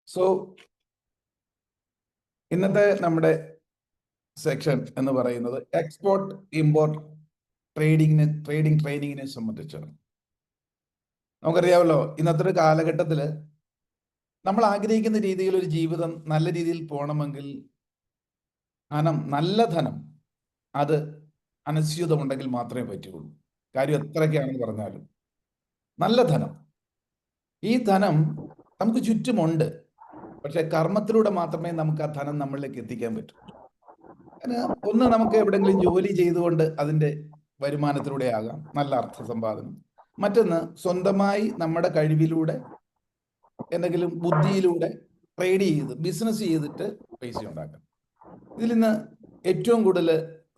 So ഇന്നത്തെ നമ്മുടെ section എന്ന് പറയുന്നത് എക്സ്പോർട്ട് ഇമ്പോർട്ട് ട്രെയിനിങ്ങിനെ സംബന്ധിച്ചാണ്. നമുക്കറിയാമല്ലോ, ഇന്നത്തെ ഒരു കാലഘട്ടത്തിൽ നമ്മൾ ആഗ്രഹിക്കുന്ന രീതിയിൽ ഒരു ജീവിതം നല്ല രീതിയിൽ പോകണമെങ്കിൽ നല്ല ധനം അത് അനസ്യൂതമുണ്ടെങ്കിൽ മാത്രമേ പറ്റുള്ളൂ. കാര്യം എത്രയൊക്കെയാണെന്ന് പറഞ്ഞാലും നല്ല ധനം, ഈ ധനം നമുക്ക് ചുറ്റുമുണ്ട്. പക്ഷെ കർമ്മത്തിലൂടെ മാത്രമേ നമുക്ക് ആ ധനം നമ്മളിലേക്ക് എത്തിക്കാൻ പറ്റൂ. ഒന്ന്, നമുക്ക് എവിടെയെങ്കിലും ജോലി ചെയ്തുകൊണ്ട് അതിൻ്റെ വരുമാനത്തിലൂടെ ആകാം നല്ല അർത്ഥസമ്പാദനം. മറ്റൊന്ന്, സ്വന്തമായി നമ്മുടെ കഴിവിലൂടെ എന്തെങ്കിലും ബുദ്ധിയിലൂടെ ട്രേഡ് ചെയ്ത് ബിസിനസ് ചെയ്തിട്ട് പൈസ ഉണ്ടാക്കാം. ഇതിൽ നിന്ന് ഏറ്റവും കൂടുതൽ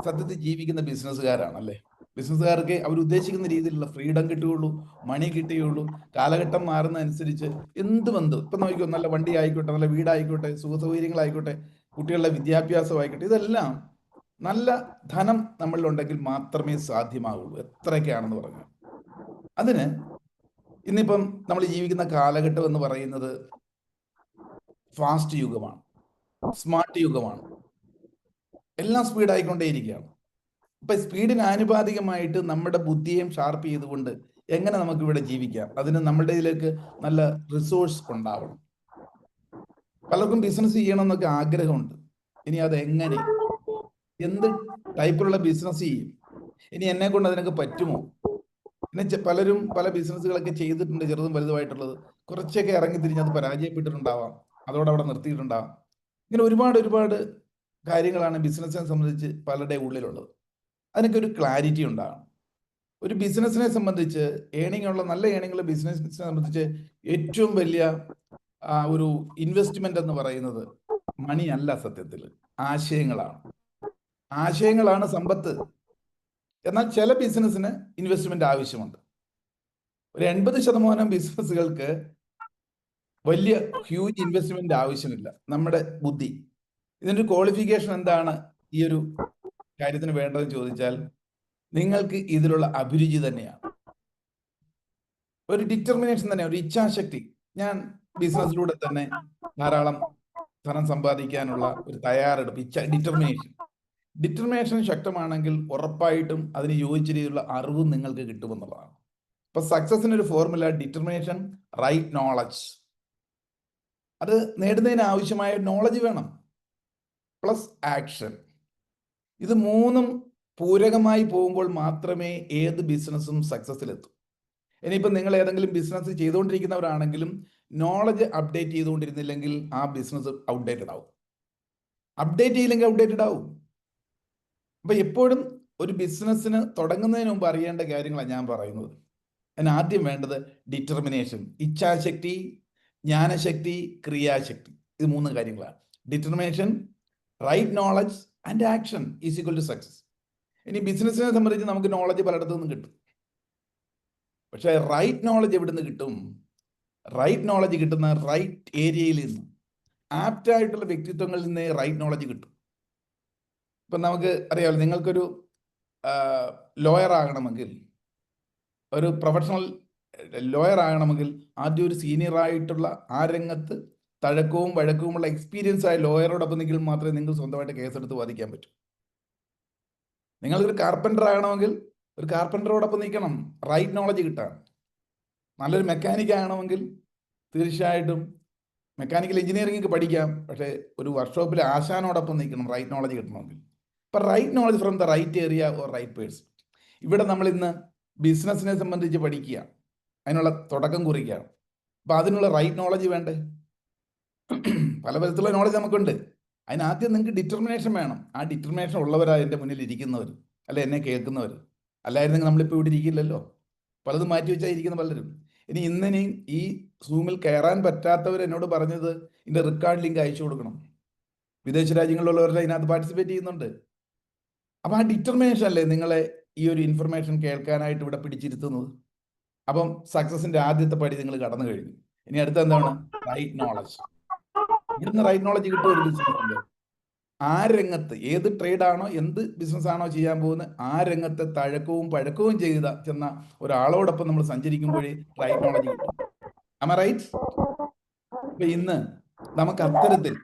സത്യത്തിൽ ജീവിക്കുന്ന ബിസിനസ്സുകാരാണല്ലേ. ബിസിനസ്സുകാർക്ക് അവർ ഉദ്ദേശിക്കുന്ന രീതിയിലുള്ള ഫ്രീഡം കിട്ടുകയുള്ളൂ, മണി കിട്ടുകയുള്ളൂ. കാലഘട്ടം മാറുന്നതനുസരിച്ച് എന്ത് ബന്ധം, ഇപ്പം നോക്കിക്കോ, നല്ല വണ്ടി ആയിക്കോട്ടെ, നല്ല വീടായിക്കോട്ടെ, സുഖസൗകര്യങ്ങളായിക്കോട്ടെ, കുട്ടികളുടെ വിദ്യാഭ്യാസമായിക്കോട്ടെ, ഇതെല്ലാം നല്ല ധനം നമ്മളിലുണ്ടെങ്കിൽ മാത്രമേ സാധ്യമാകുള്ളൂ, എത്രയൊക്കെയാണെന്ന് പറഞ്ഞു. അതിന് ഇന്നിപ്പം നമ്മൾ ജീവിക്കുന്ന കാലഘട്ടം എന്ന് പറയുന്നത് ഫാസ്റ്റ് യുഗമാണ്, സ്മാർട്ട് യുഗമാണ്. എല്ലാം സ്പീഡായിക്കൊണ്ടേയിരിക്കുകയാണ്. അപ്പം സ്പീഡിന് ആനുപാതികമായിട്ട് നമ്മുടെ ബുദ്ധിയെയും ഷാർപ്പ് ചെയ്തുകൊണ്ട് എങ്ങനെ നമുക്ക് ഇവിടെ ജീവിക്കാം, അതിന് നമ്മുടെ ഇതിലേക്ക് നല്ല റിസോഴ്സ് ഉണ്ടാവണം. പലർക്കും ബിസിനസ് ചെയ്യണമെന്നൊക്കെ ആഗ്രഹമുണ്ട്. ഇനി അത് എങ്ങനെ, എന്ത് ടൈപ്പിലുള്ള ബിസിനസ് ചെയ്യും, ഇനി എന്നെ കൊണ്ട് അതിനൊക്കെ പറ്റുമോ? പിന്നെ പലരും പല ബിസിനസ്സുകളൊക്കെ ചെയ്തിട്ടുണ്ട്, ചെറുതും വലുതുമായിട്ടുള്ളത്. കുറച്ചൊക്കെ ഇറങ്ങി തിരിഞ്ഞ് അത് പരാജയപ്പെട്ടിട്ടുണ്ടാവാം, അതോടെ അവിടെ നിർത്തിയിട്ടുണ്ടാവാം. ഇങ്ങനെ ഒരുപാട് കാര്യങ്ങളാണ് ബിസിനസ്സിനെ സംബന്ധിച്ച് പലരുടെ ഉള്ളിലുള്ളത്. അതിനൊക്കെ ഒരു ക്ലാരിറ്റി ഉണ്ടാകണം. ഒരു ബിസിനസ്സിനെ സംബന്ധിച്ച് നല്ല ഏണിങ്ങുള്ള ബിസിനസ്സിനെ സംബന്ധിച്ച് ഏറ്റവും വലിയ ഒരു ഇൻവെസ്റ്റ്മെന്റ് എന്ന് പറയുന്നത് മണി അല്ല, സത്യത്തിൽ ആശയങ്ങളാണ്. ആശയങ്ങളാണ് സമ്പത്ത്. എന്നാൽ ചില ബിസിനസ്സിന് ഇൻവെസ്റ്റ്മെന്റ് ആവശ്യമുണ്ട്. ഒരു 80% ബിസിനസ്സുകൾക്ക് വലിയ ഹ്യൂജ് ഇൻവെസ്റ്റ്മെന്റ് ആവശ്യമില്ല. നമ്മുടെ ബുദ്ധി, ഇതിൻ്റെ ക്വാളിഫിക്കേഷൻ എന്താണ് ഈ ഒരു കാര്യത്തിന് വേണ്ടതെന്ന് ചോദിച്ചാൽ നിങ്ങൾക്ക് ഇതിലുള്ള അഭിരുചി തന്നെയാണ്, ഒരു ഡിറ്റർമിനേഷൻ തന്നെ, ഒരു ഇച്ഛാശക്തി. ഞാൻ ബിസിനസ്സിലൂടെ തന്നെ ധാരാളം ധനം സമ്പാദിക്കാനുള്ള ഒരു തയ്യാറെടുപ്പ്, ഡിറ്റർമിനേഷൻ ശക്തമാണെങ്കിൽ ഉറപ്പായിട്ടും അതിന് യോജിച്ച രീതിയിലുള്ള അറിവും നിങ്ങൾക്ക് കിട്ടുമെന്നുള്ളതാണ്. ഇപ്പൊ സക്സസിനൊരു ഫോർമുല ഡിറ്റർമിനേഷൻ, റൈറ്റ് നോളജ്. അത് നേടുന്നതിന് ആവശ്യമായ നോളജ് വേണം, പ്ലസ് ആക്ഷൻ. ഇത് മൂന്നും പൂരകമായി പോകുമ്പോൾ മാത്രമേ ഏത് ബിസിനസ്സും സക്സസ്സിലെത്തും. ഇനിയിപ്പോൾ നിങ്ങൾ ഏതെങ്കിലും ബിസിനസ് ചെയ്തുകൊണ്ടിരിക്കുന്നവരാണെങ്കിലും നോളജ് അപ്ഡേറ്റ് ചെയ്തുകൊണ്ടിരുന്നില്ലെങ്കിൽ ആ ബിസിനസ് ഔട്ട്ഡേറ്റഡ് ആവും. അപ്ഡേറ്റ് ചെയ്യില്ലെങ്കിൽ ഔട്ട്ഡേറ്റഡ് ആവും. അപ്പൊ എപ്പോഴും ഒരു ബിസിനസ്സിന് തുടങ്ങുന്നതിന് മുമ്പ് അറിയേണ്ട കാര്യങ്ങളാണ് ഞാൻ പറയുന്നത്. അതിന് ആദ്യം വേണ്ടത് ഡിറ്റർമിനേഷൻ, ഇച്ഛാശക്തി, ജ്ഞാനശക്തി, ക്രിയാശക്തി. ഇത് 3 കാര്യങ്ങളാണ്. Determination, right knowledge and action is equal to success. ഇനി ബിസിനസ്സിനെ സംബന്ധിച്ച് നമുക്ക് നോളജ് പലയിടത്തു നിന്നും കിട്ടും. പക്ഷേ റൈറ്റ് നോളജ് എവിടെ നിന്ന് കിട്ടും? റൈറ്റ് നോളജ് കിട്ടുന്ന റൈറ്റ് ഏരിയയിൽ നിന്ന്, ആപ്റ്റായിട്ടുള്ള വ്യക്തിത്വങ്ങളിൽ നിന്ന് റൈറ്റ് നോളജ് കിട്ടും. ഇപ്പം നമുക്ക് അറിയാമല്ലോ, നിങ്ങൾക്കൊരു ലോയർ ആകണമെങ്കിൽ, ഒരു പ്രൊഫഷണൽ ലോയർ ആകണമെങ്കിൽ ആദ്യം ഒരു സീനിയറായിട്ടുള്ള ആ രംഗത്ത് തഴക്കവും വഴക്കവുമുള്ള എക്സ്പീരിയൻസ് ആയ ലോയറോടൊപ്പം നിൽക്കിൽ മാത്രമേ നിങ്ങൾ സ്വന്തമായിട്ട് കേസെടുത്ത് വാദിക്കാൻ പറ്റൂ. നിങ്ങളൊരു കാർപ്പൻ്റർ ആകണമെങ്കിൽ ഒരു കാർപ്പൻ്ററോടൊപ്പം നിൽക്കണം, റൈറ്റ് നോളജ് കിട്ടാൻ. നല്ലൊരു മെക്കാനിക് ആകണമെങ്കിൽ തീർച്ചയായിട്ടും മെക്കാനിക്കൽ എഞ്ചിനീയറിംഗ് പഠിക്കാം, പക്ഷേ ഒരു വർക്ക്ഷോപ്പിൽ ആശാനോടൊപ്പം നിൽക്കണം, റൈറ്റ് നോളജ് കിട്ടണമെങ്കിൽ. ഇപ്പം right knowledge from the right area or right person. ഇവിടെ നമ്മൾ ഇന്ന് ബിസിനസ്സിനെ സംബന്ധിച്ച് പഠിക്കുക, അതിനുള്ള തുടക്കം കുറിക്കുകയാണ്. അപ്പം അതിനുള്ള റൈറ്റ് നോളജ് വേണ്ടേ? പല വിധത്തിലുള്ള നോളജ് നമുക്കുണ്ട്. അതിനാദ്യം നിങ്ങൾക്ക് ഡിറ്റർമിനേഷൻ വേണം. ആ ഡിറ്റർമിനേഷൻ ഉള്ളവരാണ് എൻ്റെ മുന്നിൽ ഇരിക്കുന്നവർ, അല്ലെ എന്നെ കേൾക്കുന്നവർ. അല്ലായിരുന്നെങ്കിൽ നമ്മളിപ്പോൾ ഇവിടെ ഇരിക്കില്ലല്ലോ. പലതും മാറ്റി വെച്ചാൽ ഇരിക്കുന്ന പലരും. ഇന്നിനി ഈ സൂമിൽ കയറാൻ പറ്റാത്തവർ എന്നോട് പറഞ്ഞത് ഇതിൻ്റെ റെക്കോർഡ് ലിങ്ക് അയച്ചു കൊടുക്കണം. വിദേശ രാജ്യങ്ങളിലുള്ളവരുടെ അതിനകത്ത് പാർട്ടിസിപ്പേറ്റ് ചെയ്യുന്നുണ്ട്. അപ്പം ആ ഡിറ്റർമിനേഷൻ അല്ലേ നിങ്ങളെ ഈ ഒരു ഇൻഫർമേഷൻ കേൾക്കാനായിട്ട് ഇവിടെ പിടിച്ചിരുത്തുന്നത്. അപ്പം സക്സസിന്റെ ആദ്യത്തെ പടി നിങ്ങൾ കടന്നു കഴിഞ്ഞു. ഇനി അടുത്ത എന്താണ്? Right knowledge. ഇവിടുന്ന് റൈറ്റ് നോളജ് കിട്ടും ഒരു ബിസിനസ്സിന്റെ. ആ രംഗത്ത് ഏത് ട്രേഡാണോ, എന്ത് ബിസിനസ് ആണോ ചെയ്യാൻ പോകുന്നത്, ആ രംഗത്തെ തഴക്കവും പഴക്കവും ചെന്ന ഒരാളോടൊപ്പം നമ്മൾ സഞ്ചരിക്കുമ്പോഴേ റൈറ്റ് നോളജ് കിട്ടും. Am I right? ഇപ്പൊ ഇന്ന് നമുക്ക് അത്തരത്തിൽ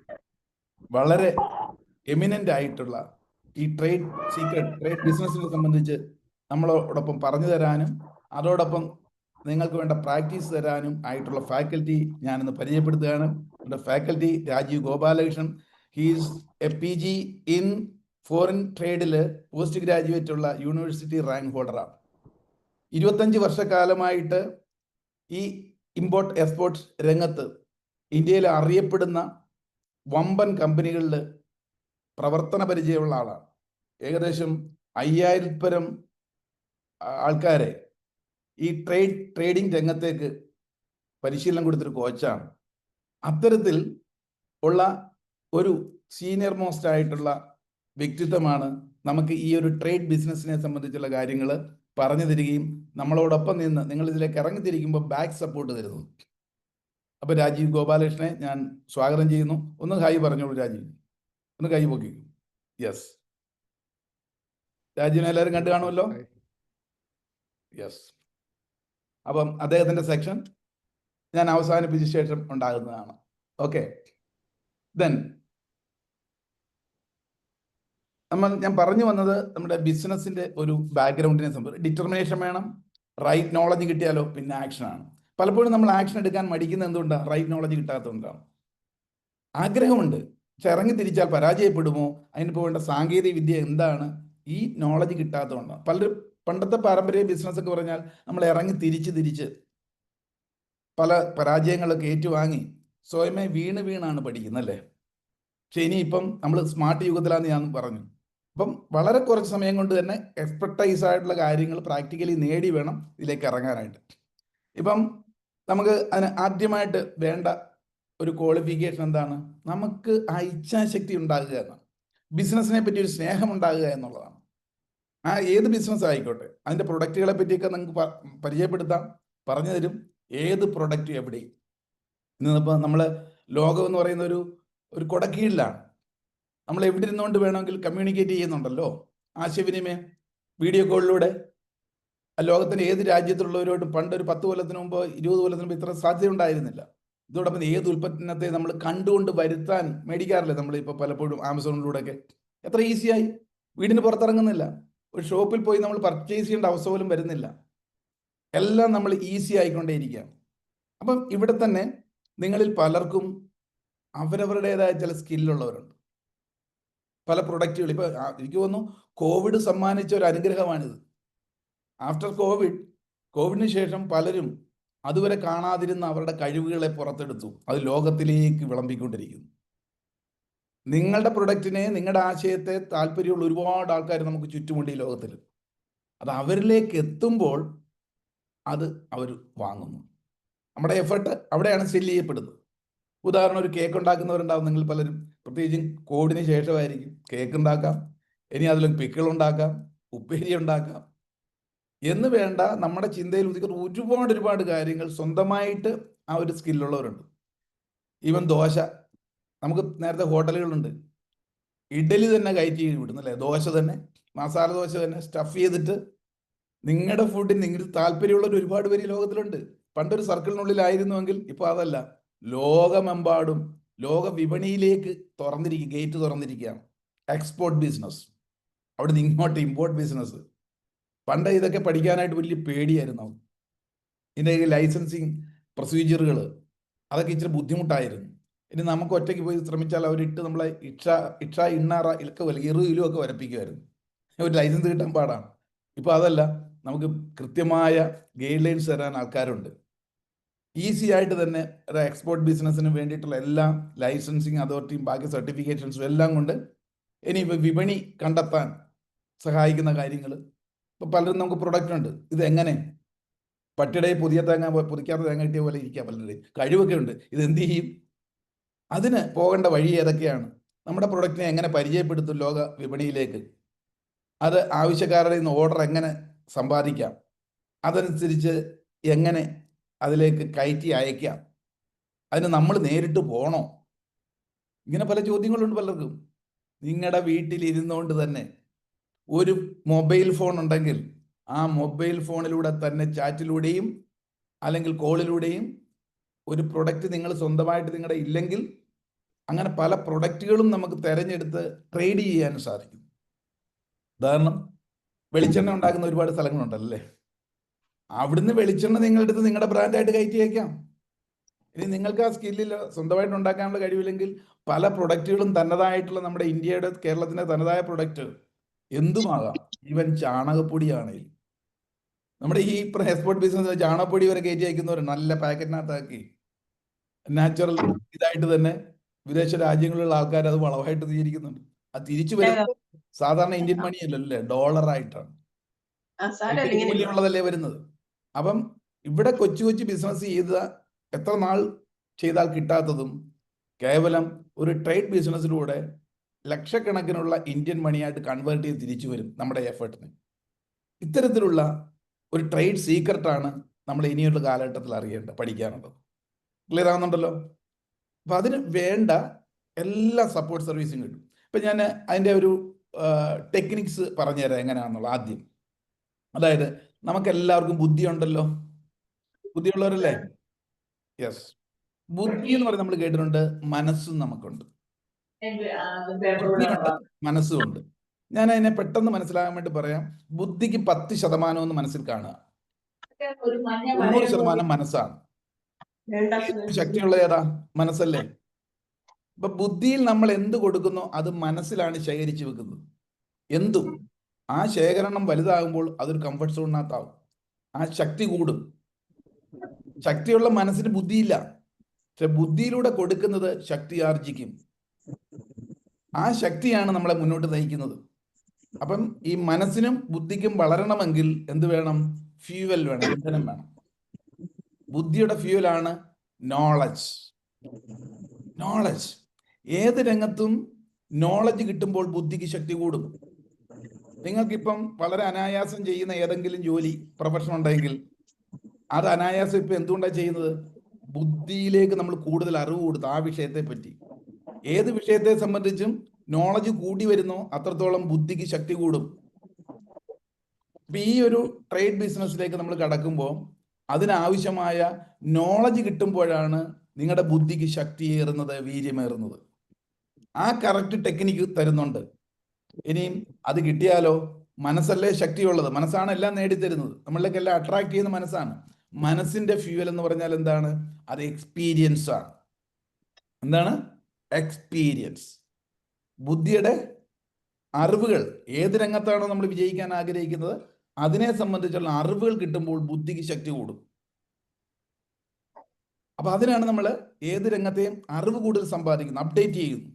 വളരെ എമിനന്റ് ആയിട്ടുള്ള ഈ ട്രേഡ് ബിസിനസ്സിനെ സംബന്ധിച്ച് നമ്മളോടൊപ്പം പറഞ്ഞു തരാനും അതോടൊപ്പം നിങ്ങൾക്ക് വേണ്ട പ്രാക്ടീസ് തരാനും ആയിട്ടുള്ള ഫാക്കൽറ്റി ഞാനിന്ന് പരിചയപ്പെടുത്തുകയാണ്. നമ്മുടെ faculty Rajeev Gopalakrishnan. He's a PG in foreign ട്രേഡിൽ പോസ്റ്റ് ഗ്രാജുവേറ്റ് ഉള്ള യൂണിവേഴ്സിറ്റി റാങ്ക് ഹോൾഡറാണ്. 25 വർഷക്കാലമായിട്ട് ഈ ഇമ്പോർട്ട് എക്സ്പോർട്ട് രംഗത്ത് ഇന്ത്യയിൽ അറിയപ്പെടുന്ന വമ്പൻ കമ്പനികളിൽ പ്രവർത്തന പരിചയമുള്ള ആളാണ്. ഏകദേശം 5000 പരം ആൾക്കാരെ ഈ ട്രേഡിംഗ് രംഗത്തേക്ക് പരിശീലനം കൊടുത്തൊരു കോച്ചാണ്. അത്തരത്തിൽ ഉള്ള ഒരു സീനിയർ മോസ്റ്റ് ആയിട്ടുള്ള വ്യക്തിത്വമാണ് നമുക്ക് ഈ ഒരു ട്രേഡ് ബിസിനസ്സിനെ സംബന്ധിച്ചുള്ള കാര്യങ്ങൾ പറഞ്ഞു തരികയും നമ്മളോടൊപ്പം നിന്ന് നിങ്ങൾ ഇതിലേക്ക് ഇറങ്ങിത്തിരിക്കുമ്പോൾ ബാക്ക് സപ്പോർട്ട് തരുന്നു. അപ്പൊ രാജീവ് ഗോപാലകൃഷ്ണനെ ഞാൻ സ്വാഗതം ചെയ്യുന്നു. ഒന്ന് ഹായ് പറഞ്ഞോളൂ രാജീവ്, ഒന്ന് കൈ പൊക്കി. യെസ്, രാജീവിനെ എല്ലാവരും കണ്ടു കാണുമല്ലോ. യെസ്, അപ്പം അദ്ദേഹത്തിന്റെ സെക്ഷൻ ഞാൻ അവസാനിപ്പിച്ച ശേഷം ഉണ്ടാകുന്നതാണ്. ഓക്കെ, ദെൻ ഞാൻ പറഞ്ഞു വന്നത് നമ്മുടെ ബിസിനസിന്റെ ഒരു ബാക്ക്ഗ്രൗണ്ടിനെ സംബന്ധിച്ച് ഡിറ്റർമിനേഷൻ വേണം, റൈറ്റ് നോളജ് കിട്ടിയാലോ പിന്നെ ആക്ഷനാണ്. പലപ്പോഴും നമ്മൾ ആക്ഷൻ എടുക്കാൻ മടിക്കുന്നത് എന്തുകൊണ്ടാണ്? റൈറ്റ് നോളജ് കിട്ടാത്തതുകൊണ്ടാണ്. ആഗ്രഹമുണ്ട്, പക്ഷെ ഇറങ്ങി തിരിച്ചാൽ പരാജയപ്പെടുമോ, അതിന് പോകേണ്ട സാങ്കേതിക വിദ്യ എന്താണ്, ഈ നോളജ് കിട്ടാത്തതുകൊണ്ടാണ്. പലരും പണ്ടത്തെ പാരമ്പര്യ ബിസിനസ് ഒക്കെ പറഞ്ഞാൽ നമ്മൾ ഇറങ്ങി തിരിച്ച് പല പരാജയങ്ങളൊക്കെ ഏറ്റുവാങ്ങി സ്വയമേ വീണാണ് പഠിക്കുന്നത് അല്ലേ. പക്ഷെ ഇനിയിപ്പം നമ്മൾ സ്മാർട്ട് യുഗത്തിലാന്ന് ഞാൻ പറഞ്ഞു. അപ്പം വളരെ കുറച്ച് സമയം കൊണ്ട് തന്നെ എക്സ്പെർട്ടൈസ് ആയിട്ടുള്ള കാര്യങ്ങൾ പ്രാക്ടിക്കലി നേടി വേണം ഇതിലേക്ക് ഇറങ്ങാനായിട്ട്. ഇപ്പം നമുക്ക് അതിന് ആദ്യമായിട്ട് വേണ്ട ഒരു ക്വാളിഫിക്കേഷൻ എന്താണ്? നമുക്ക് ആ ഇച്ഛാശക്തി ഉണ്ടാകുക എന്നാണ്. ബിസിനസ്സിനെ പറ്റി ഒരു സ്നേഹം ഉണ്ടാകുക എന്നുള്ളതാണ്. ഏത് ബിസിനസ് ആയിക്കോട്ടെ അതിൻ്റെ പ്രൊഡക്റ്റുകളെ പറ്റിയൊക്കെ നിങ്ങൾക്ക് പരിചയപ്പെടുത്താം, പറഞ്ഞു തരും. ഏത് പ്രൊഡക്റ്റ് എവിടെ. ഇന്നിപ്പോൾ നമ്മൾ ലോകം എന്ന് പറയുന്ന ഒരു കൊടക്കീഴിലാണ്. നമ്മൾ എവിടെ ഇരുന്നുകൊണ്ട് വേണമെങ്കിൽ കമ്മ്യൂണിക്കേറ്റ് ചെയ്യുന്നുണ്ടല്ലോ, ആശയവിനിമയം വീഡിയോ കോളിലൂടെ. ലോകത്തിൻ്റെ ഏത് രാജ്യത്തുള്ളവരോട് പണ്ട് ഒരു 10 കൊല്ലത്തിന് മുമ്പ് 20 കൊല്ലത്തിന് മുമ്പ് ഇത്ര സാധ്യത ഉണ്ടായിരുന്നില്ല. ഇതോടൊപ്പം ഏത് ഉൽപ്പന്നത്തെ നമ്മൾ കണ്ടുകൊണ്ട് വരുത്താൻ മേടിക്കാറില്ലേ നമ്മളിപ്പോൾ പലപ്പോഴും ആമസോണിലൂടെയൊക്കെ. എത്ര ഈസിയായി, വീടിന് പുറത്തിറങ്ങുന്നില്ല, ഒരു ഷോപ്പിൽ പോയി നമ്മൾ പർച്ചേസ് ചെയ്യേണ്ട അവസ്ഥ പോലും വരുന്നില്ല. എല്ലാം നമ്മൾ ഈസി ആയിക്കൊണ്ടേയിരിക്കുകയാണ്. അപ്പം ഇവിടെ തന്നെ നിങ്ങളിൽ പലർക്കും അവരവരുടേതായ ചില സ്കില്ലുള്ളവരുണ്ട്. പല പ്രൊഡക്റ്റുകൾ ഇപ്പോൾ എനിക്ക് തോന്നുന്നു കോവിഡ് സമ്മാനിച്ച ഒരു അനുഗ്രഹമാണിത്. ആഫ്റ്റർ കോവിഡിന് ശേഷം പലരും അതുവരെ കാണാതിരുന്ന അവരുടെ കഴിവുകളെ പുറത്തെടുത്തു, അത് ലോകത്തിലേക്ക് വിളമ്പിക്കൊണ്ടിരിക്കുന്നു. നിങ്ങളുടെ പ്രൊഡക്റ്റിനെ, നിങ്ങളുടെ ആശയത്തെ താല്പര്യമുള്ള ഒരുപാട് ആൾക്കാർ നമുക്ക് ചുറ്റുമുണ്ട് ഈ ലോകത്തിൽ. അത് അവരിലേക്ക് എത്തുമ്പോൾ അത് അവർ വാങ്ങുന്നു. നമ്മുടെ എഫേർട്ട് അവിടെയാണ് സെല്ല് ചെയ്യപ്പെടുന്നത്. ഉദാഹരണം, ഒരു കേക്ക് ഉണ്ടാക്കുന്നവരുണ്ടാവും നിങ്ങൾ പലരും, പ്രത്യേകിച്ചും കോവിഡിന് ശേഷമായിരിക്കും. കേക്ക് ഉണ്ടാക്കാം, ഇനി അതിൽ പിക്കിൾ ഉണ്ടാക്കാം, ഉപ്പേരി ഉണ്ടാക്കാം എന്ന് വേണ്ട നമ്മുടെ ചിന്തയിൽ ഉദിക്കുന്ന ഒരുപാട് കാര്യങ്ങൾ സ്വന്തമായിട്ട് ആ ഒരു സ്കില്ലുള്ളവരുണ്ട്. ഈവൻ ദോശ, നമുക്ക് നേരത്തെ ഹോട്ടലുകളുണ്ട്, ഇഡലി തന്നെ കയറ്റി വിടുന്നല്ലേ, ദോശ തന്നെ, മസാല ദോശ തന്നെ സ്റ്റഫ് ചെയ്തിട്ട് നിങ്ങളുടെ ഫുഡിന് നിങ്ങൾക്ക് താല്പര്യമുള്ളവർ ഒരുപാട് പേര് ലോകത്തിലുണ്ട്. പണ്ടൊരു സർക്കിളിനുള്ളിലായിരുന്നുവെങ്കിൽ ഇപ്പോൾ അതല്ല, ലോകമെമ്പാടും ലോക വിപണിയിലേക്ക് ഗേറ്റ് തുറന്നിരിക്കുകയാണ്. എക്സ്പോർട്ട് ബിസിനസ്, അവിടെ നിന്ന് ഇങ്ങോട്ട് ഇമ്പോർട്ട് ബിസിനസ്. പണ്ട് ഇതൊക്കെ പഠിക്കാനായിട്ട് വലിയ പേടിയായിരുന്നു. ഇതിൻ്റെ ലൈസൻസിങ് പ്രൊസീജിയറുകൾ അതൊക്കെ ഇച്ചിരി ബുദ്ധിമുട്ടായിരുന്നു. ഇനി നമുക്ക് ഒറ്റയ്ക്ക് പോയി ശ്രമിച്ചാൽ അവരിട്ട് നമ്മളെ ഇണ്ണാറ ഇലും ഒക്കെ വരപ്പിക്കുമായിരുന്നു. ഒരു ലൈസൻസ് കിട്ടാൻ പാടാണ്. ഇപ്പോൾ അതല്ല, നമുക്ക് കൃത്യമായ ഗൈഡ് ലൈൻസ് തരാൻ ആൾക്കാരുണ്ട്. ഈസി ആയിട്ട് തന്നെ ഒരു എക്സ്പോർട്ട് ബിസിനസ്സിന് വേണ്ടിയിട്ടുള്ള എല്ലാ ലൈസൻസിങ് അതോറിറ്റിയും ബാക്കി സർട്ടിഫിക്കേഷൻസും എല്ലാം കൊണ്ട് ഇനി വിപണി കണ്ടെത്താൻ സഹായിക്കുന്ന കാര്യങ്ങൾ. ഇപ്പോൾ പലരും നമുക്ക് പ്രൊഡക്റ്റ് ഉണ്ട്, ഇതെങ്ങനെ പട്ടിയുടെ പുതിയ തേങ്ങ പുതിക്കാത്ത തേങ്ങ കിട്ടിയ പോലെ ഇരിക്കുക. പലരുടെയും കഴിവൊക്കെ ഉണ്ട്, ഇതെന്ത് ചെയ്യും? അതിന് പോകേണ്ട വഴി ഏതൊക്കെയാണ്? നമ്മുടെ പ്രൊഡക്റ്റിനെ എങ്ങനെ പരിചയപ്പെടുത്തും ലോക വിപണിയിലേക്ക്? അത് ആവശ്യക്കാരുടെ നിന്ന് ഓർഡർ എങ്ങനെ സമ്പാദിക്കാം? അതനുസരിച്ച് എങ്ങനെ അതിലേക്ക് കയറ്റി അയക്കാം? അതിന് നമ്മൾ നേരിട്ട് പോകണോ? ഇങ്ങനെ പല ചോദ്യങ്ങളുണ്ട് പലർക്കും. നിങ്ങളുടെ വീട്ടിലിരുന്നുകൊണ്ട് തന്നെ ഒരു മൊബൈൽ ഫോൺ ഉണ്ടെങ്കിൽ ആ മൊബൈൽ ഫോണിലൂടെ തന്നെ ചാറ്റിലൂടെയും അല്ലെങ്കിൽ കോളിലൂടെയും ഒരു പ്രൊഡക്റ്റ് നിങ്ങൾ സ്വന്തമായിട്ട് നിങ്ങളുടെ ഇല്ലെങ്കിൽ അങ്ങനെ പല പ്രൊഡക്റ്റുകളും നമുക്ക് തിരഞ്ഞെടുത്ത് ട്രേഡ് ചെയ്യാൻ സാധിക്കും. ഉദാഹരണം, വെളിച്ചെണ്ണ ഉണ്ടാക്കുന്ന ഒരുപാട് സ്ഥലങ്ങളുണ്ടല്ലേ, അവിടുന്ന് വെളിച്ചെണ്ണ നിങ്ങളെടുത്ത് നിങ്ങളുടെ ബ്രാൻഡായിട്ട് കയറ്റി അയക്കാം. ഇനി നിങ്ങൾക്ക് ആ സ്കില്ലിൽ സ്വന്തമായിട്ട് ഉണ്ടാക്കാനുള്ള കഴിവില്ലെങ്കിൽ പല പ്രൊഡക്റ്റുകളും തന്നതായിട്ടുള്ള നമ്മുടെ ഇന്ത്യയുടെ കേരളത്തിന്റെ തനതായ പ്രൊഡക്റ്റ് എന്തുമാകാം. ഈവൻ ചാണകപ്പൊടിയാണെങ്കിൽ നമ്മുടെ ഈ എക്സ്പോർട്ട് ബിസിനസ് ചാണകപ്പൊടി വരെ കയറ്റി അയക്കുന്നവർ നല്ല പാക്കറ്റിനകത്താക്കി നാച്ചുറൽ ഇതായിട്ട് തന്നെ വിദേശ രാജ്യങ്ങളിലുള്ള ആൾക്കാർ അത് വളമായിട്ട് സ്വീകരിക്കുന്നുണ്ട്. അത് തിരിച്ചു വരുന്നത് സാധാരണ ഇന്ത്യൻ മണി അല്ലല്ലേ, ഡോളറായിട്ടാണ്, മൂല്യമുള്ളതല്ലേ വരുന്നത്. അപ്പം ഇവിടെ കൊച്ചു കൊച്ചു ബിസിനസ് ചെയ്ത എത്ര നാൾ ചെയ്താൽ കിട്ടാത്തതും കേവലം ഒരു ട്രേഡ് ബിസിനസ്സിലൂടെ ലക്ഷക്കണക്കിനുള്ള ഇന്ത്യൻ മണിയായിട്ട് കൺവേർട്ട് ചെയ്ത് തിരിച്ചു വരും നമ്മുടെ എഫേർട്ടിന്. ഇത്തരത്തിലുള്ള ഒരു ട്രേഡ് സീക്രട്ടാണ് നമ്മൾ ഇനിയുള്ള കാലഘട്ടത്തിൽ അറിയേണ്ടത്, പഠിക്കാനുള്ളത്. ക്ലിയർ ആവുന്നുണ്ടല്ലോ? അപ്പം അതിന് വേണ്ട എല്ലാ സപ്പോർട്ട് സർവീസും കിട്ടും. ഇപ്പം ഞാൻ അതിൻ്റെ ഒരു ടെക്നിക്സ് പറഞ്ഞുതരാം എങ്ങനെയാണെന്നുള്ള. ആദ്യം, അതായത് നമുക്ക് എല്ലാവർക്കും ബുദ്ധിയുണ്ടല്ലോ, ബുദ്ധിയുള്ളവരല്ലേ? യെസ്. ബുദ്ധി എന്ന് പറഞ്ഞ് നമ്മൾ കേട്ടിട്ടുണ്ട്, മനസ്സും നമുക്കുണ്ട്. ബുദ്ധിയുണ്ട്, മനസ്സുമുണ്ട്. ഞാൻ അതിനെ പെട്ടെന്ന് മനസ്സിലാകാൻ വേണ്ടി പറയാം. ബുദ്ധിക്ക് 10% മനസ്സിൽ കാണുക, 90% മനസ്സാണ്. ശക്തിയുള്ള ഏതാ? മനസ്സല്ലേ? ഇപ്പൊ ബുദ്ധിയിൽ നമ്മൾ എന്ത് കൊടുക്കുന്നോ അത് മനസ്സിലാണ് ശേഖരിച്ചു വെക്കുന്നത്. എന്തും ആ ശേഖരണം വലുതാകുമ്പോൾ അതൊരു കംഫർട്ട് സോണിനകത്താവും, ആ ശക്തി കൂടും. ശക്തിയുള്ള മനസ്സിന് ബുദ്ധിയില്ല, പക്ഷെ ബുദ്ധിയിലൂടെ കൊടുക്കുന്നത് ശക്തി ആർജിക്കും. ആ ശക്തിയാണ് നമ്മളെ മുന്നോട്ട് നയിക്കുന്നത്. അപ്പം ഈ മനസ്സിനും ബുദ്ധിക്കും വളരണമെങ്കിൽ എന്ത് വേണം? ഫ്യൂവൽ വേണം, ഇന്ധനം വേണം. ബുദ്ധിയുടെ ഫ്യൂവലാണ് നോളജ്. നോളജ് ഏത് രംഗത്തും നോളജ് കിട്ടുമ്പോൾ ബുദ്ധിക്ക് ശക്തി കൂടും. നിങ്ങൾക്കിപ്പം വളരെ അനായാസം ചെയ്യുന്ന ഏതെങ്കിലും ജോലി പ്രൊഫഷൻ ഉണ്ടെങ്കിൽ അത് അനായാസം ഇപ്പം എന്തുകൊണ്ടാണ് ചെയ്യുന്നത്? ബുദ്ധിയിലേക്ക് നമ്മൾ കൂടുതൽ അറിവ് കൊടുത്തു ആ വിഷയത്തെ പറ്റി. ഏത് വിഷയത്തെ സംബന്ധിച്ചും നോളജ് കൂടി വരുന്നോ അത്രത്തോളം ബുദ്ധിക്ക് ശക്തി കൂടും. ഇപ്പം ഈ ഒരു ട്രേഡ് ബിസിനസ്സിലേക്ക് നമ്മൾ കടക്കുമ്പോൾ അതിനാവശ്യമായ നോളജ് കിട്ടുമ്പോഴാണ് നിങ്ങളുടെ ബുദ്ധിക്ക് ശക്തിയേറുന്നത്, വീര്യമേറുന്നത്. ആ കറക്റ്റ് ടെക്നിക്ക് തരുന്നുണ്ട്. ഇനിയും അത് കിട്ടിയാലോ? മനസ്സല്ലേ ശക്തിയുള്ളത്, മനസ്സാണ് എല്ലാം നേടിത്തരുന്നത്, നമ്മളിലേക്ക് എല്ലാം അട്രാക്ട് ചെയ്യുന്ന മനസ്സാണ്. മനസ്സിന്റെ ഫ്യൂവൽ എന്ന് പറഞ്ഞാൽ എന്താണ്? അത് എക്സ്പീരിയൻസ് ആണ്. എന്താണ്? എക്സ്പീരിയൻസ്. ബുദ്ധിയുടെ അറിവുകൾ, ഏത് രംഗത്താണോ നമ്മൾ വിജയിക്കാൻ ആഗ്രഹിക്കുന്നത് അതിനെ സംബന്ധിച്ചുള്ള അറിവുകൾ കിട്ടുമ്പോൾ ബുദ്ധിക്ക് ശക്തി കൂടും. അപ്പൊ അതിനാണ് നമ്മൾ ഏത് രംഗത്തെയും അറിവ് കൂടുതൽ സമ്പാദിക്കുന്നു, അപ്ഡേറ്റ് ചെയ്യുന്നു.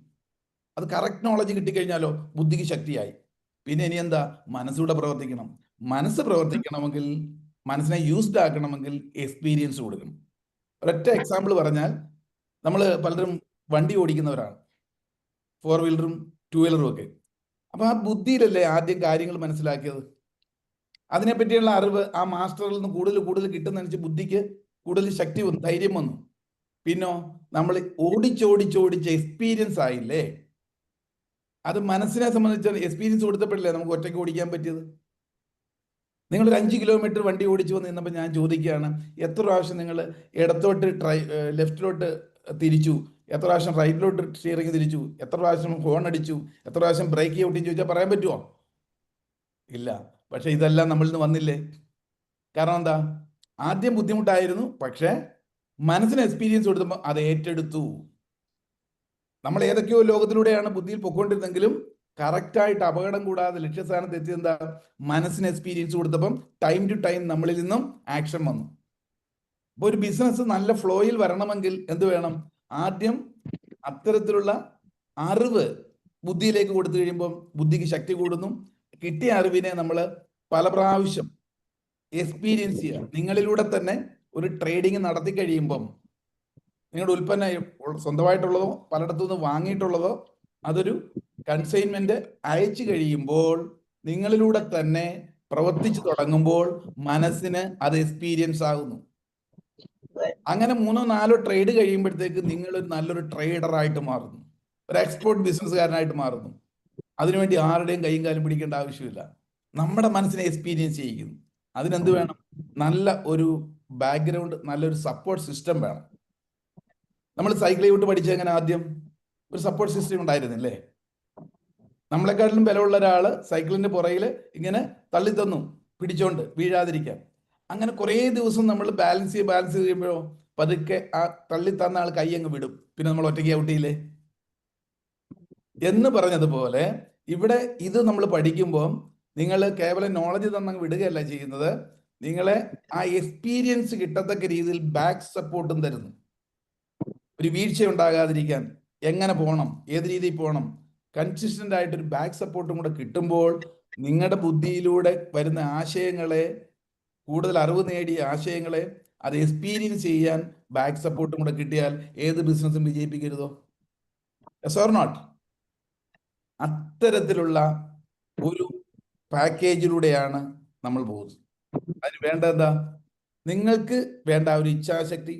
അത് കറക്റ്റ് നോളജ് കിട്ടിക്കഴിഞ്ഞാലോ ബുദ്ധിക്ക് ശക്തിയായി. പിന്നെ ഇനി എന്താ? മനസ്സൂടെ പ്രവർത്തിക്കണം. മനസ്സ് പ്രവർത്തിക്കണമെങ്കിൽ, മനസ്സിനെ യൂസ്ഡ് ആക്കണമെങ്കിൽ എക്സ്പീരിയൻസ് കൊടുക്കണം. ഒരൊറ്റ എക്സാമ്പിൾ പറഞ്ഞാൽ, നമ്മൾ പലരും വണ്ടി ഓടിക്കുന്നവരാണ്, 4 വീലറും 2 വീലറും ഒക്കെ. അപ്പൊ ആ ബുദ്ധിയിലല്ലേ ആദ്യം കാര്യങ്ങൾ മനസ്സിലാക്കിയത്. അതിനെപ്പറ്റിയുള്ള അറിവ് ആ മാസ്റ്ററിൽ നിന്ന് കൂടുതൽ കൂടുതൽ കിട്ടുന്നതനുസരിച്ച് ബുദ്ധിക്ക് കൂടുതൽ ശക്തി വന്നു, ധൈര്യം വന്നു. പിന്നോ നമ്മൾ ഓടിച്ചോടിച്ചോടിച്ച് എക്സ്പീരിയൻസ് ആയില്ലേ. അത് മനസ്സിനെ സംബന്ധിച്ച് എക്സ്പീരിയൻസ് കൊടുത്തപ്പോഴല്ലേ നമുക്ക് ഒറ്റയ്ക്ക് ഓടിക്കാൻ പറ്റിയത്. നിങ്ങളൊരു 5 കിലോമീറ്റർ വണ്ടി ഓടിച്ചു വന്ന് നിന്നപ്പോൾ ഞാൻ ചോദിക്കുകയാണ്, എത്ര പ്രാവശ്യം നിങ്ങൾ ഇടത്തോട്ട് ലെഫ്റ്റിലോട്ട് തിരിച്ചു, എത്ര പ്രാവശ്യം റൈറ്റിലോട്ട് സ്റ്റിയറിംഗ് തിരിച്ചു, എത്ര പ്രാവശ്യം ഹോൺ അടിച്ചു, എത്ര പ്രാവശ്യം ബ്രേക്ക് ഔട്ടിന്ന് ചോദിച്ചാൽ പറയാൻ പറ്റുമോ? ഇല്ല. പക്ഷെ ഇതെല്ലാം നമ്മളിൽ നിന്ന് വന്നില്ലേ? കാരണം എന്താ? ആദ്യം ബുദ്ധിമുട്ടായിരുന്നു, പക്ഷെ മനസ്സിന് എക്സ്പീരിയൻസ് കൊടുത്തപ്പോൾ അത് ഏറ്റെടുത്തു. നമ്മൾ ഏതൊക്കെയോ ലോകത്തിലൂടെയാണ് ബുദ്ധിയിൽ പൊക്കോണ്ടിരുന്നെങ്കിലും കറക്റ്റായിട്ട് അപകടം കൂടാതെ ലക്ഷ്യസ്ഥാനത്ത് എത്തിയെന്താ? മനസ്സിന് എക്സ്പീരിയൻസ് കൊടുത്തപ്പം ടൈം ടു ടൈം നമ്മളിൽ നിന്നും ആക്ഷൻ വന്നു. അപ്പോൾ ഒരു ബിസിനസ് നല്ല ഫ്ലോയിൽ വരണമെങ്കിൽ എന്ത് വേണം? ആദ്യം അത്തരത്തിലുള്ള അറിവ് ബുദ്ധിയിലേക്ക് കൊടുത്തു കഴിയുമ്പോൾ ബുദ്ധിക്ക് ശക്തി കൂടുന്നു. കിട്ടിയ അറിവിനെ നമ്മൾ പല പ്രാവശ്യം എക്സ്പീരിയൻസ് ചെയ്യുക. നിങ്ങളിലൂടെ തന്നെ ഒരു ട്രേഡിങ് നടത്തി കഴിയുമ്പം നിങ്ങളുടെ ഉൽപ്പന്നം സ്വന്തമായിട്ടുള്ളതോ പലയിടത്തുനിന്ന് വാങ്ങിയിട്ടുള്ളതോ അതൊരു കൺസൈൻമെന്റ് അയച്ചു കഴിയുമ്പോൾ നിങ്ങളിലൂടെ തന്നെ പ്രവർത്തിച്ചു തുടങ്ങുമ്പോൾ മനസ്സിന് അത് എക്സ്പീരിയൻസ് ആകുന്നു. അങ്ങനെ 3-4 ട്രേഡ് കഴിയുമ്പോഴത്തേക്ക് നിങ്ങൾ നല്ലൊരു ട്രേഡറായിട്ട് മാറുന്നു, ഒരു എക്സ്പോർട്ട് ബിസിനസ്സുകാരനായിട്ട് മാറുന്നു. അതിനുവേണ്ടി ആരുടെയും കൈയും കാലും പിടിക്കേണ്ട ആവശ്യമില്ല. നമ്മുടെ മനസ്സിനെ എക്സ്പീരിയൻസ് ചെയ്യിക്കുന്നു. അതിനെന്ത് വേണം? നല്ല ഒരു ബാക്ക്ഗ്രൗണ്ട്, നല്ലൊരു സപ്പോർട്ട് സിസ്റ്റം വേണം. നമ്മൾ സൈക്കിൾ ചവിട്ട് പഠിച്ചത് എങ്ങനെ? ആദ്യം ഒരു സപ്പോർട്ട് സിസ്റ്റം ഉണ്ടായിരുന്നില്ലേ? നമ്മളെക്കാട്ടിലും ബലമുള്ള ഒരാൾ സൈക്കിളിന്റെ പുറകിൽ ഇങ്ങനെ തള്ളി തന്നു, പിടിച്ചോണ്ട് വീഴാതിരിക്കാൻ. അങ്ങനെ കുറേ ദിവസം നമ്മൾ ബാലൻസ് ചെയ്യുമ്പോഴോ പതുക്കെ ആ തള്ളി തന്ന ആൾ കൈ അങ്ങ് വിടും, പിന്നെ നമ്മൾ ഒറ്റയ്ക്ക് ഔട്ടിയില്ലേ എന്ന് പറഞ്ഞതുപോലെ ഇവിടെ ഇത് നമ്മൾ പഠിക്കുമ്പോൾ നിങ്ങൾ കേവലം നോളജ് തന്നങ്ങ് വിടുകയല്ല ചെയ്യുന്നത്, നിങ്ങളെ ആ എക്സ്പീരിയൻസ് കിട്ടത്തക്ക രീതിയിൽ ബാക്ക് സപ്പോർട്ടും തരുന്നു. ഒരു വീഴ്ച ഉണ്ടാകാതിരിക്കാൻ എങ്ങനെ പോകണം, ഏത് രീതിയിൽ പോകണം, കൺസിസ്റ്റന്റ് ആയിട്ടൊരു ബാക്ക് സപ്പോർട്ടും കൂടെ കിട്ടുമ്പോൾ നിങ്ങളുടെ ബുദ്ധിയിലൂടെ വരുന്ന ആശയങ്ങളെ, കൂടുതൽ അറിവ് നേടിയ ആശയങ്ങളെ അത് എക്സ്പീരിയൻസ് ചെയ്യാൻ ബാക്ക് സപ്പോർട്ടും കൂടെ കിട്ടിയാൽ ഏത് ബിസിനസ്സും വിജയിപ്പിക്കരുതോ? Yes or not? അത്തരത്തിലുള്ള ഒരു പാക്കേജിലൂടെയാണ് നമ്മൾ പോകുന്നത്. അതിന് വേണ്ട എന്താ? നിങ്ങൾക്ക് വേണ്ട ഒരു ഇച്ഛാശക്തി.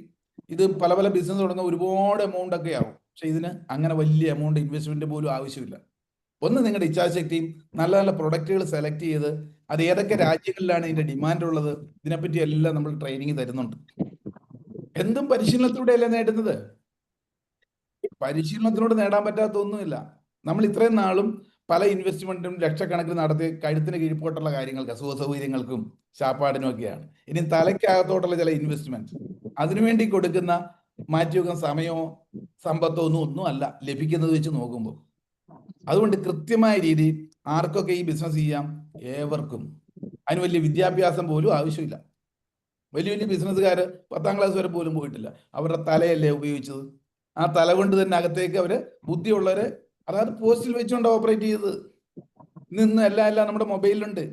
ഇത് പല പല ബിസിനസ് തുടങ്ങുന്ന ഒരുപാട് എമൗണ്ട് ഒക്കെ ആവും, പക്ഷെ ഇതിന് അങ്ങനെ വലിയ എമൗണ്ട് ഇൻവെസ്റ്റ്മെന്റ് പോലും ആവശ്യമില്ല. ഒന്ന് നിങ്ങളുടെ ഇച്ഛാശക്തിയും നല്ല നല്ല പ്രൊഡക്റ്റുകൾ സെലക്ട് ചെയ്ത് അത് ഏതൊക്കെ രാജ്യങ്ങളിലാണ് ഇതിന്റെ ഡിമാൻഡ് ഉള്ളത്, ഇതിനെപ്പറ്റി എല്ലാം നമ്മൾ ട്രെയിനിങ് തരുന്നുണ്ട്. എന്തും പരിശീലനത്തിലൂടെയല്ലേ നേടുന്നത്? പരിശീലനത്തിലൂടെ നേടാൻ പറ്റാത്ത ഒന്നുമില്ല. നമ്മൾ ഇത്രയും നാളും പല ഇൻവെസ്റ്റ്മെന്റും ലക്ഷക്കണക്കിന് നടത്തി കഴുത്തിന് കീഴ്പോട്ടുള്ള കാര്യങ്ങൾക്ക്, സുഖ സൗകര്യങ്ങൾക്കും ശാപ്പാടിനും ഒക്കെയാണ്. ഇനി തലയ്ക്കകത്തോട്ടുള്ള ചില ഇൻവെസ്റ്റ്മെന്റ്, അതിനുവേണ്ടി കൊടുക്കുന്ന മാറ്റിവെക്കുന്ന സമയമോ സമ്പത്തോ ഒന്നും അല്ല ലഭിക്കുന്നത് വെച്ച് നോക്കുമ്പോൾ. അതുകൊണ്ട് കൃത്യമായ രീതിയിൽ ആർക്കൊക്കെ ഈ ബിസിനസ് ചെയ്യാം? ഏവർക്കും. അതിന് വലിയ വിദ്യാഭ്യാസം പോലും ആവശ്യമില്ല. വലിയ വലിയ ബിസിനസ്സുകാർ 10ാം ക്ലാസ് വരെ പോലും പോയിട്ടില്ല. അവരുടെ തലയല്ലേ ഉപയോഗിച്ചത്. ആ തല കൊണ്ട് തന്നെ അകത്തേക്ക് അവര് ബുദ്ധിയുള്ളവരെ, അതായത് പോസ്റ്റിൽ വെച്ചുകൊണ്ട് ഓപ്പറേറ്റ് ചെയ്തത്. ഇന്ന് എല്ലാം നമ്മുടെ മൊബൈലിലുണ്ട്.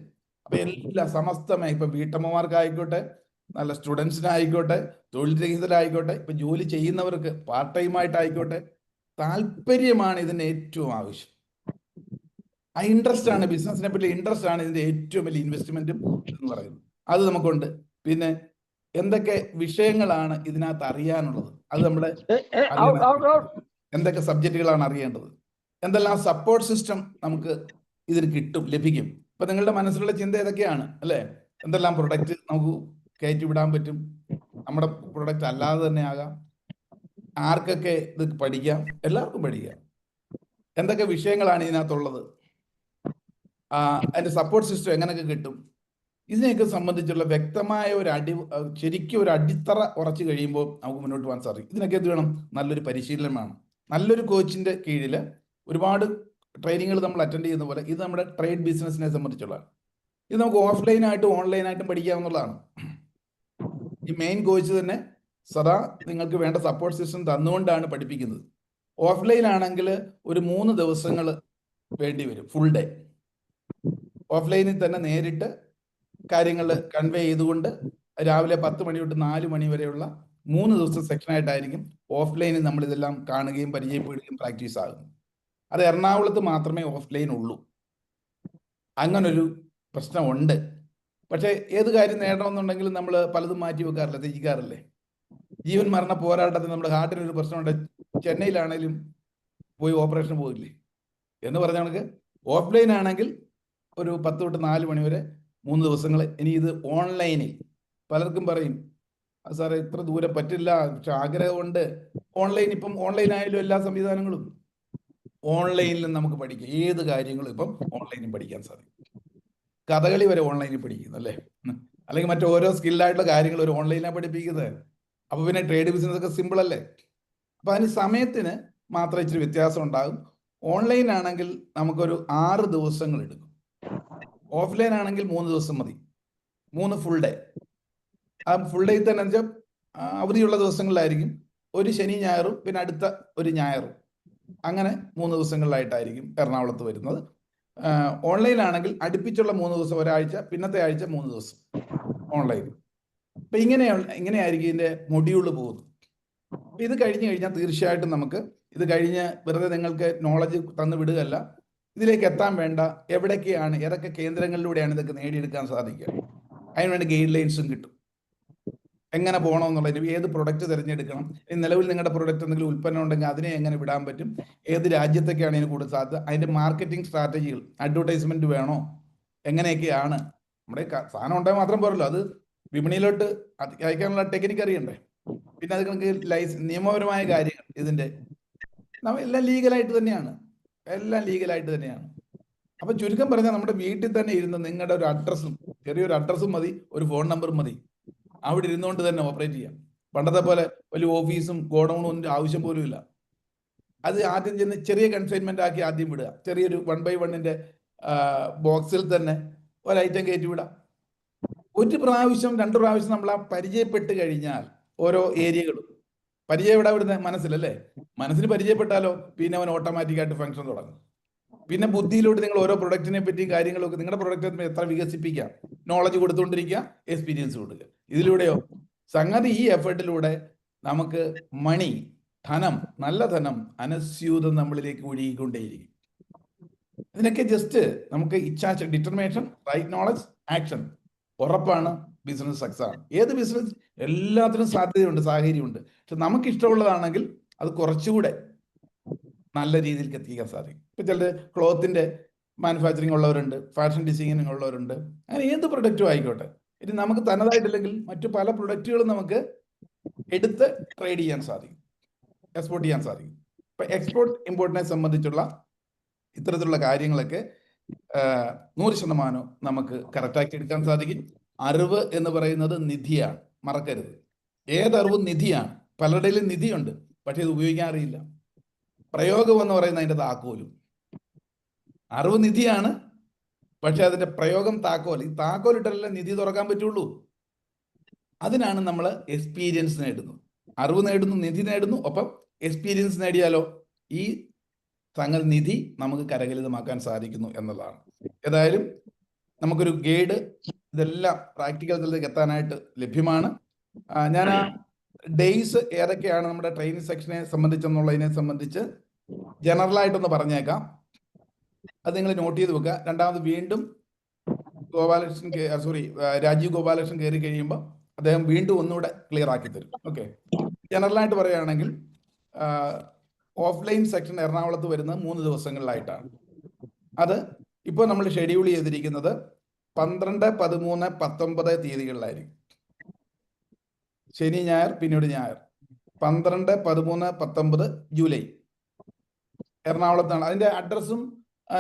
അപ്പൊ എല്ലാ സമസ്തമായി, ഇപ്പൊ വീട്ടമ്മമാർക്കായിക്കോട്ടെ, നല്ല സ്റ്റുഡൻസിനായിക്കോട്ടെ, തൊഴിൽ രഹിതരായിക്കോട്ടെ, ഇപ്പൊ ജോലി ചെയ്യുന്നവർക്ക് പാർട്ട് ടൈം ആയിട്ടായിക്കോട്ടെ, താല്പര്യമാണ് ഇതിന് ഏറ്റവും ആവശ്യം. ആ ഇൻട്രസ്റ്റ് ആണ്, ബിസിനസിനെ പറ്റി ഇൻട്രസ്റ്റ് ആണ് ഇതിന്റെ ഏറ്റവും വലിയ ഇൻവെസ്റ്റ്മെന്റും എന്ന് പറയുന്നത്. അത് നമുക്കുണ്ട്. പിന്നെ എന്തൊക്കെ വിഷയങ്ങളാണ് ഇതിനകത്ത് അറിയാനുള്ളത്, അത് നമ്മുടെ എന്തൊക്കെ സബ്ജക്റ്റുകളാണ് അറിയേണ്ടത്, എന്തെല്ലാം സപ്പോർട്ട് സിസ്റ്റം നമുക്ക് ഇതിൽ ലഭിക്കും. ഇപ്പൊ നിങ്ങളുടെ മനസ്സിലുള്ള ചിന്ത ഏതൊക്കെയാണ് അല്ലേ? എന്തെല്ലാം പ്രൊഡക്റ്റ് നമുക്ക് കയറ്റി വിടാൻ പറ്റും, നമ്മുടെ പ്രൊഡക്റ്റ് അല്ലാതെ തന്നെ ആകാം, ആർക്കൊക്കെ ഇത് പഠിക്കാം, എല്ലാവർക്കും പഠിക്കാം, എന്തൊക്കെ വിഷയങ്ങളാണ് ഇതിനകത്തുള്ളത്, അതിന്റെ സപ്പോർട്ട് സിസ്റ്റം എങ്ങനെയൊക്കെ കിട്ടും, ഇതിനെയൊക്കെ സംബന്ധിച്ചുള്ള വ്യക്തമായ ശരിക്കും ഒരു അടിത്തറ ഉറച്ചു കഴിയുമ്പോൾ നമുക്ക് മുന്നോട്ട് പോകാൻ സാധിക്കും. ഇതിനൊക്കെ എന്ത് വേണം? നല്ലൊരു പരിശീലനം വേണം. നല്ലൊരു കോച്ചിന്റെ കീഴിൽ ഒരുപാട് ട്രെയിനിങ്ങുകൾ നമ്മൾ അറ്റൻഡ് ചെയ്യുന്ന പോലെ ഇത് നമ്മുടെ ട്രേഡ് ബിസിനസിനെ സംബന്ധിച്ചുള്ളതാണ്. ഇത് നമുക്ക് ഓഫ്ലൈനായിട്ടും ഓൺലൈനായിട്ടും പഠിക്കാവുന്നതാണ്. ഈ മെയിൻ കോച്ച് തന്നെ സദാ നിങ്ങൾക്ക് വേണ്ട സപ്പോർട്ട് സിസ്റ്റം തന്നുകൊണ്ടാണ് പഠിപ്പിക്കുന്നത്. ഓഫ്ലൈൻ ആണെങ്കിൽ ഒരു 3 ദിവസങ്ങൾ വേണ്ടി വരും, ഫുൾ ഡേ. ഓഫ്ലൈനിൽ തന്നെ നേരിട്ട് കാര്യങ്ങൾ കൺവേ ചെയ്തുകൊണ്ട് രാവിലെ 10 മണി തൊട്ട് 4 മണി വരെയുള്ള 3 ദിവസം സെക്ഷനായിട്ടായിരിക്കും ഓഫ്ലൈനിൽ നമ്മൾ ഇതെല്ലാം കാണുകയും പരിചയപ്പെടുകയും പ്രാക്ടീസ് ആകും. അത് എറണാകുളത്ത് മാത്രമേ ഓഫ്ലൈൻ ഉള്ളൂ. അങ്ങനൊരു പ്രശ്നമുണ്ട്. പക്ഷേ ഏത് കാര്യം നേടണമെന്നുണ്ടെങ്കിലും നമ്മൾ പലതും മാറ്റി വെക്കാറില്ല, ത്യജിക്കാറില്ലേ? ജീവൻ മരണ പോരാട്ടത്തിൽ നമ്മുടെ ഹാർട്ടിനൊരു പ്രശ്നമുണ്ട്, ചെന്നൈയിലാണെങ്കിലും പോയി ഓപ്പറേഷൻ പോയില്ലേ എന്ന് പറഞ്ഞ കണക്ക് ഓഫ്ലൈൻ ആണെങ്കിൽ ഒരു 10 തൊട്ട് 4 മണി വരെ 3 ദിവസങ്ങൾ. ഇനി ഇത് ഓൺലൈനിൽ പലർക്കും പറയും, സാറേ ഇത്ര ദൂരം പറ്റില്ല, പക്ഷെ ആഗ്രഹമുണ്ട്. ഓൺലൈൻ, ഇപ്പം ഓൺലൈൻ ആയാലും എല്ലാ സംവിധാനങ്ങളും ഓൺലൈനിലും നമുക്ക് പഠിക്കാം. ഏത് കാര്യങ്ങളും ഇപ്പം ഓൺലൈനിൽ പഠിക്കാൻ സാധിക്കും. കഥകളി വരെ ഓൺലൈനിൽ പഠിക്കുന്നു അല്ലേ? അല്ലെങ്കിൽ മറ്റോരോ സ്കില്ലായിട്ടുള്ള കാര്യങ്ങൾ ഒരു ഓൺലൈനിലാണ് പഠിപ്പിക്കുന്നത്. അപ്പൊ പിന്നെ ട്രേഡ് ബിസിനസ് ഒക്കെ സിമ്പിൾ അല്ലേ? അപ്പൊ അതിന് സമയത്തിന് മാത്രം ഇച്ചിരി വ്യത്യാസം ഉണ്ടാകും. ഓൺലൈൻ ആണെങ്കിൽ നമുക്കൊരു 6 ദിവസങ്ങൾ എടുക്കും. ഓഫ്ലൈൻ ആണെങ്കിൽ 3 ദിവസം മതി, 3 ഫുൾ ഡേ. ആ ഫുൾ ഡേ തന്നെ വെച്ചാൽ അവധിയുള്ള ദിവസങ്ങളിലായിരിക്കും, ഒരു ശനി ഞായറും പിന്നെ അടുത്ത ഒരു ഞായറും, അങ്ങനെ 3 ദിവസങ്ങളിലായിട്ടായിരിക്കും എറണാകുളത്ത് വരുന്നത്. ഓൺലൈൻ ആണെങ്കിൽ അടുപ്പിച്ചുള്ള 3 ദിവസം, ഒരാഴ്ച, പിന്നത്തെ ആഴ്ച 3 ദിവസം ഓൺലൈൻ. അപ്പൊ ഇങ്ങനെയായിരിക്കും ഇതിന്റെ മൊഡ്യൂൾ പോകുന്നത്. അപ്പൊ ഇത് കഴിഞ്ഞു കഴിഞ്ഞാൽ തീർച്ചയായിട്ടും നമുക്ക് ഇത് കഴിഞ്ഞ് വെറുതെ നിങ്ങൾക്ക് നോളജ് തന്നു വിടുകയല്ല, ഇതിലേക്ക് എത്താൻ വേണ്ട എവിടേക്കാണ്, ഏതൊക്കെ കേന്ദ്രങ്ങളിലൂടെയാണ് ഇതൊക്കെ നേടിയെടുക്കാൻ സാധിക്കുക, അതിനുവേണ്ടി ഗൈഡ് ലൈൻസും കിട്ടും. എങ്ങനെ പോകണമെന്നുള്ളതിന്, ഏത് പ്രൊഡക്റ്റ് തിരഞ്ഞെടുക്കണം, നിലവിൽ നിങ്ങളുടെ പ്രൊഡക്റ്റ് എന്തെങ്കിലും ഉൽപ്പന്നം ഉണ്ടെങ്കിൽ അതിനെ എങ്ങനെ വിടാൻ പറ്റും, ഏത് രാജ്യത്തൊക്കെയാണ് ഇതിന് കൂടുതൽ സാധ്യത, അതിന്റെ മാർക്കറ്റിംഗ് സ്ട്രാറ്റജികൾ, അഡ്വർടൈസ്മെന്റ് വേണോ, എങ്ങനെയൊക്കെയാണ്. നമ്മുടെ സാധനം ഉണ്ടായാൽ മാത്രം പോരല്ലോ, അത് വിപണിയിലോട്ട് അയക്കാനുള്ള ടെക്നിക്ക് അറിയണ്ടേ. പിന്നെ അത് കണക്ക് നിയമപരമായ കാര്യങ്ങൾ, ഇതിന്റെ എല്ലാം ലീഗലായിട്ട് തന്നെയാണ്, എല്ലാം ലീഗലായിട്ട് തന്നെയാണ്. അപ്പൊ ചുരുക്കം പറഞ്ഞാൽ നമ്മുടെ വീട്ടിൽ തന്നെ ഇരുന്ന് നിങ്ങളുടെ ഒരു അഡ്രസ്സും, ചെറിയൊരു അഡ്രസ്സും മതി, ഒരു ഫോൺ നമ്പറും മതി, അവിടെ ഇരുന്നുകൊണ്ട് തന്നെ ഓപ്പറേറ്റ് ചെയ്യാം. പണ്ടത്തെ പോലെ വലിയ ഓഫീസും ഗോഡൌണും ആവശ്യം പോലും ഇല്ല. അത് ആദ്യം ചെന്ന് ചെറിയ കൺസൈൻമെന്റ് ആക്കി ആദ്യം വിടുക. ചെറിയൊരു 1x1 ബോക്സിൽ തന്നെ ഒരു ഐറ്റം കയറ്റി വിടാം. ഒരു പ്രാവശ്യം 2 പ്രാവശ്യം നമ്മൾ ആ പരിചയപ്പെട്ട് കഴിഞ്ഞാൽ ഓരോ ഏരിയകളും പരിചയം എവിടെ വിടുന്നത്? മനസ്സിലല്ലേ? മനസ്സിന് പരിചയപ്പെട്ടാലോ പിന്നെ അവൻ ഓട്ടോമാറ്റിക്കായിട്ട് ഫംഗ്ഷൻ തുടങ്ങും. പിന്നെ ബുദ്ധിയിലോട്ട് നിങ്ങൾ ഓരോ പ്രൊഡക്റ്റിനെ പറ്റിയും കാര്യങ്ങളൊക്കെ നിങ്ങളുടെ പ്രൊഡക്റ്റ് എത്ര വികസിപ്പിക്കാം, നോളജ് കൊടുത്തുകൊണ്ടിരിക്കുക, എക്സ്പീരിയൻസ് കൊടുക്കുക. ഇതിലൂടെയോ സംഗതി ഈ എഫേർട്ടിലൂടെ നമുക്ക് മണി, ധനം, നല്ല ധനം അനസ്യൂതം നമ്മളിലേക്ക് ഒഴുകിക്കൊണ്ടേയിരിക്കും. ഇതിനൊക്കെ ജസ്റ്റ് നമുക്ക് ഇച്ഛാശ, ഡിറ്റർമിനേഷൻ, റൈറ്റ് നോളജ്, ആക്ഷൻ, ഉറപ്പാണ് ബിസിനസ് സക്സസ് ആണ്. ഏത് ബിസിനസ് എല്ലാത്തിനും സാധ്യതയുണ്ട്, സാഹചര്യമുണ്ട്. പക്ഷെ നമുക്ക് ഇഷ്ടമുള്ളതാണെങ്കിൽ അത് കുറച്ചുകൂടെ നല്ല രീതിയിൽ എത്തിക്കാൻ സാധിക്കും. ഇപ്പൊ ചിലർ ക്ലോത്തിന്റെ മാനുഫാക്ചറിങ് ഉള്ളവരുണ്ട്, ഫാഷൻ ഡിസൈനിങ് ഉള്ളവരുണ്ട്, അങ്ങനെ ഏത് പ്രൊഡക്റ്റും ആയിക്കോട്ടെ. ഇനി നമുക്ക് തനതായിട്ടില്ലെങ്കിൽ മറ്റു പല പ്രൊഡക്റ്റുകളും നമുക്ക് എടുത്ത് ട്രേഡ് ചെയ്യാൻ സാധിക്കും, എക്സ്പോർട്ട് ചെയ്യാൻ സാധിക്കും. ഇപ്പൊ എക്സ്പോർട്ട് ഇമ്പോർട്ടിനെ സംബന്ധിച്ചുള്ള ഇത്തരത്തിലുള്ള കാര്യങ്ങളൊക്കെ 100% നമുക്ക് കറക്റ്റാക്കി എടുക്കാൻ സാധിക്കും. അറിവ് എന്ന് പറയുന്നത് നിധിയാണ്, മറക്കരുത്. ഏതറിവും നിധിയാണ്. പലരുടെയിലും നിധിയുണ്ട്, പക്ഷെ ഇത് ഉപയോഗിക്കാൻ അറിയില്ല. പ്രയോഗം എന്ന് പറയുന്നത് അതിൻ്റെ താക്കോലും. അറിവ് നിധിയാണ്, പക്ഷെ അതിന്റെ പ്രയോഗം താക്കോൽ. ഈ താക്കോൽ ഇട്ടല്ലേ നിധി തുറക്കാൻ പറ്റുള്ളൂ. അതിനാണ് നമ്മൾ എക്സ്പീരിയൻസ് നേടുന്നത്. അറിവ് നേടുന്നു, നിധി നേടുന്നു, ഒപ്പം എക്സ്പീരിയൻസ് നേടിയാലോ ഈ സംഗതി നിധി നമുക്ക് കരകലിതമാക്കാൻ സാധിക്കുന്നു എന്നുള്ളതാണ്. ഏതായാലും നമുക്കൊരു ഗൈഡ് ഇതെല്ലാം പ്രാക്ടിക്കൽ തലത്തിലേക്ക് എത്താനായിട്ട് ലഭ്യമാണ്. ഞാൻ ആ ഡേയ്സ് ഏതൊക്കെയാണ് നമ്മുടെ ട്രെയിനിങ് സെക്ഷനെ സംബന്ധിച്ചെന്നുള്ളതിനെ സംബന്ധിച്ച് ജനറലായിട്ടൊന്ന് പറഞ്ഞേക്കാം. അത് നിങ്ങൾ നോട്ട് ചെയ്ത് വെക്കുക. രണ്ടാമത് വീണ്ടും രാജീവ് ഗോപാലകൃഷ്ണൻ കയറി കഴിയുമ്പോൾ അദ്ദേഹം വീണ്ടും ഒന്നുകൂടെ ക്ലിയർ ആക്കി തരും. ഓക്കെ, ജനറലായിട്ട് പറയുകയാണെങ്കിൽ ഓഫ്ലൈൻ സെക്ഷൻ എറണാകുളത്ത് വരുന്നത് 3 ദിവസങ്ങളിലായിട്ടാണ്. അത് ഇപ്പോൾ നമ്മൾ ഷെഡ്യൂൾ ചെയ്തിരിക്കുന്നത് 12, 13, 19 തീയതികളിലായിരിക്കും. ശനി, ഞായർ, പിന്നീട് ഞായർ. 12, 13, 19 ജൂലൈ എറണാകുളത്താണ്. അതിന്റെ അഡ്രസ്സും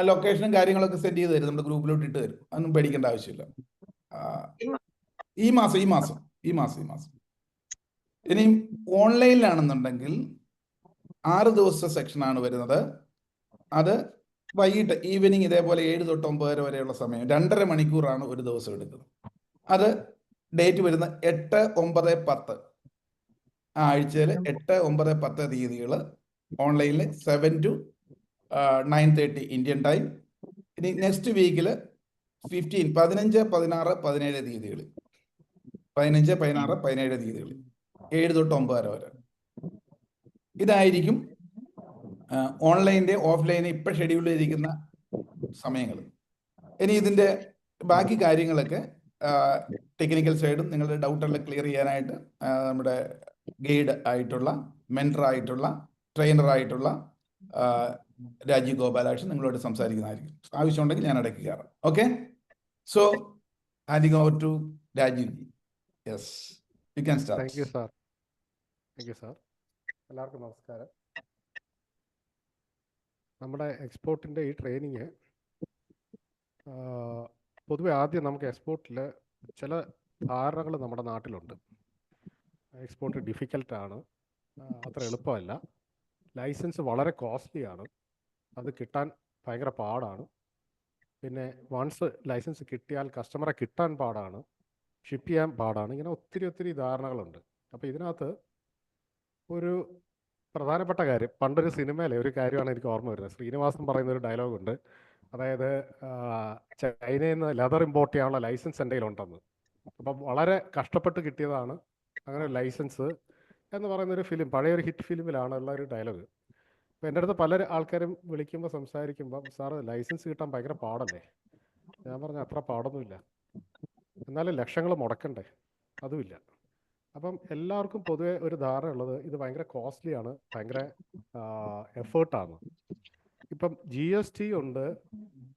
ലൊക്കേഷനും കാര്യങ്ങളൊക്കെ സെൻഡ് ചെയ്ത് തരും, നമ്മുടെ ഗ്രൂപ്പിലോട്ട് ഇട്ട് തരും. അതൊന്നും പേടിക്കേണ്ട ആവശ്യമില്ല. ഈ മാസം ഇനിയും ഓൺലൈനിലാണെന്നുണ്ടെങ്കിൽ 6 ദിവസത്തെ സെക്ഷനാണ് വരുന്നത്. അത് വൈകിട്ട് ഈവനിങ് ഇതേപോലെ 7 തൊട്ട് 9 വരെയുള്ള സമയം 2.5 മണിക്കൂറാണ് ഒരു ദിവസം എടുക്കുന്നത്. അത് ഡേറ്റ് വരുന്ന 8, 9, 10 ആഴ്ചയിൽ 8, 9, 10 തീയതികൾ ഓൺലൈനിൽ 7 to 9:30 ഇന്ത്യൻ ടൈം. ഇനി നെക്സ്റ്റ് വീക്കിൽ 15, 16, 17 തീയതികൾ 15, 16, 17 തീയതികൾ 7 തൊട്ട് 9 വരെ. ഇതായിരിക്കും ഓൺലൈൻ്റെ ഓഫ്ലൈന് ഇപ്പം ഷെഡ്യൂൾ ചെയ്തിരിക്കുന്ന സമയങ്ങൾ. ഇനി ഇതിൻ്റെ ബാക്കി കാര്യങ്ങളൊക്കെ ടെക്നിക്കൽ സൈഡും നിങ്ങളുടെ ഡൗട്ടെല്ലാം ക്ലിയർ ചെയ്യാനായിട്ട് നമ്മുടെ ഗൈഡ് ആയിട്ടുള്ള, മെൻറ്റർ ആയിട്ടുള്ള, ട്രെയിനർ ആയിട്ടുള്ള രാജീവ് ഗോപാലകൃഷ്ണൻ നിങ്ങളോട് സംസാരിക്കുന്നതായിരിക്കും. ആവശ്യമുണ്ടെങ്കിൽ ഞാൻ ഇടയ്ക്ക് കയറാം. Okay, so handing over to Rajeev. Yes, you can start. Thank you sir. Thank you sir. എല്ലാവർക്കും നമസ്കാരം. നമ്മുടെ എക്സ്പോർട്ടിൻ്റെ ഈ ട്രെയിനിങ് പൊതുവെ ആദ്യം നമുക്ക് എക്സ്പോർട്ടിൽ ചില ധാരണകൾ നമ്മുടെ നാട്ടിലുണ്ട്. എക്സ്പോർട്ട് ഡിഫിക്കൽട്ടാണ്, അത്ര എളുപ്പമല്ല, ലൈസൻസ് വളരെ കോസ്റ്റ്ലിയാണ്, അത് കിട്ടാൻ ഭയങ്കര പാടാണ്, പിന്നെ വൺസ് ലൈസൻസ് കിട്ടിയാൽ കസ്റ്റമറെ കിട്ടാൻ പാടാണ്, ഷിപ്പ് ചെയ്യാൻ പാടാണ്. ഇങ്ങനെ ഒത്തിരി ധാരണകളുണ്ട്. അപ്പോൾ ഇതിനകത്ത് ഒരു പ്രധാനപ്പെട്ട കാര്യം, പണ്ടൊരു സിനിമയിലെ ഒരു കാര്യമാണ് എനിക്ക് ഓർമ്മ വരുന്നത്. ശ്രീനിവാസൻ പറയുന്ന ഒരു ഡയലോഗുണ്ട്. അതായത് ചൈനയിൽ നിന്ന് ലെതർ ഇമ്പോർട്ട് ചെയ്യാനുള്ള ലൈസൻസ് എൻ്റെ കയ്യിലുണ്ടെന്ന്. അപ്പം വളരെ കഷ്ടപ്പെട്ട് കിട്ടിയതാണ് അങ്ങനെ ലൈസൻസ് എന്ന് പറയുന്നൊരു ഫിലിം, പഴയൊരു ഹിറ്റ് ഫിലിമിലാണ് ഉള്ള ഒരു ഡയലോഗ്. അപ്പോൾ എൻ്റെ അടുത്ത് പല ആൾക്കാരും വിളിക്കുമ്പോൾ സംസാരിക്കുമ്പോൾ, സാറ് ലൈസൻസ് കിട്ടാൻ ഭയങ്കര പാടല്ലേ? ഞാൻ പറഞ്ഞ അത്ര പാടൊന്നുമില്ല, എന്നാലും ലക്ഷങ്ങൾ മുടക്കണ്ടേ? അതുമില്ല. അപ്പം എല്ലാവർക്കും പൊതുവെ ഒരു ധാരണ ഉള്ളത് ഇത് ഭയങ്കര കോസ്റ്റ്ലിയാണ്, ഭയങ്കര എഫേർട്ടാണ്. ഇപ്പം GST ഉണ്ട്,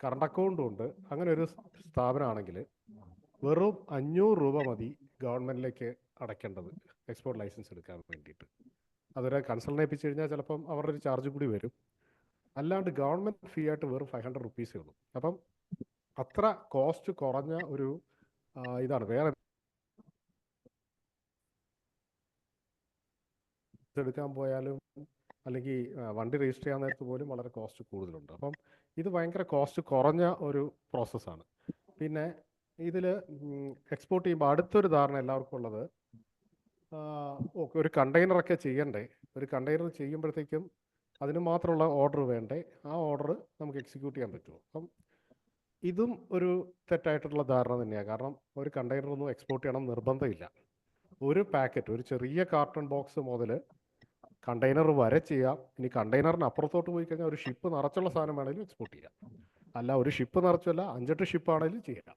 കറണ്ട് അക്കൗണ്ടും ഉണ്ട്. അങ്ങനെ ഒരു സ്ഥാപനമാണെങ്കിൽ വെറും 500 രൂപ മതി ഗവൺമെൻറ്റിലേക്ക് അടയ്ക്കേണ്ടത് എക്സ്പോർട്ട് ലൈസൻസ് എടുക്കാൻ വേണ്ടിയിട്ട്. അതൊരു കൺസൾട്ടിനെ ഏൽപ്പിച്ച് കഴിഞ്ഞാൽ ചിലപ്പം അവരുടെ ഒരു ചാർജ് കൂടി വരും. അല്ലാണ്ട് ഗവൺമെൻറ് ഫീ ആയിട്ട് വെറും 500 റുപ്പീസേ ഉള്ളൂ. അപ്പം അത്ര കോസ്റ്റ് കുറഞ്ഞ ഒരു ഇതാണ്. വേറെ എടുക്കാൻ പോയാലും അല്ലെങ്കിൽ വണ്ടി രജിസ്റ്റർ ചെയ്യാൻ നേരത്ത് പോലും വളരെ കോസ്റ്റ് കൂടുതലുണ്ട്. അപ്പം ഇത് ഭയങ്കര കോസ്റ്റ് കുറഞ്ഞ ഒരു പ്രോസസ്സാണ്. പിന്നെ ഇതിൽ എക്സ്പോർട്ട് ചെയ്യുമ്പോൾ അടുത്തൊരു ധാരണ എല്ലാവർക്കും ഉള്ളത്, ഓക്കെ ഒരു കണ്ടെയ്നറൊക്കെ ചെയ്യണ്ടേ, ഒരു കണ്ടെയ്നർ ചെയ്യുമ്പോഴത്തേക്കും അതിന് മാത്രമുള്ള ഓർഡർ വേണ്ടേ, ആ ഓർഡർ നമുക്ക് എക്സിക്യൂട്ട് ചെയ്യാൻ പറ്റുമോ? അപ്പം ഇതും ഒരു തെറ്റായിട്ടുള്ള ധാരണ തന്നെയാണ്. കാരണം ഒരു കണ്ടെയ്നറൊന്നും എക്സ്പോർട്ട് ചെയ്യണം നിർബന്ധമില്ല. ഒരു പാക്കറ്റ്, ഒരു ചെറിയ കാർട്ടൺ ബോക്സ് മുതൽ കണ്ടെയ്നർ വരെ ചെയ്യാം. ഇനി കണ്ടെയ്നറിന് അപ്പുറത്തോട്ട് പോയി കഴിഞ്ഞാൽ ഒരു ഷിപ്പ് നിറച്ചുള്ള സാധനം വേണമെങ്കിലും എക്സ്പോർട്ട് ചെയ്യാം. അല്ല ഒരു ഷിപ്പ് നിറച്ചല്ല 5-8 ഷിപ്പ് ആണെങ്കിലും ചെയ്യാം.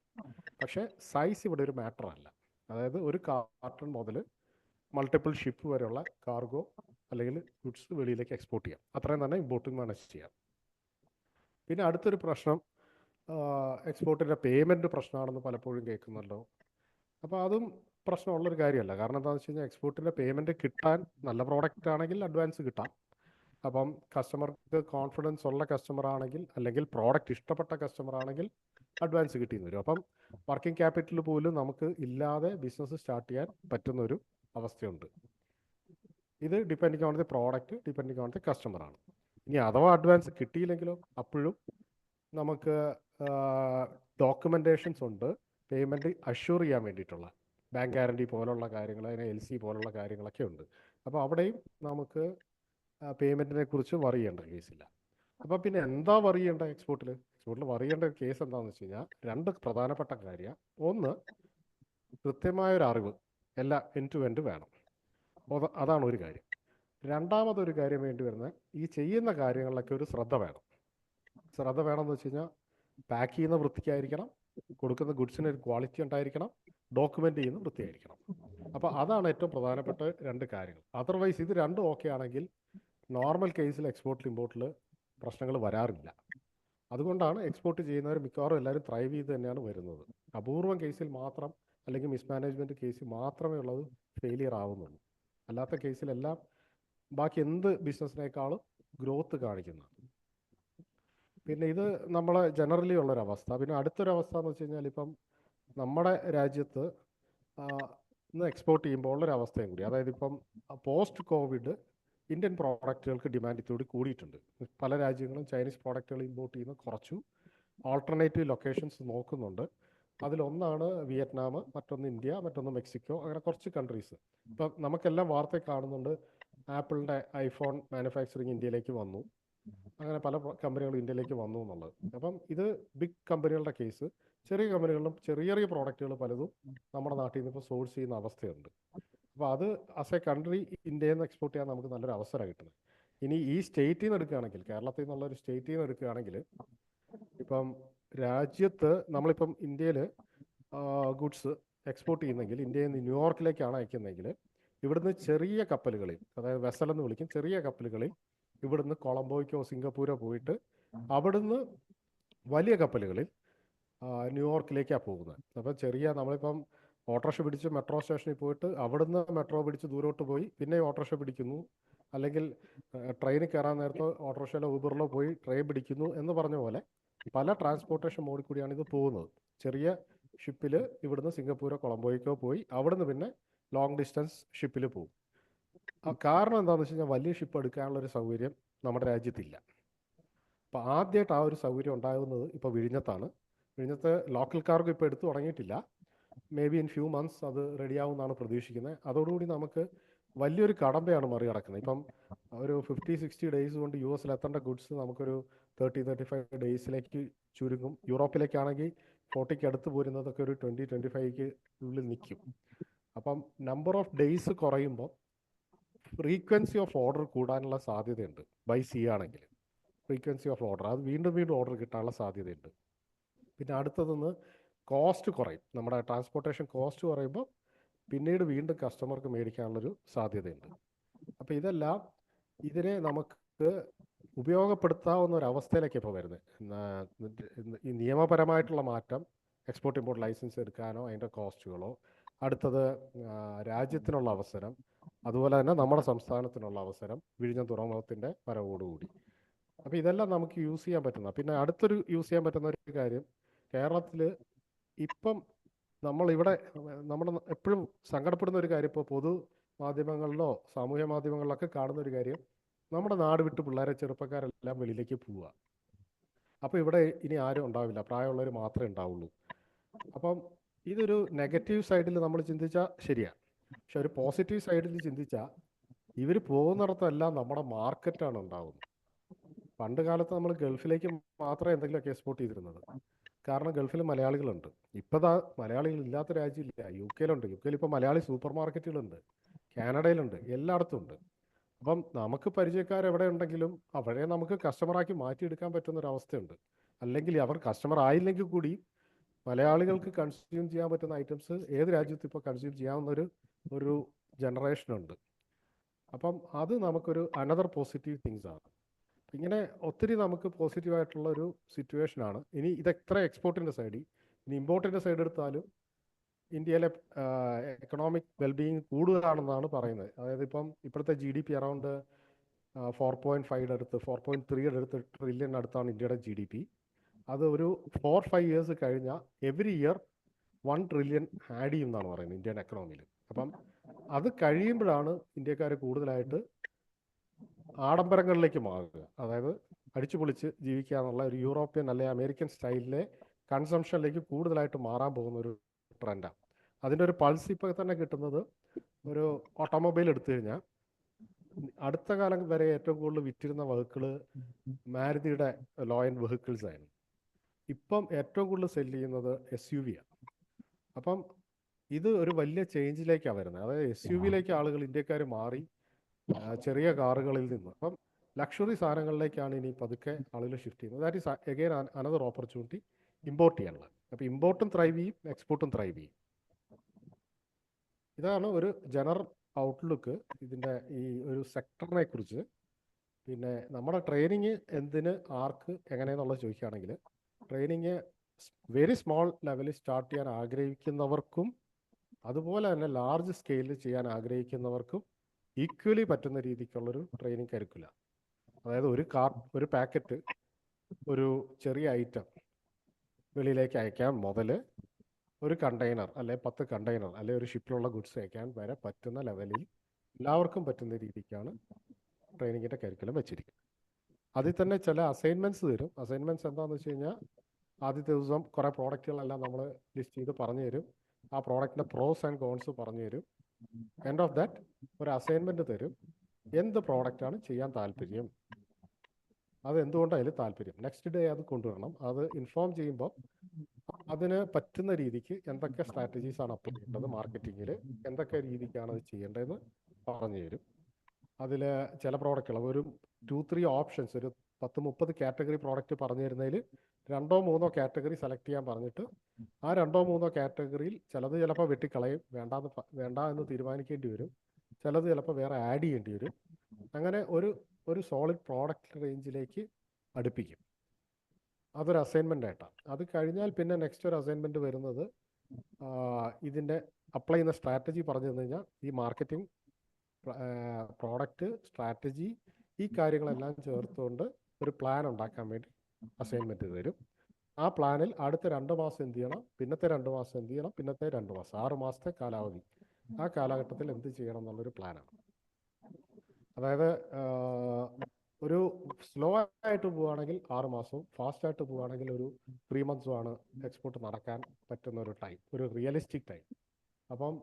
പക്ഷേ സൈസ് ഇവിടെ ഒരു മാറ്റർ അല്ല. അതായത് ഒരു കാർട്ടൺ മുതൽ മൾട്ടിപ്പിൾ ഷിപ്പ് വരെയുള്ള കാർഗോ അല്ലെങ്കിൽ ഗുഡ്സ് വെളിയിലേക്ക് എക്സ്പോർട്ട് ചെയ്യാം. അത്രയും തന്നെ ഇമ്പോർട്ടിംഗ് മാനേജ് ചെയ്യാം. പിന്നെ അടുത്തൊരു പ്രശ്നം എക്സ്പോർട്ടിൻ്റെ പേയ്മെൻറ്റ് പ്രശ്നമാണെന്ന് പലപ്പോഴും കേൾക്കുന്നല്ലോ. അപ്പോൾ അതും പ്രശ്നമുള്ളൊരു കാര്യമല്ല. കാരണം എന്താണെന്ന് വെച്ച് കഴിഞ്ഞാൽ എക്സ്പോർട്ടിൻ്റെ പേയ്മെൻറ്റ് കിട്ടാൻ നല്ല പ്രോഡക്റ്റ് ആണെങ്കിൽ അഡ്വാൻസ് കിട്ടാം. അപ്പം കസ്റ്റമർക്ക് കോൺഫിഡൻസ് ഉള്ള കസ്റ്റമർ ആണെങ്കിൽ, അല്ലെങ്കിൽ പ്രോഡക്റ്റ് ഇഷ്ടപ്പെട്ട കസ്റ്റമർ ആണെങ്കിൽ അഡ്വാൻസ് കിട്ടിയെന്ന് വരും. അപ്പം വർക്കിംഗ് ക്യാപിറ്റൽ പോലും നമുക്ക് ഇല്ലാതെ ബിസിനസ് സ്റ്റാർട്ട് ചെയ്യാൻ പറ്റുന്നൊരു അവസ്ഥയുണ്ട്. ഇത് depending on the product, depending on the കസ്റ്റമറാണ്. ഇനി അഥവാ അഡ്വാൻസ് കിട്ടിയില്ലെങ്കിലോ അപ്പോഴും നമുക്ക് ഡോക്യുമെൻറ്റേഷൻസ് ഉണ്ട് പേയ്മെൻറ്റ് അഷ്യൂർ ചെയ്യാൻ വേണ്ടിയിട്ടുള്ള. ബാങ്ക് ഗ്യാരണ്ടി പോലുള്ള കാര്യങ്ങൾ, അതിന് LC പോലുള്ള കാര്യങ്ങളൊക്കെ ഉണ്ട്. അപ്പോൾ അവിടെയും നമുക്ക് പേയ്മെൻറ്റിനെ കുറിച്ച് വറി ചെയ്യേണ്ട കേസില്ല. അപ്പോൾ പിന്നെ എന്താ വറി ചെയ്യേണ്ട എക്സ്പോർട്ടിൽ? എക്സ്പോർട്ടിൽ വറി ചെയ്യേണ്ട ഒരു കേസ് എന്താണെന്ന് വെച്ച് കഴിഞ്ഞാൽ 2 പ്രധാനപ്പെട്ട കാര്യം. ഒന്ന്, കൃത്യമായൊരു അറിവ് എല്ലാം എൻഡ് ടു എൻഡ് വേണം. അതാണ് ഒരു കാര്യം. രണ്ടാമതൊരു കാര്യം വേണ്ടി വരുന്നത് ഈ ചെയ്യുന്ന കാര്യങ്ങളിലൊക്കെ ഒരു ശ്രദ്ധ വേണം. ശ്രദ്ധ വേണമെന്ന് വെച്ച് കഴിഞ്ഞാൽ പാക്ക് ചെയ്യുന്ന വൃത്തിക്കായിരിക്കണം, കൊടുക്കുന്ന ഗുഡ്സിന് ഒരു ക്വാളിറ്റി ഉണ്ടായിരിക്കണം, ഡോക്യുമെൻ്റ് ചെയ്യുന്ന വൃത്തിയായിരിക്കണം. അപ്പോൾ അതാണ് ഏറ്റവും പ്രധാനപ്പെട്ട 2 കാര്യങ്ങൾ. അതർവൈസ് ഇത് രണ്ടും ഓക്കെ ആണെങ്കിൽ നോർമൽ കേസിൽ എക്സ്പോർട്ടിൽ ഇമ്പോർട്ടിൽ പ്രശ്നങ്ങൾ വരാറില്ല. അതുകൊണ്ടാണ് എക്സ്പോർട്ട് ചെയ്യുന്നവർ മിക്കവാറും എല്ലാവരും ത്രൈവ് ചെയ്ത് തന്നെയാണ് വരുന്നത്. അപൂർവം കേസിൽ മാത്രം, അല്ലെങ്കിൽ മിസ്മാനേജ്മെൻറ്റ് കേസിൽ മാത്രമേ ഉള്ളത് ഫെയിലിയർ ആവുന്നുള്ളൂ. അല്ലാത്ത കേസിലെല്ലാം ബാക്കി എന്ത് ബിസിനസ്സിനേക്കാളും ഗ്രോത്ത് കാണിക്കുന്നതാണ്. പിന്നെ ഇത് നമ്മളെ ജനറലി ഉള്ളൊരവസ്ഥ. പിന്നെ അടുത്തൊരവസ്ഥ എന്ന് വെച്ച് കഴിഞ്ഞാൽ ഇപ്പം നമ്മുടെ രാജ്യത്ത് ഇന്ന് എക്സ്പോർട്ട് ചെയ്യുമ്പോൾ ഉള്ളൊരവസ്ഥയും കൂടി. അതായത് ഇപ്പം പോസ്റ്റ് കോവിഡ് ഇന്ത്യൻ പ്രോഡക്റ്റുകൾക്ക് ഡിമാൻഡ് ഇത്തോടെ കൂടിയിട്ടുണ്ട്. പല രാജ്യങ്ങളും ചൈനീസ് പ്രോഡക്റ്റുകൾ ഇമ്പോർട്ട് ചെയ്യുന്നത് കുറച്ചു, ആൾട്ടർനേറ്റീവ് ലൊക്കേഷൻസ് നോക്കുന്നുണ്ട്. അതിലൊന്നാണ് വിയറ്റ്നാം, മറ്റൊന്ന് ഇന്ത്യ, മറ്റൊന്ന് മെക്സിക്കോ, അങ്ങനെ കുറച്ച് കൺട്രീസ്. ഇപ്പം നമുക്കെല്ലാം വാർത്തയിൽ കാണുന്നുണ്ട് ആപ്പിളിൻ്റെ ഐഫോൺ മാനുഫാക്ചറിങ് ഇന്ത്യയിലേക്ക് വന്നു, അങ്ങനെ പല കമ്പനികളും ഇന്ത്യയിലേക്ക് വന്നു എന്നുള്ളത്. അപ്പം ഇത് ബിഗ് കമ്പനികളുടെ കേസ്. ചെറിയ കമ്പനികളിലും ചെറിയ ചെറിയ പ്രോഡക്റ്റുകൾ പലതും നമ്മുടെ നാട്ടിൽ നിന്ന് ഇപ്പോൾ സോഴ്സ് ചെയ്യുന്ന അവസ്ഥയുണ്ട്. അപ്പോൾ അത് ആസ് എ കൺട്രി ഇന്ത്യയിൽ നിന്ന് എക്സ്പോർട്ട് ചെയ്യാൻ നമുക്ക് നല്ലൊരു അവസരം കിട്ടുന്നത്. ഇനി ഈ സ്റ്റേറ്റിൽ നിന്ന് എടുക്കുകയാണെങ്കിൽ, കേരളത്തിൽ നിന്നുള്ളൊരു സ്റ്റേറ്റിൽ നിന്ന് എടുക്കുകയാണെങ്കിൽ, ഇപ്പം രാജ്യത്ത് നമ്മളിപ്പം ഇന്ത്യയിൽ ഗുഡ്സ് എക്സ്പോർട്ട് ചെയ്യുന്നെങ്കിൽ, ഇന്ത്യയിൽ നിന്ന് ന്യൂയോർക്കിലേക്കാണ് അയക്കുന്നതെങ്കിൽ, ഇവിടുന്ന് ചെറിയ കപ്പലുകളിൽ, അതായത് വെസലെന്ന് വിളിക്കും, ചെറിയ കപ്പലുകളിൽ ഇവിടുന്ന് കൊളംബോയ്ക്കോ സിംഗപ്പൂരോ പോയിട്ട് അവിടുന്ന് വലിയ കപ്പലുകളിൽ ന്യൂയോർക്കിലേക്കാണ് പോകുന്നത്. അപ്പം നമ്മളിപ്പം ഓട്ടോറിക്ഷ പിടിച്ച് മെട്രോ സ്റ്റേഷനിൽ പോയിട്ട് അവിടുന്ന് മെട്രോ പിടിച്ച് ദൂരോട്ട് പോയി പിന്നെ ഓട്ടോറിക്ഷ പിടിക്കുന്നു, അല്ലെങ്കിൽ ട്രെയിനിൽ കയറാൻ നേരത്ത് ഓട്ടോറിക്ഷയിലോ ഊബറിലോ പോയി ട്രെയിൻ പിടിക്കുന്നു എന്ന് പറഞ്ഞ പോലെ പല ട്രാൻസ്പോർട്ടേഷൻ മോഡിൽ കൂടിയാണ് ഇത് പോകുന്നത്. ചെറിയ ഷിപ്പിൽ ഇവിടുന്ന് സിംഗപ്പൂരോ കൊളംബോയ്ക്കോ പോയി അവിടുന്ന് പിന്നെ ലോങ് ഡിസ്റ്റൻസ് ഷിപ്പിൽ പോകും. കാരണം എന്താണെന്ന് വെച്ച് കഴിഞ്ഞാൽ വലിയ ഷിപ്പ് എടുക്കാനുള്ളൊരു സൗകര്യം നമ്മുടെ രാജ്യത്തില്ല. അപ്പോൾ ആദ്യമായിട്ട് ആ ഒരു സൗകര്യം ഉണ്ടാകുന്നത് ഇപ്പോൾ വിഴിഞ്ഞത്താണ്. വിഴിഞ്ഞത്ത് ലോക്കൽ കാർഗോ ഇപ്പോൾ എടുത്തു തുടങ്ങിയിട്ടില്ല. May be in few months അത് റെഡിയാവുമെന്നാണ് പ്രതീക്ഷിക്കുന്നത്. അതോടുകൂടി നമുക്ക് വലിയൊരു കടമ്പയാണ് മറികടക്കുന്നത്. ഇപ്പം ഒരു 50-60 ഡേയ്സ് കൊണ്ട് US എത്തേണ്ട ഗുഡ്സ് നമുക്കൊരു 30-35 ഡേയ്സിലേക്ക് ചുരുങ്ങും. യൂറോപ്പിലേക്കാണെങ്കിൽ 40ക്ക് അടുത്ത് പോരുന്നതൊക്കെ ഒരു 20-25ക്ക് ഉള്ളിൽ നിൽക്കും. അപ്പം നമ്പർ ഓഫ് ഡേയ്സ് കുറയുമ്പോൾ ഫ്രീക്വൻസി ഓഫ് ഓർഡർ കൂടാനുള്ള സാധ്യതയുണ്ട്. ബൈ സീ ആണെങ്കിൽ ഫ്രീക്വൻസി ഓഫ് ഓർഡർ, അത് വീണ്ടും വീണ്ടും ഓർഡർ കിട്ടാനുള്ള സാധ്യതയുണ്ട്. പിന്നെ അടുത്തതെന്ന് കോസ്റ്റ് കുറയും. നമ്മുടെ ട്രാൻസ്പോർട്ടേഷൻ കോസ്റ്റ് കുറയുമ്പോൾ പിന്നീട് വീണ്ടും കസ്റ്റമർക്ക് മേടിക്കാനുള്ളൊരു സാധ്യതയുണ്ട്. അപ്പോൾ ഇതെല്ലാം ഇതിനെ നമുക്ക് ഉപയോഗപ്പെടുത്താവുന്ന ഒരവസ്ഥയിലേക്ക് ഇപ്പോൾ വരുന്നത്. ഈ നിയമപരമായിട്ടുള്ള മാറ്റം, എക്സ്പോർട്ട് ഇമ്പോർട്ട് ലൈസൻസ് എടുക്കാനോ അതിൻ്റെ കോസ്റ്റുകളോ, അടുത്തത് രാജ്യത്തിനുള്ള അവസരം, അതുപോലെ തന്നെ നമ്മുടെ സംസ്ഥാനത്തിനുള്ള അവസരം വിഴിഞ്ഞം തുറമുഖത്തിൻ്റെ വരവോടുകൂടി. അപ്പോൾ ഇതെല്ലാം നമുക്ക് യൂസ് ചെയ്യാൻ പറ്റുന്ന. പിന്നെ അടുത്തൊരു യൂസ് ചെയ്യാൻ പറ്റുന്ന ഒരു കാര്യം, കേരളത്തിൽ ഇപ്പം നമ്മളിവിടെ നമ്മുടെ എപ്പോഴും സങ്കടപ്പെടുന്ന ഒരു കാര്യം, ഇപ്പോൾ പൊതു മാധ്യമങ്ങളിലോ സാമൂഹ്യ മാധ്യമങ്ങളിലൊക്കെ കാണുന്ന ഒരു കാര്യം, നമ്മുടെ നാട് വിട്ട് പിള്ളേരെ ചെറുപ്പക്കാരെല്ലാം വെളിയിലേക്ക് പോവുക. അപ്പോൾ ഇവിടെ ഇനി ആരും ഉണ്ടാവില്ല, പ്രായമുള്ളവർ മാത്രമേ ഉണ്ടാവുള്ളൂ. അപ്പം ഇതൊരു നെഗറ്റീവ് സൈഡിൽ നമ്മൾ ചിന്തിച്ചാൽ ശരിയാണ്. പക്ഷെ ഒരു പോസിറ്റീവ് സൈഡിൽ ചിന്തിച്ചാൽ ഇവർ പോകുന്നിടത്തെല്ലാം നമ്മുടെ മാർക്കറ്റാണ് ഉണ്ടാകുന്നത്. പണ്ട് കാലത്ത് നമ്മൾ ഗൾഫിലേക്ക് മാത്രമേ എന്തെങ്കിലുമൊക്കെ എക്സ്പോർട്ട് ചെയ്തിരുന്നത്. കാരണം ഗൾഫിൽ മലയാളികളുണ്ട്. ഇപ്പോൾ മലയാളികൾ ഇല്ലാത്ത രാജ്യമില്ല. യു കെയിലുണ്ട്. യു കെയിൽ ഇപ്പോൾ മലയാളി സൂപ്പർ മാർക്കറ്റുകളുണ്ട്, കാനഡയിലുണ്ട്, എല്ലായിടത്തും ഉണ്ട്. അപ്പം നമുക്ക് പരിചയക്കാർ എവിടെ ഉണ്ടെങ്കിലും അവരെ നമുക്ക് കസ്റ്റമറാക്കി മാറ്റിയെടുക്കാൻ പറ്റുന്ന ഒരു അവസ്ഥയുണ്ട്. അല്ലെങ്കിൽ അവർ കസ്റ്റമർ ആയില്ലെങ്കിൽ കൂടി മലയാളികൾക്ക് കൺസ്യൂം ചെയ്യാൻ പറ്റുന്ന ഐറ്റംസ് ഏത് രാജ്യത്തും ഇപ്പോൾ കൺസ്യൂം ചെയ്യാവുന്ന ഒരു ജനറേഷനുണ്ട്. അപ്പം അത് നമുക്കൊരു അനദർ പോസിറ്റീവ് തിങ്സ് ആണ്. ഇങ്ങനെ ഒത്തിരി നമുക്ക് പോസിറ്റീവായിട്ടുള്ള ഒരു സിറ്റുവേഷനാണ്. ഇനി ഇതെത്ര എക്സ്പോർട്ടിൻ്റെ സൈഡിൽ, ഇനി ഇമ്പോർട്ടിൻ്റെ സൈഡ് എടുത്താലും ഇന്ത്യയിലെ എക്കണോമിക് വെൽബീയിങ് കൂടുതലാണെന്നാണ് പറയുന്നത്. അതായത് ഇപ്പം ഇപ്പോഴത്തെ GDP അറൗണ്ട് 4.5 അടുത്ത് 4.3 അടുത്ത് ട്രില്യൺ അടുത്താണ് ഇന്ത്യയുടെ GDP. അത് ഒരു 4-5 ഇയേഴ്സ് കഴിഞ്ഞാൽ എവറി ഇയർ 1 ട്രില്യൺ ആഡ് ചെയ്യും എന്നാണ് പറയുന്നത് ഇന്ത്യൻ എക്കണോമിയിൽ. അപ്പം അത് കഴിയുമ്പോഴാണ് ഇന്ത്യക്കാർ കൂടുതലായിട്ട് ആഡംബരങ്ങളിലേക്ക് മാറുക. അതായത് അടിച്ചു പൊളിച്ച് ജീവിക്കുക എന്നുള്ള ഒരു യൂറോപ്യൻ അല്ലെങ്കിൽ അമേരിക്കൻ സ്റ്റൈലിലെ കൺസംഷനിലേക്ക് കൂടുതലായിട്ട് മാറാൻ പോകുന്ന ഒരു ട്രെൻഡാണ്. അതിൻ്റെ ഒരു പൾസ് ഇപ്പോൾ തന്നെ കിട്ടുന്നത്, ഒരു ഓട്ടോമൊബൈൽ എടുത്തു കഴിഞ്ഞാൽ അടുത്ത കാലം വരെ ഏറ്റവും കൂടുതൽ വിറ്റിരുന്ന വെഹിക്കിൾ മാരുതിയുടെ ലോയൻ വെഹിക്കിൾസ് ആയിരുന്നു. ഇപ്പം ഏറ്റവും കൂടുതൽ സെല് ചെയ്യുന്നത് SUV ആണ്. അപ്പം ഇത് ഒരു വലിയ ചേഞ്ചിലേക്കാണ് വരുന്നത്. അതായത് SUVയിലേക്ക് ആളുകൾ, ഇന്ത്യക്കാർ മാറി ചെറിയ കാറുകളിൽ നിന്ന് അപ്പം ലക്ഷറി സാധനങ്ങളിലേക്കാണ് ഇനി പതുക്കെ ആളുകൾ ഷിഫ്റ്റ് ചെയ്യുന്നത്. That is again another opportunity import ചെയ്യാനുള്ളത്. അപ്പോൾ ഇമ്പോർട്ടും ത്രൈവ് ചെയ്യും, എക്സ്പോർട്ടും ത്രൈവ് ചെയ്യും. ഇതാണ് ഒരു ജനറൽ ഔട്ട്ലുക്ക് ഇതിൻ്റെ ഈ ഒരു സെക്ടറിനെ കുറിച്ച്. പിന്നെ നമ്മുടെ ട്രെയിനിങ് എന്തിന്, ആർക്ക്, എങ്ങനെയെന്നുള്ളത് ചോദിക്കുകയാണെങ്കിൽ, ട്രെയിനിങ് വെരി സ്മോൾ ലെവലിൽ സ്റ്റാർട്ട് ചെയ്യാൻ ആഗ്രഹിക്കുന്നവർക്കും അതുപോലെ തന്നെ ലാർജ് സ്കെയിലിൽ ചെയ്യാൻ ആഗ്രഹിക്കുന്നവർക്കും ഈക്വലി പറ്റുന്ന രീതിക്കുള്ളൊരു ട്രെയിനിങ് കരിക്കുല. അതായത് ഒരു പാക്കറ്റ്, ഒരു ചെറിയ ഐറ്റം വെളിയിലേക്ക് അയക്കാൻ മുതൽ ഒരു കണ്ടെയ്നർ അല്ലെ 10 കണ്ടെയ്നർ അല്ലെ ഒരു ഷിപ്പിലുള്ള ഗുഡ്സ് അയക്കാൻ വരെ പറ്റുന്ന ലെവലിൽ എല്ലാവർക്കും പറ്റുന്ന രീതിക്കാണ് ട്രെയിനിങ്ങിൻ്റെ കരിക്കുലം വെച്ചിരിക്കുന്നത്. അതിൽ തന്നെ ചില അസൈൻമെൻറ്റ്സ് തരും. അസൈൻമെൻറ്റ്സ് എന്താണെന്ന് വെച്ച് കഴിഞ്ഞാൽ, ആദ്യത്തെ ദിവസം കുറേ പ്രോഡക്റ്റുകളെല്ലാം നമ്മൾ ലിസ്റ്റ് ചെയ്ത് പറഞ്ഞു തരും. ആ പ്രോഡക്റ്റിൻ്റെ പ്രോസ് ആൻഡ് കോൺസ് പറഞ്ഞു തരും. എൻഡ് ഓഫ് ദാറ്റ് ഒരു അസൈൻമെൻറ്റ് തരും. എന്ത് പ്രോഡക്റ്റാണ് ചെയ്യാൻ താല്പര്യം, അത് എന്തുകൊണ്ടാണ് അതിൽ താല്പര്യം, നെക്സ്റ്റ് ഡേ അത് കൊണ്ടുവരണം. അത് ഇൻഫോം ചെയ്യുമ്പോൾ അതിന് പറ്റുന്ന രീതിക്ക് എന്തൊക്കെ സ്ട്രാറ്റജീസാണ് അപ്ലൈ ചെയ്യേണ്ടത്, മാർക്കറ്റിങ്ങിൽ എന്തൊക്കെ രീതിക്കാണ് അത് ചെയ്യേണ്ടതെന്ന് പറഞ്ഞു തരും. അതിൽ ചില പ്രോഡക്റ്റുകൾ ഒരു 2-3 ഓപ്ഷൻസ്, ഒരു 10-30 കാറ്റഗറി പ്രോഡക്റ്റ് പറഞ്ഞു തരുന്നതിൽ 2-3 കാറ്റഗറി സെലക്ട് ചെയ്യാൻ പറഞ്ഞിട്ട് ആ 2-3 കാറ്റഗറിയിൽ ചിലത് ചിലപ്പോൾ വെട്ടിക്കളയും, വേണ്ട എന്ന് തീരുമാനിക്കേണ്ടി വരും. ചിലത് ചിലപ്പോൾ വേറെ ആഡ് ചെയ്യേണ്ടി വരും. അങ്ങനെ ഒരു സോളിഡ് പ്രോഡക്റ്റ് റേഞ്ചിലേക്ക് അടുപ്പിക്കും. അതൊരു അസൈൻമെൻ്റ് ആയിട്ടാണ്. അത് കഴിഞ്ഞാൽ പിന്നെ നെക്സ്റ്റ് ഒരു അസൈൻമെൻറ്റ് വരുന്നത് ഇതിൻ്റെ അപ്ലൈ ചെയ്യുന്ന സ്ട്രാറ്റജി പറഞ്ഞു തന്നു കഴിഞ്ഞാൽ ഈ മാർക്കറ്റിംഗ്, പ്രോഡക്റ്റ് സ്ട്രാറ്റജി, ഈ കാര്യങ്ങളെല്ലാം ചേർത്തുകൊണ്ട് ഒരു പ്ലാൻ ഉണ്ടാക്കാൻ വേണ്ടി അസൈൻമെൻറ്റ് തരും. ആ പ്ലാനിൽ അടുത്ത 2 മാസം എന്ത് ചെയ്യണം, പിന്നത്തെ 2 മാസം എന്ത് ചെയ്യണം, പിന്നത്തെ 2 മാസം, 6 മാസത്തെ കാലാവധി, ആ കാലഘട്ടത്തിൽ എന്ത് ചെയ്യണം എന്നുള്ളൊരു പ്ലാനാണ്. അതായത് ഒരു സ്ലോ ആയിട്ട് പോവുകയാണെങ്കിൽ 6 മാസവും ഫാസ്റ്റായിട്ട് പോവുകയാണെങ്കിൽ ഒരു 3 മന്ത്സുമാണ് എക്സ്പോർട്ട് നടക്കാൻ പറ്റുന്ന ഒരു ടൈം, ഒരു റിയലിസ്റ്റിക് ടൈം. അപ്പം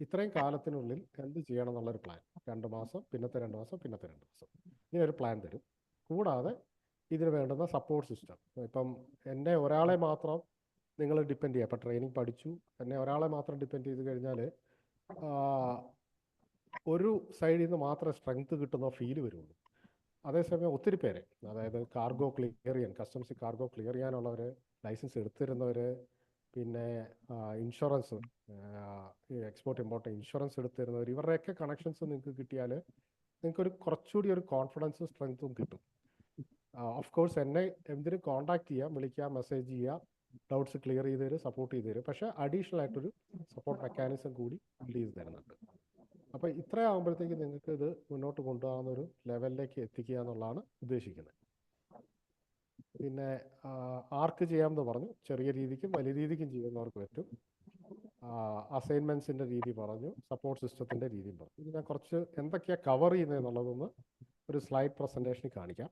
ഇത്രയും കാലത്തിനുള്ളിൽ എന്ത് ചെയ്യണം എന്നുള്ളൊരു പ്ലാൻ, 2 മാസം, പിന്നത്തെ 2 മാസം, പിന്നത്തെ 2 മാസം, ഇങ്ങനെ ഒരു പ്ലാൻ തരും. കൂടാതെ ഇതിന് വേണ്ടുന്ന സപ്പോർട്ട് സിസ്റ്റം. ഇപ്പം എന്നെ ഒരാളെ മാത്രം നിങ്ങൾ ഡിപ്പെൻഡ് ചെയ്യുക. ഇപ്പം ട്രെയിനിങ് പഠിച്ചു, എന്നെ ഒരാളെ മാത്രം ഡിപ്പെൻഡ് ചെയ്ത് കഴിഞ്ഞാൽ ഒരു സൈഡിൽ നിന്ന് മാത്രമേ സ്ട്രെങ്ത് കിട്ടുന്ന ഫീല് വരുള്ളൂ. അതേസമയം ഒത്തിരി പേരെ, അതായത് കാർഗോ ക്ലിയർ ചെയ്യാൻ, കസ്റ്റംസ് കാർഗോ ക്ലിയർ ചെയ്യാനുള്ളവർ, ലൈസൻസ് എടുത്തിരുന്നവർ, പിന്നെ ഇൻഷുറൻസ്, എക്സ്പോർട്ട് ഇമ്പോർട്ട് ഇൻഷുറൻസ് എടുത്തിരുന്നവർ, ഇവരുടെയൊക്കെ കണക്ഷൻസ് നിങ്ങൾക്ക് കിട്ടിയാൽ നിങ്ങൾക്കൊരു കുറച്ചുകൂടി ഒരു കോൺഫിഡൻസും സ്ട്രെങ്ത്തും കിട്ടും. ഓഫ് കോഴ്സ് എന്നെ എന്തിനും കോൺടാക്ട് ചെയ്യാം, വിളിക്കാം, മെസ്സേജ് ചെയ്യാം, ഡൗട്ട്സ് ക്ലിയർ ചെയ്ത് തരും, സപ്പോർട്ട് ചെയ്ത് തരും. പക്ഷേ അഡീഷണൽ ആയിട്ടൊരു സപ്പോർട്ട് മെക്കാനിസം കൂടി ബിൽഡ് ചെയ്ത് തരുന്നുണ്ട്. അപ്പോൾ ഇത്രയാകുമ്പോഴത്തേക്ക് നിങ്ങൾക്ക് ഇത് മുന്നോട്ട് കൊണ്ടുപോകാവുന്ന ഒരു ലെവലിലേക്ക് എത്തിക്കുക എന്നുള്ളതാണ് ഉദ്ദേശിക്കുന്നത്. പിന്നെ ആർക്ക് ചെയ്യാമെന്ന് പറഞ്ഞു, ചെറിയ രീതിക്കും വലിയ രീതിക്കും ചെയ്യുന്നവർക്ക് പറ്റും. അസൈൻമെൻറ്റ്സിൻ്റെ രീതി പറഞ്ഞു, സപ്പോർട്ട് സിസ്റ്റത്തിൻ്റെ രീതിയും പറഞ്ഞു. ഇത് ഞാൻ കുറച്ച് എന്തൊക്കെയാണ് കവർ ചെയ്യുന്നത് എന്നുള്ളതൊന്ന് ഒരു സ്ലൈഡ് പ്രസൻറ്റേഷനിൽ കാണിക്കാം.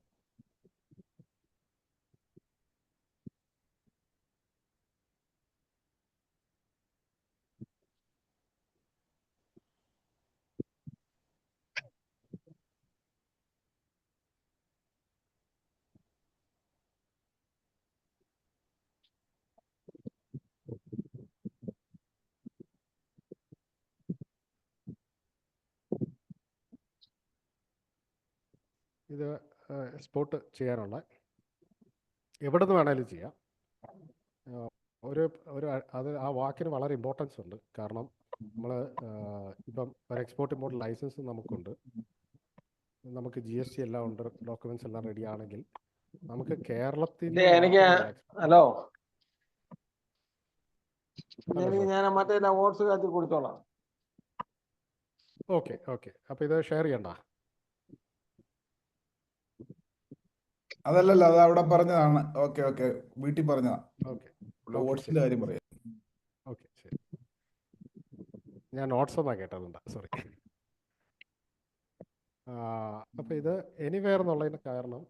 ഇത് എക്സ്പോർട്ട് ചെയ്യാനുള്ള എവിടെ നിന്ന് വേണമെങ്കിലും ചെയ്യാം. ഒരു ഒരു അത് ആ വാക്കിന് വളരെ ഇമ്പോർട്ടൻസ് ഉണ്ട്. കാരണം നമ്മൾ ഇപ്പം ഒരു എക്സ്പോർട്ട് ഇമ്പോർട്ട് ലൈസൻസ് നമുക്കുണ്ട്, നമുക്ക് GST എല്ലാം ഉണ്ട്, ഡോക്യുമെന്റ്സ് എല്ലാം റെഡി ആണെങ്കിൽ നമുക്ക് കേരളത്തിൽ എനിക്ക് ഹലോ, ഞാൻ മറ്റേ വോട്ട്സ് കാത്തി കൊടുത്തോളാം. ഓക്കെ ഓക്കെ, അപ്പോൾ ഇത് ഷെയർ ചെയ്യണ്ട. അതല്ലല്ലോ, അത് അവിടെ പറഞ്ഞതാണ്. ഓക്കെ ഓക്കെ, വീട്ടിൽ പറഞ്ഞതാ. ഓക്കെ വോട്ട്സിന്റെ കാര്യം പറയാം. ഓക്കെ ശരി, ഞാൻ നോട്ട്സ് ഒന്നാ കേട്ടതുണ്ട്, സോറി. അപ്പോൾ ഇത് എനിവെയർ എന്നുള്ളതിന് കാരണം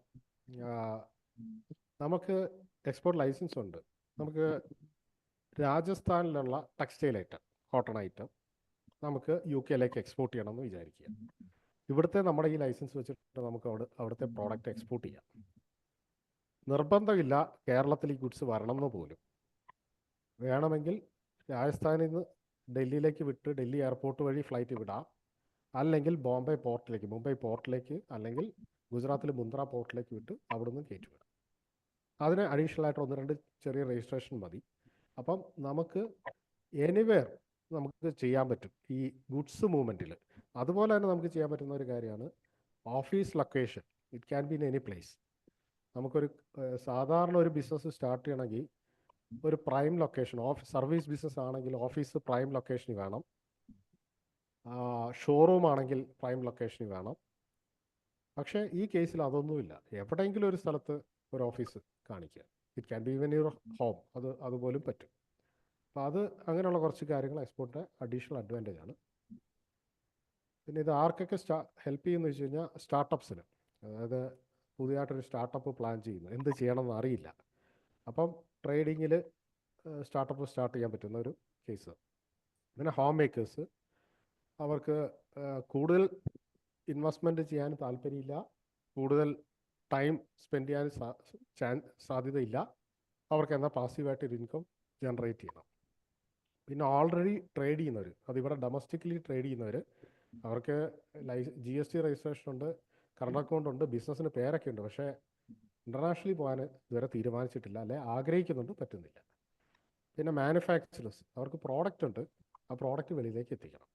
നമുക്ക് എക്സ്പോർട്ട് ലൈസൻസ് ഉണ്ട്. നമുക്ക് രാജസ്ഥാനിലുള്ള ടെക്സ്റ്റൈൽ ഐറ്റം, കോട്ടൺ ഐറ്റം നമുക്ക് UK എക്സ്പോർട്ട് ചെയ്യണമെന്ന് വിചാരിക്കുക. ഇവിടുത്തെ നമ്മുടെ ഈ ലൈസൻസ് വെച്ചിട്ട് നമുക്ക് അവിടുത്തെ പ്രോഡക്റ്റ് എക്സ്പോർട്ട് ചെയ്യാം. നിർബന്ധമില്ല കേരളത്തിൽ ഈ ഗുഡ്സ് വരണമെന്ന് പോലും. വേണമെങ്കിൽ രാജസ്ഥാനിൽ നിന്ന് ഡൽഹിയിലേക്ക് വിട്ട് ഡൽഹി എയർപോർട്ട് വഴി ഫ്ലൈറ്റ് വിടാം, അല്ലെങ്കിൽ മുംബൈ പോർട്ടിലേക്ക്, അല്ലെങ്കിൽ ഗുജറാത്തിൽ മുന്ദ്ര പോർട്ടിലേക്ക് വിട്ട് അവിടുന്ന് കയറ്റിവിടാം. അതിന് അഡീഷണൽ ആയിട്ട് 1-2 ചെറിയ രജിസ്ട്രേഷൻ മതി. അപ്പം നമുക്ക് എനിവെയർ നമുക്ക് ചെയ്യാൻ പറ്റും ഈ ഗുഡ്സ് മൂവ്മെൻറ്റിൽ. അതുപോലെ തന്നെ നമുക്ക് ചെയ്യാൻ പറ്റുന്ന ഒരു കാര്യമാണ് office location. It can be in any place. നമുക്കൊരു സാധാരണ ഒരു ബിസിനസ് സ്റ്റാർട്ട് ചെയ്യണമെങ്കിൽ ഒരു പ്രൈം ലൊക്കേഷൻ, സർവീസ് ബിസിനസ് ആണെങ്കിൽ ഓഫീസ് പ്രൈം ലൊക്കേഷനിൽ വേണം, ഷോറൂം ആണെങ്കിൽ പ്രൈം ലൊക്കേഷനിൽ വേണം. പക്ഷേ ഈ കേസിൽ അതൊന്നുമില്ല. എവിടെയെങ്കിലും ഒരു സ്ഥലത്ത് ഒരു ഓഫീസ് കാണിക്കുക. It can B even your home, അതുപോലും പറ്റും. അപ്പോൾ അത് അങ്ങനെയുള്ള കുറച്ച് കാര്യങ്ങൾ എക്സ്പോർട്ടിൻ്റെ അഡീഷണൽ അഡ്വാൻറ്റേജ് ആണ്. പിന്നെ ഇത് ആർക്കൊക്കെ ഹെൽപ്പ് ചെയ്യുമെന്ന് വെച്ച് കഴിഞ്ഞാൽ സ്റ്റാർട്ടപ്സിന്, അതായത് പുതിയതായിട്ടൊരു സ്റ്റാർട്ടപ്പ് പ്ലാൻ ചെയ്യുന്നു, എന്ത് ചെയ്യണമെന്ന് അറിയില്ല. അപ്പം ട്രേഡിങ്ങിൽ സ്റ്റാർട്ടപ്പ് സ്റ്റാർട്ട് ചെയ്യാൻ പറ്റുന്ന ഒരു കേസ്. പിന്നെ ഹോം മേക്കേഴ്സ്, അവർക്ക് കൂടുതൽ ഇൻവെസ്റ്റ്മെൻറ്റ് ചെയ്യാൻ താല്പര്യമില്ല, കൂടുതൽ ടൈം സ്പെൻഡ് ചെയ്യാൻ സാധ്യതയില്ല, അവർക്ക് എന്നാൽ പാസീവായിട്ടൊരു ഇൻകം ജനറേറ്റ് ചെയ്യണം. പിന്നെ ഓൾറെഡി ട്രേഡ് ചെയ്യുന്നവർ, അതിവിടെ ഡൊമസ്റ്റിക്കലി ട്രേഡ് ചെയ്യുന്നവർ, അവർക്ക് GST രജിസ്ട്രേഷൻ ഉണ്ട്, കറണ്ട് അക്കൗണ്ട് ഉണ്ട്, ബിസിനസ്സിന് പേരൊക്കെ ഉണ്ട്. പക്ഷേ ഇൻ്റർനാഷണലി പോകാൻ ഇതുവരെ തീരുമാനിച്ചിട്ടില്ല, അല്ലെ ആഗ്രഹിക്കുന്നുണ്ട്, പറ്റുന്നില്ല. പിന്നെ മാനുഫാക്ചറേഴ്സ്, അവർക്ക് പ്രോഡക്റ്റ് ഉണ്ട്, ആ പ്രോഡക്റ്റ് വെളിയിലേക്ക് എത്തിക്കണം.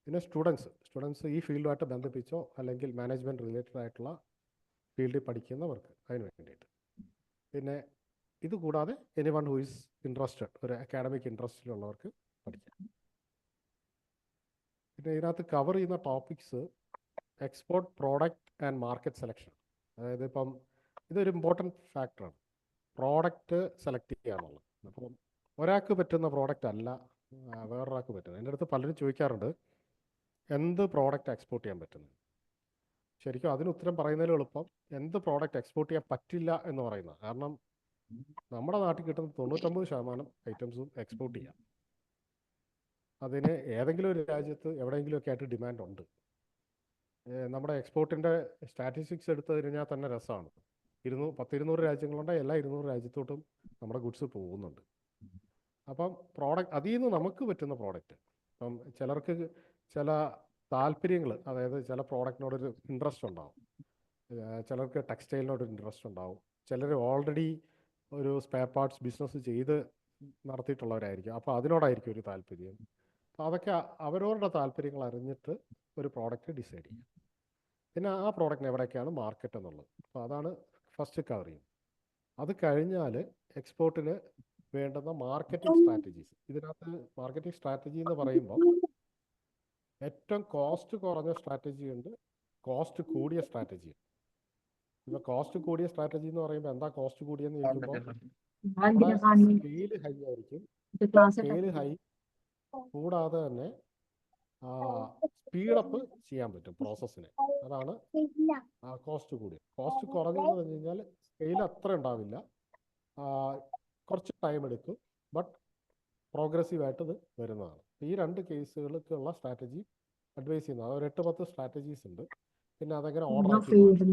പിന്നെ സ്റ്റുഡൻസ് ഈ ഫീൽഡുമായിട്ട് ബന്ധിപ്പിച്ചോ അല്ലെങ്കിൽ മാനേജ്മെൻറ്റ് റിലേറ്റഡ് ആയിട്ടുള്ള ഫീൽഡിൽ പഠിക്കുന്നവർക്ക് അതിന് വേണ്ടിയിട്ട്. പിന്നെ ഇത് കൂടാതെ എനിവൺ ഹു ഈസ് ഇൻട്രസ്റ്റഡ്, ഒരു അക്കാഡമിക് ഇൻട്രസ്റ്റിലുള്ളവർക്ക് പഠിക്കാം. പിന്നെ ഇതിനകത്ത് കവർ ചെയ്യുന്ന topics export product and market selection. അതായത് ഇപ്പം ഇതൊരു ഇമ്പോർട്ടൻറ്റ് ഫാക്ടറാണ്, പ്രോഡക്റ്റ് സെലക്ട് ചെയ്യുക എന്നുള്ളത്. അപ്പം ഒരാൾക്ക് പറ്റുന്ന പ്രോഡക്റ്റ് അല്ല വേറൊരാൾക്ക് പറ്റുന്നത്. എൻ്റെ അടുത്ത് പലരും ചോദിക്കാറുണ്ട് എന്ത് പ്രോഡക്റ്റ് എക്സ്പോർട്ട് ചെയ്യാൻ പറ്റുന്നത്. ശരിക്കും അതിന് ഉത്തരം പറയുന്നതിലും എളുപ്പം എന്ത് പ്രോഡക്റ്റ് എക്സ്പോർട്ട് ചെയ്യാൻ പറ്റില്ല എന്ന് പറയുന്നത്. കാരണം നമ്മുടെ നാട്ടിൽ കിട്ടുന്ന 99% ഐറ്റംസും എക്സ്പോർട്ട് ചെയ്യാം. അതിന് ഏതെങ്കിലും ഒരു രാജ്യത്ത് എവിടെയെങ്കിലുമൊക്കെ ആയിട്ട് ഡിമാൻഡ് ഉണ്ട്. നമ്മുടെ എക്സ്പോർട്ടിൻ്റെ സ്റ്റാറ്റിസ്റ്റിക്സ് എടുത്തു കഴിഞ്ഞാൽ തന്നെ രസമാണ്. 200 രാജ്യങ്ങളുണ്ടെങ്കിൽ എല്ലാ 200 രാജ്യത്തോട്ടും നമ്മുടെ ഗുഡ്സ് പോകുന്നുണ്ട്. അപ്പം അതിൽ നിന്ന് നമുക്ക് പറ്റുന്ന പ്രോഡക്റ്റ്, ഇപ്പം ചിലർക്ക് ചില താല്പര്യങ്ങൾ, അതായത് ചില പ്രോഡക്റ്റിനോടൊരു ഇൻട്രസ്റ്റ് ഉണ്ടാവും, ചിലർക്ക് ടെക്സ്റ്റൈലിനോടൊരു ഇൻട്രസ്റ്റ് ഉണ്ടാവും, ചിലർ ഓൾറെഡി ഒരു സ്പെയർ പാർട്സ് ബിസിനസ് ചെയ്ത് നടത്തിയിട്ടുള്ളവരായിരിക്കും, അപ്പോൾ അതിനോടായിരിക്കും ഒരു താല്പര്യം. അപ്പോൾ അതൊക്കെ അവരവരുടെ താല്പര്യങ്ങൾ അറിഞ്ഞിട്ട് ഒരു പ്രോഡക്റ്റ് ഡിസൈഡ് ചെയ്യാം. പിന്നെ ആ പ്രോഡക്റ്റിന് എവിടെയൊക്കെയാണ് മാർക്കറ്റ് എന്നുള്ളത്. അപ്പോൾ അതാണ് ഫസ്റ്റ് കവർ ചെയ്യും. അത് കഴിഞ്ഞാൽ എക്സ്പോർട്ടിന് വേണ്ടുന്ന മാർക്കറ്റിംഗ് സ്ട്രാറ്റജീസ്. ഇതിനകത്ത് മാർക്കറ്റിംഗ് സ്ട്രാറ്റജി എന്ന് പറയുമ്പോൾ ഏറ്റവും കോസ്റ്റ് കുറഞ്ഞ സ്ട്രാറ്റജി ഉണ്ട്, കോസ്റ്റ് കൂടിയ സ്ട്രാറ്റജി. ഇപ്പോൾ കോസ്റ്റ് കൂടിയ സ്ട്രാറ്റജി എന്ന് പറയുമ്പോൾ എന്താ കോസ്റ്റ് കൂടിയെന്ന് ചോദിക്കുമ്പോൾ നമ്മുടെ സ്കെയില് ഹൈ ആയിരിക്കും. സ്കെയില് ഹൈ കൂടാതെ തന്നെ സ്പീഡപ്പ് ചെയ്യാൻ പറ്റും പ്രോസസ്സിനെ. അതാണ് കോസ്റ്റ് കൂടിയ. കോസ്റ്റ് കുറഞ്ഞെന്ന് പറഞ്ഞു കഴിഞ്ഞാൽ സ്കെയിൽ അത്ര ഉണ്ടാവില്ല, കുറച്ച് ടൈം എടുക്കും, ബട്ട് പ്രോഗ്രസീവായിട്ട് ഇത് വരുന്നതാണ്. ഈ രണ്ട് കേസുകൾക്കുള്ള സ്ട്രാറ്റജി അഡ്വൈസ് ചെയ്യുന്നത്. ഒരു 8-10 സ്ട്രാറ്റജീസ് ഉണ്ട്. പിന്നെ അതെങ്ങനെ ഓർഡർ ആക്കി മാറ്റും.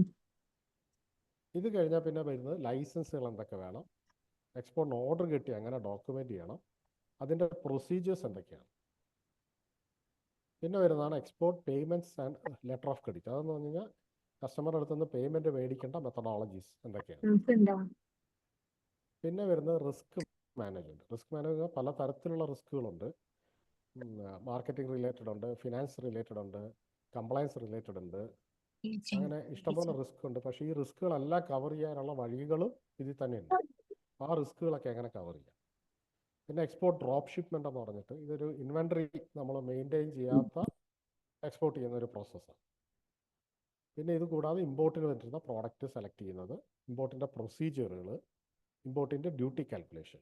ഇത് കഴിഞ്ഞാൽ പിന്നെ വരുന്നത് ലൈസൻസുകൾ എന്തൊക്കെ വേണം, എക്സ്പോർട്ടിന് ഓർഡർ കിട്ടി അങ്ങനെ ഡോക്യുമെൻ്റ് ചെയ്യണം, അതിൻ്റെ പ്രൊസീജിയേഴ്സ് എന്തൊക്കെയാണ്. പിന്നെ വരുന്നതാണ് export payments and letter of credit. അതെന്ന് പറഞ്ഞു കഴിഞ്ഞാൽ കസ്റ്റമറുടെ അടുത്ത് നിന്ന് പേയ്മെൻറ്റ് മേടിക്കേണ്ട മെത്തഡോളജീസ് എന്തൊക്കെയാണ്. പിന്നെ വരുന്നത് റിസ്ക് മാനേജ്മെൻറ്റ്. റിസ്ക് മാനേജ്മെൻറ്റ് പല തരത്തിലുള്ള റിസ്കുകളുണ്ട്. മാർക്കറ്റിംഗ് റിലേറ്റഡ് ഉണ്ട്, ഫിനാൻസ് റിലേറ്റഡ് ഉണ്ട്, കംപ്ലയൻസ് റിലേറ്റഡ് ഉണ്ട്, അങ്ങനെ ഇഷ്ടംപോലെ റിസ്ക് ഉണ്ട്. പക്ഷേ ഈ റിസ്കുകളെല്ലാം കവർ ചെയ്യാനുള്ള വഴികളും ഇതിൽ തന്നെയുണ്ട്. ആ റിസ്കുകളൊക്കെ എങ്ങനെ കവർ ചെയ്യാം. പിന്നെ എക്സ്പോർട്ട് ഡ്രോപ്പ് ഷിപ്മെൻ്റ് എന്ന് പറഞ്ഞിട്ട് ഇതൊരു ഇൻവെൻട്രി നമ്മൾ മെയിൻറ്റെയിൻ ചെയ്യാത്ത എക്സ്പോർട്ട് ചെയ്യുന്ന ഒരു പ്രോസസ്സാണ്. പിന്നെ ഇത് കൂടാതെ ഇമ്പോർട്ടിന് പറ്റുന്ന പ്രോഡക്റ്റ് സെലക്ട് ചെയ്യുന്നത്, ഇമ്പോർട്ടിൻ്റെ പ്രൊസീജിയറുകൾ, ഇമ്പോർട്ടിൻ്റെ ഡ്യൂട്ടി കാൽക്കുലേഷൻ.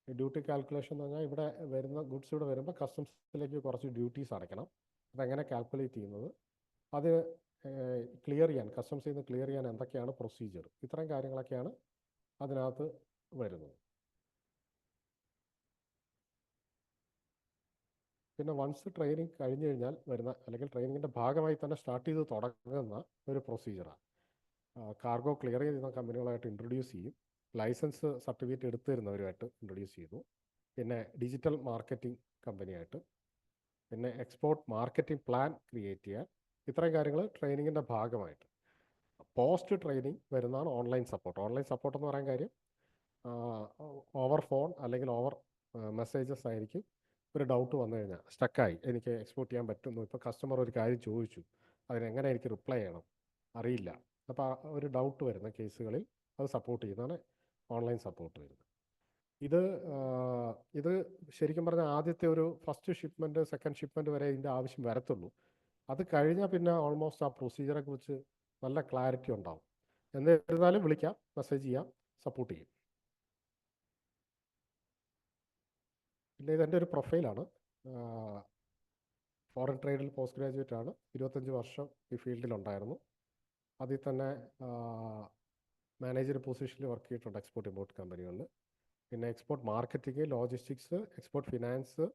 ഈ ഡ്യൂട്ടി കാൽക്കുലേഷൻ എന്ന് പറഞ്ഞാൽ ഇവിടെ വരുന്ന ഗുഡ്സ് ഇവിടെ വരുമ്പോൾ കസ്റ്റംസിലേക്ക് കുറച്ച് ഡ്യൂട്ടീസ് അടയ്ക്കണം. അതെങ്ങനെ കാൽക്കുലേറ്റ് ചെയ്യുന്നത്, അത് ക്ലിയർ ചെയ്യാൻ, കസ്റ്റംസിൽ നിന്ന് ക്ലിയർ ചെയ്യാൻ എന്തൊക്കെയാണ് പ്രൊസീജിയർ, ഇത്തരം കാര്യങ്ങളൊക്കെയാണ് അതിനകത്ത് വരുന്നത്. പിന്നെ വൺസ് ട്രെയിനിങ് കഴിഞ്ഞ് കഴിഞ്ഞാൽ വരുന്ന, അല്ലെങ്കിൽ ട്രെയിനിങ്ങിൻ്റെ ഭാഗമായി തന്നെ സ്റ്റാർട്ട് ചെയ്ത് തുടങ്ങുന്ന ഒരു പ്രൊസീജിയറാണ്. കാർഗോ ക്ലിയർ ചെയ്യുന്ന കമ്പനികളായിട്ട് ഇൻട്രൊഡ്യൂസ് ചെയ്യും, ലൈസൻസ് സർട്ടിഫിക്കറ്റ് എടുത്തു തരുന്നവരുമായിട്ട് ഇൻട്രൊഡ്യൂസ് ചെയ്തു, പിന്നെ ഡിജിറ്റൽ മാർക്കറ്റിംഗ് കമ്പനിയായിട്ട്, പിന്നെ എക്സ്പോർട്ട് മാർക്കറ്റിംഗ് പ്ലാൻ ക്രിയേറ്റ് ചെയ്യാൻ, ഇത്രയും കാര്യങ്ങൾ ട്രെയിനിങ്ങിൻ്റെ ഭാഗമായിട്ട്. പോസ്റ്റ് ട്രെയിനിങ് വരുന്നതാണ് ഓൺലൈൻ സപ്പോർട്ട്. ഓൺലൈൻ സപ്പോർട്ട് എന്ന് പറയാൻ കാര്യം ഓവർ ഫോൺ അല്ലെങ്കിൽ ഓവർ മെസ്സേജസ് ആയിരിക്കും. ഒരു ഡൗട്ട് വന്നു കഴിഞ്ഞാൽ, സ്റ്റക്കായി, എനിക്ക് എക്സ്പോർട്ട് ചെയ്യാൻ പറ്റുന്നു, ഇപ്പോൾ കസ്റ്റമർ ഒരു കാര്യം ചോദിച്ചു, അതിനെങ്ങനെ എനിക്ക് റിപ്ലൈ ചെയ്യണം അറിയില്ല, അപ്പോൾ ഒരു ഡൗട്ട് വരുന്ന കേസുകളിൽ അത് സപ്പോർട്ട് ചെയ്യുന്നതാണ് ഓൺലൈൻ സപ്പോർട്ട് വരുന്നത്. ഇത് ശരിക്കും പറഞ്ഞാൽ ആദ്യത്തെ ഒരു ഫസ്റ്റ് ഷിപ്മെൻറ്റ് സെക്കൻഡ് ഷിപ്മെൻറ്റ് വരെ ഇതിൻ്റെ ആവശ്യം വരത്തുള്ളൂ. അത് കഴിഞ്ഞാൽ പിന്നെ ഓൾമോസ്റ്റ് ആ പ്രൊസീജിയറെ കുറിച്ച് നല്ല ക്ലാരിറ്റി ഉണ്ടാവും. എന്നിരുന്നാലും വിളിക്കാം, മെസ്സേജ് ചെയ്യാം, സപ്പോർട്ട് ചെയ്യും. പിന്നെ ഇതെൻ്റെ ഒരു പ്രൊഫൈലാണ്. ഫോറിൻ ട്രേഡിൽ പോസ്റ്റ് ഗ്രാജുവേറ്റ് ആണ്. 25 വർഷം ഈ ഫീൽഡിലുണ്ടായിരുന്നു. അതിൽ തന്നെ മാനേജർ പൊസിഷനിൽ വർക്ക് ചെയ്തിട്ടുണ്ട് എക്സ്പോർട്ട് ഇമ്പോർട്ട് കമ്പനികളിൽ. പിന്നെ export marketing, logistics, export finance,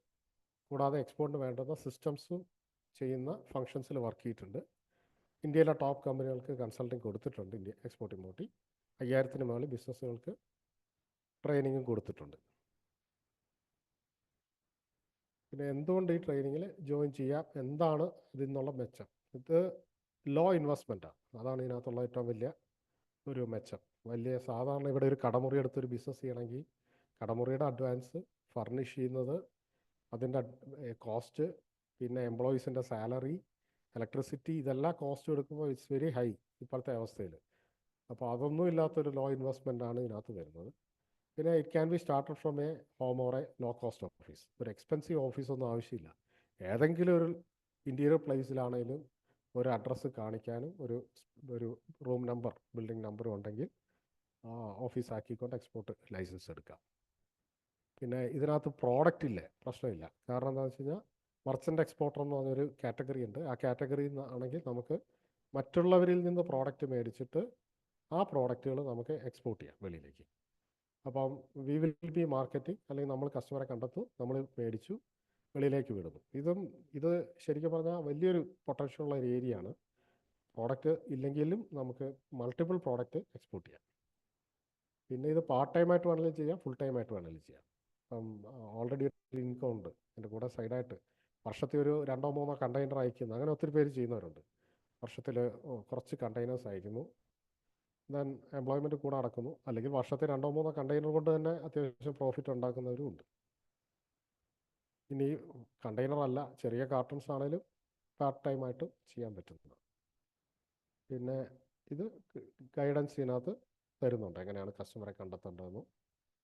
കൂടാതെ എക്സ്പോർട്ടിന് വേണ്ടുന്ന സിസ്റ്റംസും ചെയ്യുന്ന ഫങ്ഷൻസിൽ വർക്ക് ചെയ്തിട്ടുണ്ട്. ഇന്ത്യയിലെ ടോപ്പ് കമ്പനികൾക്ക് കൺസൾട്ടിങ് കൊടുത്തിട്ടുണ്ട്. ഇന്ത്യ എക്സ്പോർട്ട് ഇമ്പോർട്ടിൽ 5000-ന് മുകളിൽ ബിസിനസ്സുകൾക്ക് ട്രെയിനിങ്ങും കൊടുത്തിട്ടുണ്ട്. പിന്നെ എന്തുകൊണ്ട് ഈ ട്രെയിനിങ്ങിൽ ജോയിൻ ചെയ്യാം, എന്താണ് ഇതിൽ നിന്നുള്ള മെച്ചം? ഇത് ലോ ഇൻവെസ്റ്റ്മെൻറ്റാണ്, അതാണ് ഇതിനകത്തുള്ള ഏറ്റവും വലിയ ഒരു മെച്ചം. സാധാരണ ഇവിടെ ഒരു കടമുറി എടുത്തൊരു ബിസിനസ് ചെയ്യണമെങ്കിൽ കടമുറിയുടെ അഡ്വാൻസ്, ഫർണിഷ് ചെയ്യുന്നത്, അതിൻ്റെ കോസ്റ്റ്, പിന്നെ എംപ്ലോയീസിൻ്റെ സാലറി, ഇലക്ട്രിസിറ്റി, ഇതെല്ലാം കോസ്റ്റ് എടുക്കുമ്പോൾ ഇറ്റ്സ് വെരി ഹൈ ഇപ്പോഴത്തെ അവസ്ഥയിൽ. അപ്പോൾ അതൊന്നും ഇല്ലാത്തൊരു ലോ ഇൻവെസ്റ്റ്മെൻ്റ് ആണ് ഇതിനകത്ത് വരുന്നത്. പിന്നെ it can be started from a home or a low cost office. ഒരു എക്സ്പെൻസീവ് ഓഫീസൊന്നും ആവശ്യമില്ല. ഏതെങ്കിലും ഒരു ഇൻറ്റീരിയർ പ്ലേസിലാണെങ്കിലും ഒരു അഡ്രസ്സ് കാണിക്കാനും ഒരു റൂം നമ്പർ, ബിൽഡിംഗ് നമ്പറും ഉണ്ടെങ്കിൽ ഓഫീസ് ആക്കിക്കൊണ്ട് എക്സ്പോർട്ട് ലൈസൻസ് എടുക്കാം. പിന്നെ ഇതിനകത്ത് പ്രോഡക്റ്റ് ഇല്ലേ, പ്രശ്നമില്ല. കാരണം എന്താണെന്ന് വെച്ച് കഴിഞ്ഞാൽ മർച്ചൻ്റ് എക്സ്പോർട്ടർ എന്ന് പറഞ്ഞൊരു കാറ്റഗറി ഉണ്ട്. ആ കാറ്റഗറിയിൽ ആണെങ്കിൽ നമുക്ക് മറ്റുള്ളവരിൽ നിന്ന് പ്രോഡക്റ്റ് മേടിച്ചിട്ട് ആ പ്രോഡക്റ്റുകൾ നമുക്ക് എക്സ്പോർട്ട് ചെയ്യാം വെളിയിലേക്ക്. അപ്പം വി വിൽ ബി മാർക്കറ്റിംഗ്, അല്ലെങ്കിൽ നമ്മൾ കസ്റ്റമറെ കണ്ടെത്തും, നമ്മൾ മേടിച്ചു വെളിയിലേക്ക് വിടുന്നു. ഇത് ശരിക്കും പറഞ്ഞാൽ വലിയൊരു പൊട്ടൻഷ്യലുള്ള ഒരു ഏരിയയാണ്. പ്രോഡക്റ്റ് ഇല്ലെങ്കിലും നമുക്ക് മൾട്ടിപ്പിൾ പ്രോഡക്റ്റ് എക്സ്പോർട്ട് ചെയ്യാം. പിന്നെ ഇത് പാർട്ട് ടൈമായിട്ട് വേണമെങ്കിലും ചെയ്യാം, ഫുൾ ടൈമായിട്ട് വേണമെങ്കിലും ചെയ്യാം. അപ്പം ഓൾറെഡി ഒരു ഇൻകം ഉണ്ട് എൻ്റെ കൂടെ സൈഡായിട്ട്. വർഷത്തിൽ ഒരു 2-3 കണ്ടെയ്നർ അയക്കുന്നു, അങ്ങനെ ഒത്തിരി പേര് ചെയ്യുന്നവരുണ്ട്. വർഷത്തിൽ കുറച്ച് കണ്ടെയ്നേഴ്സ് അയക്കുന്നു, ദെൻ എംപ്ലോയ്മെൻറ്റ് കൂടെ നടക്കുന്നു. അല്ലെങ്കിൽ വർഷത്തിൽ 2-3 കണ്ടെയ്നർ കൊണ്ട് തന്നെ അത്യാവശ്യം പ്രോഫിറ്റ് ഉണ്ടാക്കുന്നവരും ഉണ്ട്. ഇനി കണ്ടെയ്നർ അല്ല, ചെറിയ കാർട്ടൺസ് ആണെങ്കിലും പാർട്ട് ടൈമായിട്ട് ചെയ്യാൻ പറ്റുന്നത്. പിന്നെ ഇത് ഗൈഡൻസ് ഇതിനകത്ത് തരുന്നുണ്ട്, എങ്ങനെയാണ് കസ്റ്റമറെ കണ്ടെത്തേണ്ടതെന്നും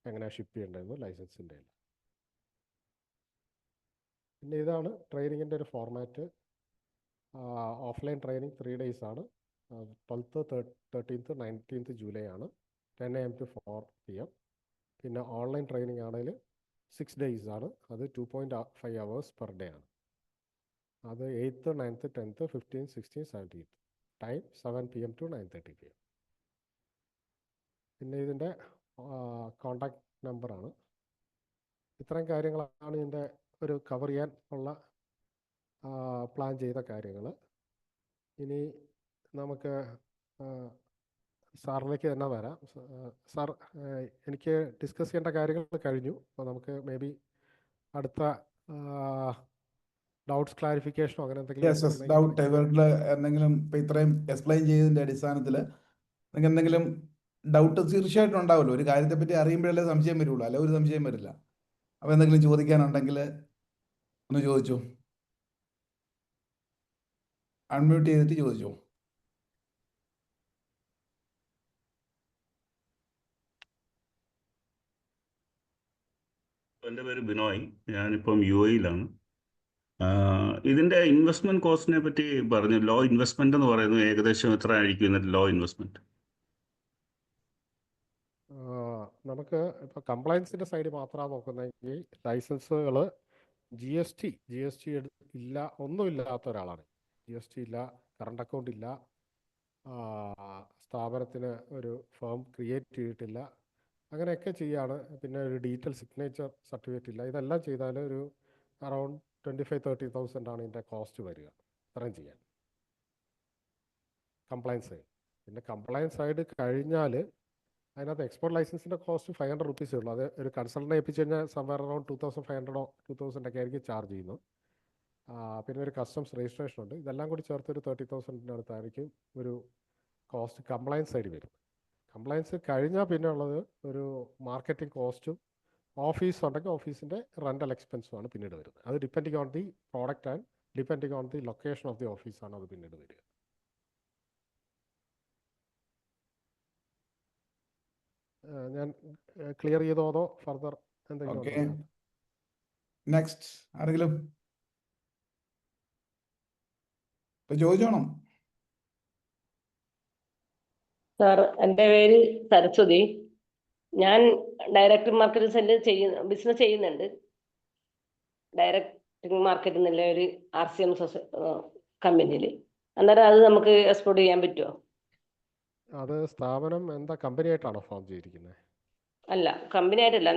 എങ്ങനെയാണ് ഷിപ്പ് ചെയ്യേണ്ടതെന്നും ലൈസൻസിൻ്റെ എല്ലാം. പിന്നെ ഇതാണ് ട്രെയിനിങ്ങിൻ്റെ ഒരു ഫോർമാറ്റ്. ഓഫ്ലൈൻ ട്രെയിനിങ് 3 days ആണ്. 12th, 13th, 19th ജൂലൈ ആണ്, 10 AM to 4 PM. പിന്നെ ഓൺലൈൻ ട്രെയിനിങ് ആണെങ്കിൽ 6 days ആണ്, അത് 2.5 hours per day ആണ്. അത് 8th, 9th, 10th, 15th, 16th, 17th. Time 7 PM to 9:30 PM. പിന്നെ ഇതിൻ്റെ കോണ്ടാക്ട് നമ്പറാണ്. ഇത്രയും കാര്യങ്ങളാണ് ഇതിൻ്റെ ഒരു കവർ ചെയ്യാൻ ഉള്ള പ്ലാൻ ചെയ്ത കാര്യങ്ങൾ. ഇനി നമുക്ക് സാറിലേക്ക് തന്നെ വരാം. സാർ, എനിക്ക് ഡിസ്കസ് ചെയ്യേണ്ട കാര്യങ്ങൾ കഴിഞ്ഞു. അപ്പോൾ നമുക്ക് മേ ബി അടുത്ത ഡൗട്ട്സ് ക്ലാരിഫിക്കേഷനോ അങ്ങനെ എന്തെങ്കിലും ഡൗട്ട് ഇവരുടെ എന്തെങ്കിലും ഇപ്പം ഇത്രയും എക്സ്പ്ലെയിൻ ചെയ്തതിൻ്റെ അടിസ്ഥാനത്തിൽ നിങ്ങൾക്ക് എന്തെങ്കിലും ഡൗട്ട് തീർച്ചയായിട്ടും ഉണ്ടാവുമല്ലോ. ഒരു കാര്യത്തെപ്പറ്റി അറിയുമ്പോഴല്ലേ സംശയം വരുള്ളൂ, അല്ല ഒരു സംശയം വരില്ല. അപ്പോൾ എന്തെങ്കിലും ചോദിക്കാനുണ്ടെങ്കിൽ ഒന്ന് ചോദിച്ചു, അൺമ്യൂട്ട് ചെയ്തിട്ട് ചോദിച്ചു. എൻ്റെ പേര് ബിനോയ്, ഞാനിപ്പം UAE-യിലാണ്. ഇതിൻ്റെ ഇൻവെസ്റ്റ്മെന്റ് കോസ്റ്റിനെ പറ്റി പറഞ്ഞു. ലോ ഇൻവെസ്റ്റ്മെന്റ് എന്ന് പറയുന്നത് ഏകദേശം എത്ര ആയിരിക്കും ഇതിന്റെ ലോ ഇൻവെസ്റ്റ്മെന്റ്? നമുക്ക് ഇപ്പോൾ കംപ്ലയൻസിൻ്റെ സൈഡ് മാത്രമാണ് നോക്കുന്നതെങ്കിൽ ലൈസൻസുകൾ GST ഇല്ല, ഒന്നുമില്ലാത്ത ഒരാളാണ്. GST ഇല്ല, കറണ്ട് അക്കൗണ്ട് ഇല്ല, സ്ഥാപനത്തിന് ഒരു ഫേം ക്രിയേറ്റ് ചെയ്തിട്ടില്ല, അങ്ങനെയൊക്കെ ചെയ്യാണ്. പിന്നെ ഒരു ഡീറ്റെയിൽ സിഗ്നേച്ചർ സർട്ടിഫിക്കറ്റ് ഇല്ല. ഇതെല്ലാം ചെയ്താൽ ഒരു അറൗണ്ട് 25,000-30,000 ആണ് ഇതിൻ്റെ കോസ്റ്റ് വരിക, ഇത്രയും ചെയ്യാൻ കംപ്ലയൻസ് സൈഡ്. പിന്നെ കംപ്ലയൻസ് സൈഡ് കഴിഞ്ഞാൽ അതിനകത്ത് എക്സ്പോർട്ട് ലൈസൻസിൻ്റെ കോസ്റ്റ് 500 rupees ഉള്ളൂ. അത് ഒരു കൺസൾട്ടൻ്റ് ഏൽപ്പിച്ച് കഴിഞ്ഞാൽ സംവർ അറൗണ്ട് 2,500 2,000 ഒക്കെ ആയിരിക്കും ചാർജ് ചെയ്യുന്നത്. പിന്നെ ഒരു കസ്റ്റംസ് രജിസ്ട്രേഷൻ ഉണ്ട്. ഇതെല്ലാം കൂടി ചേർത്ത് ഒരു 30,000 അടുത്തായിരിക്കും ഒരു കോസ്റ്റ് കംപ്ലയൻസ് സൈഡ് വരും. കംപ്ലയൻസ് കഴിഞ്ഞാൽ പിന്നെ ഉള്ളത് ഒരു മാർക്കറ്റിംഗ് കോസ്റ്റും ഓഫീസ് ഉണ്ടെങ്കിൽ ഓഫീസിൻ്റെ റെൻ്റൽ എക്സ്പെൻസുമാണ് പിന്നീട് വരുന്നത്. അത് depending on the product and depending on the location of the ഓഫീസാണ് അത് പിന്നീട് വരിക. ഞാൻ ക്ലിയർ ചെയ്തോ അതോ ഫർദർ എന്തെങ്കിലും ഓക്കെ, ഉണ്ടോ? നെക്സ്റ്റ് ആരെങ്കിലും ഇപ്പം ചോദിച്ചോണം. സാർ, എൻ്റെ പേര് സരസ്വതി. ഞാൻ ഡയറക്റ്റ് മാർക്കറ്റ് സെല്ല് ബിസിനസ് ചെയ്യുന്നുണ്ട്. ഡയറക്റ്റ് മാർക്കറ്റ് എന്നുള്ള ഒരു RCM കമ്പനിയിൽ. അന്നേരം അത് നമുക്ക് എക്സ്പോർട്ട് ചെയ്യാൻ പറ്റുമോ? അത് സ്ഥാപനം എന്താ കമ്പനി ആയിട്ടാണോ ഫോം ചെയ്തിരിക്കുന്നത്? അല്ല, കമ്പനി ആയിട്ടല്ല.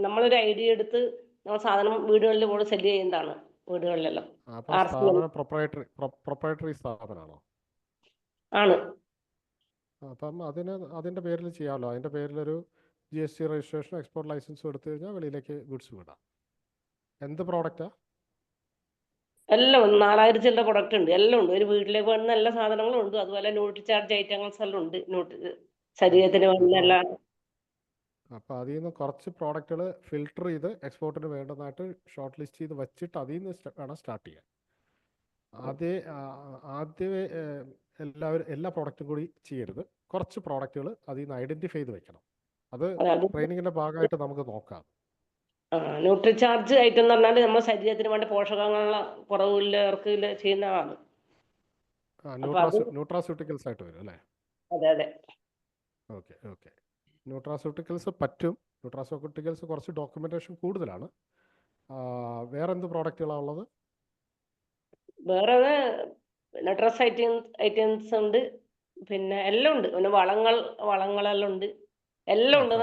നമ്മളൊരു ഐഡിയ എടുത്ത് നമ്മൾ സാധനം വീടുകളിൽ കൂടെ സെല്ല് ചെയ്യുന്നതാണ്. വീടുകളിലെല്ലാം അപ്പോൾ സ്ഥാപനം പ്രൊപ്പറേറ്ററി സ്ഥാപനമാണോ? ആണ്. അപ്പം അതിൻ്റെ പേരിൽ ചെയ്യാമല്ലോ. അതിൻ്റെ പേരിലൊരു GST രജിസ്ട്രേഷൻ, എക്സ്പോർട്ട് ലൈസൻസും എടുത്തു കഴിഞ്ഞാൽ വെളിയിലേക്ക് ഗുഡ്സ് വിടാം. എന്ത് പ്രോഡക്റ്റാ? എല്ലാം 4000 ചില്ലറ പ്രൊഡക്റ്റ് ഉണ്ട്, എല്ലാം ഉണ്ട്. ഒരു വീട്ടിലേക്ക് വേണ്ടുന്ന എല്ലാ സാധനങ്ങളും ഉണ്ട്. അതുപോലെ ന്യൂട്രി ചാർജ് ഐറ്റംസ് എല്ലാം ഉണ്ട്. ശരീരത്തിന് വേണ്ടുന്ന എല്ലാ. അപ്പോൾ അതിൽ നിന്ന് കുറച്ച് പ്രോഡക്റ്റുകൾ ഫിൽട്ടർ ചെയ്ത് എക്സ്പോർട്ടിന് വേണ്ടതായിട്ട് ഷോർട്ട് ലിസ്റ്റ് ചെയ്ത് വെച്ചിട്ട് അതിൽ നിന്ന് വേണം സ്റ്റാർട്ട് ചെയ്യാൻ. ആദ്യമേ എല്ലാ പ്രോഡക്റ്റും കൂടി ചെയ്യരുത്. കുറച്ച് പ്രോഡക്റ്റുകൾ അതിൽ നിന്ന് ഐഡൻറ്റിഫൈ ചെയ്ത് വെക്കണം. അത് ട്രെയിനിങ്ങിൻ്റെ ഭാഗമായിട്ട് നമുക്ക് നോക്കാം. ന്യൂട്രി ചാർജ് ഐറ്റം എന്ന് പറഞ്ഞാൽ നമ്മുടെ ശരീരത്തിന് വേണ്ട പോഷകങ്ങളുള്ള കുറവുള്ളവർക്ക് ചെയ്യുന്നതാണ്. ന്യൂട്രാസ്യൂട്ടിക്കൽസ് ആയിട്ട് വരും അല്ലേ? അതെ അതെ. ഓക്കെ. ന്യൂട്രാസ്യൂട്ടിക്കൽസ് പറ്റും. ന്യൂട്രാസ്യൂട്ടിക്കൽസ് കുറച്ച് ഡോക്യുമെൻറ്റേഷൻ കൂടുതലാണ്. വേറെ എന്ത് പ്രോഡക്റ്റുകളാണ് ഉള്ളത്? വേറെ പിന്നെ ഡ്രസ് ഐറ്റംസ് ഉണ്ട്, പിന്നെ എല്ലാം ഉണ്ട്. പിന്നെ വളങ്ങളെല്ലാം ഉണ്ട്, എല്ലാം ഉണ്ട്.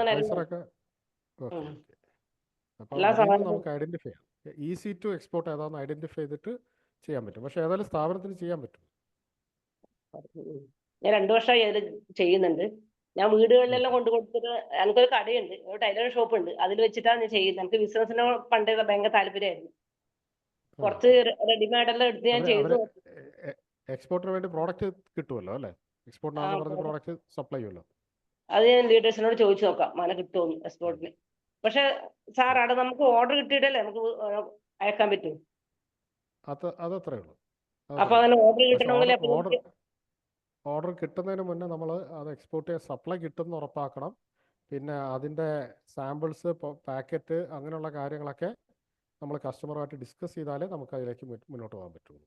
നമുക്ക് ഐഡന്റിഫൈ ചെയ്യാം. ഈസി ടു എക്സ്പോർട്ട് ഏതാണെന്ന് ഐഡന്റിഫൈ ചെയ്തിട്ട് ചെയ്യാൻ പറ്റും. പക്ഷെ ഏതായാലും സ്ഥാപനത്തിന് ചെയ്യാൻ പറ്റും. ഞാൻ 2 വർഷമായി അതിൽ ചെയ്യുന്നുണ്ട്. ഞാൻ വീടുകളിലെല്ലാം കൊണ്ട് കൊടുത്തിട്ട് എനിക്കൊരു കടയുണ്ട്, ഒരു ടൈലർ ഷോപ്പ് ഉണ്ട്. അതിൽ വെച്ചിട്ടാണ് ഞാൻ ചെയ്യുന്നത്. എനിക്ക് ബിസിനസ്സിന് പണ്ടേ ഭയങ്കര താല്പര്യമായിരുന്നു. കുറച്ച് റെഡിമെയ്ഡ് എല്ലാം എടുത്ത് ഞാൻ ചെയ്തു. എക്സ്പോർട്ടിന് വേണ്ടി പ്രോഡക്റ്റ് കിട്ടുമല്ലോ അല്ലേ? എക്സ്പോർട്ടിനാണെന്ന് പറഞ്ഞ പ്രോഡക്റ്റ് സപ്ലൈ ചെയ്യുമല്ലോ. അത് ഞാൻ ലീഡേഴ്സിനോട് ചോദിച്ചു നോക്കാം, മന കിട്ടുമെന്ന് എക്സ്പോർട്ടിന്. പക്ഷെ സാർ, അവിടെ നമുക്ക് ഓർഡർ കിട്ടിയിട്ടല്ലേ നമുക്ക് അയക്കാൻ പറ്റും. അതത്രേ ഉള്ളൂ. അപ്പൊ അങ്ങനെ ഓർഡർ കിട്ടണമെങ്കിൽ ഓർഡർ കിട്ടുന്നതിന് മുന്നേ നമ്മൾ അത് എക്സ്പോർട്ട് ചെയ്യാൻ സപ്ലൈ കിട്ടുമെന്ന് ഉറപ്പാക്കണം. പിന്നെ അതിൻ്റെ സാമ്പിൾസ്, പാക്കറ്റ്, അങ്ങനെയുള്ള കാര്യങ്ങളൊക്കെ നമ്മൾ കസ്റ്റമറുമായിട്ട് ഡിസ്കസ് ചെയ്താലേ നമുക്ക് അതിലേക്ക് മുന്നോട്ട് പോകാൻ പറ്റുള്ളൂ.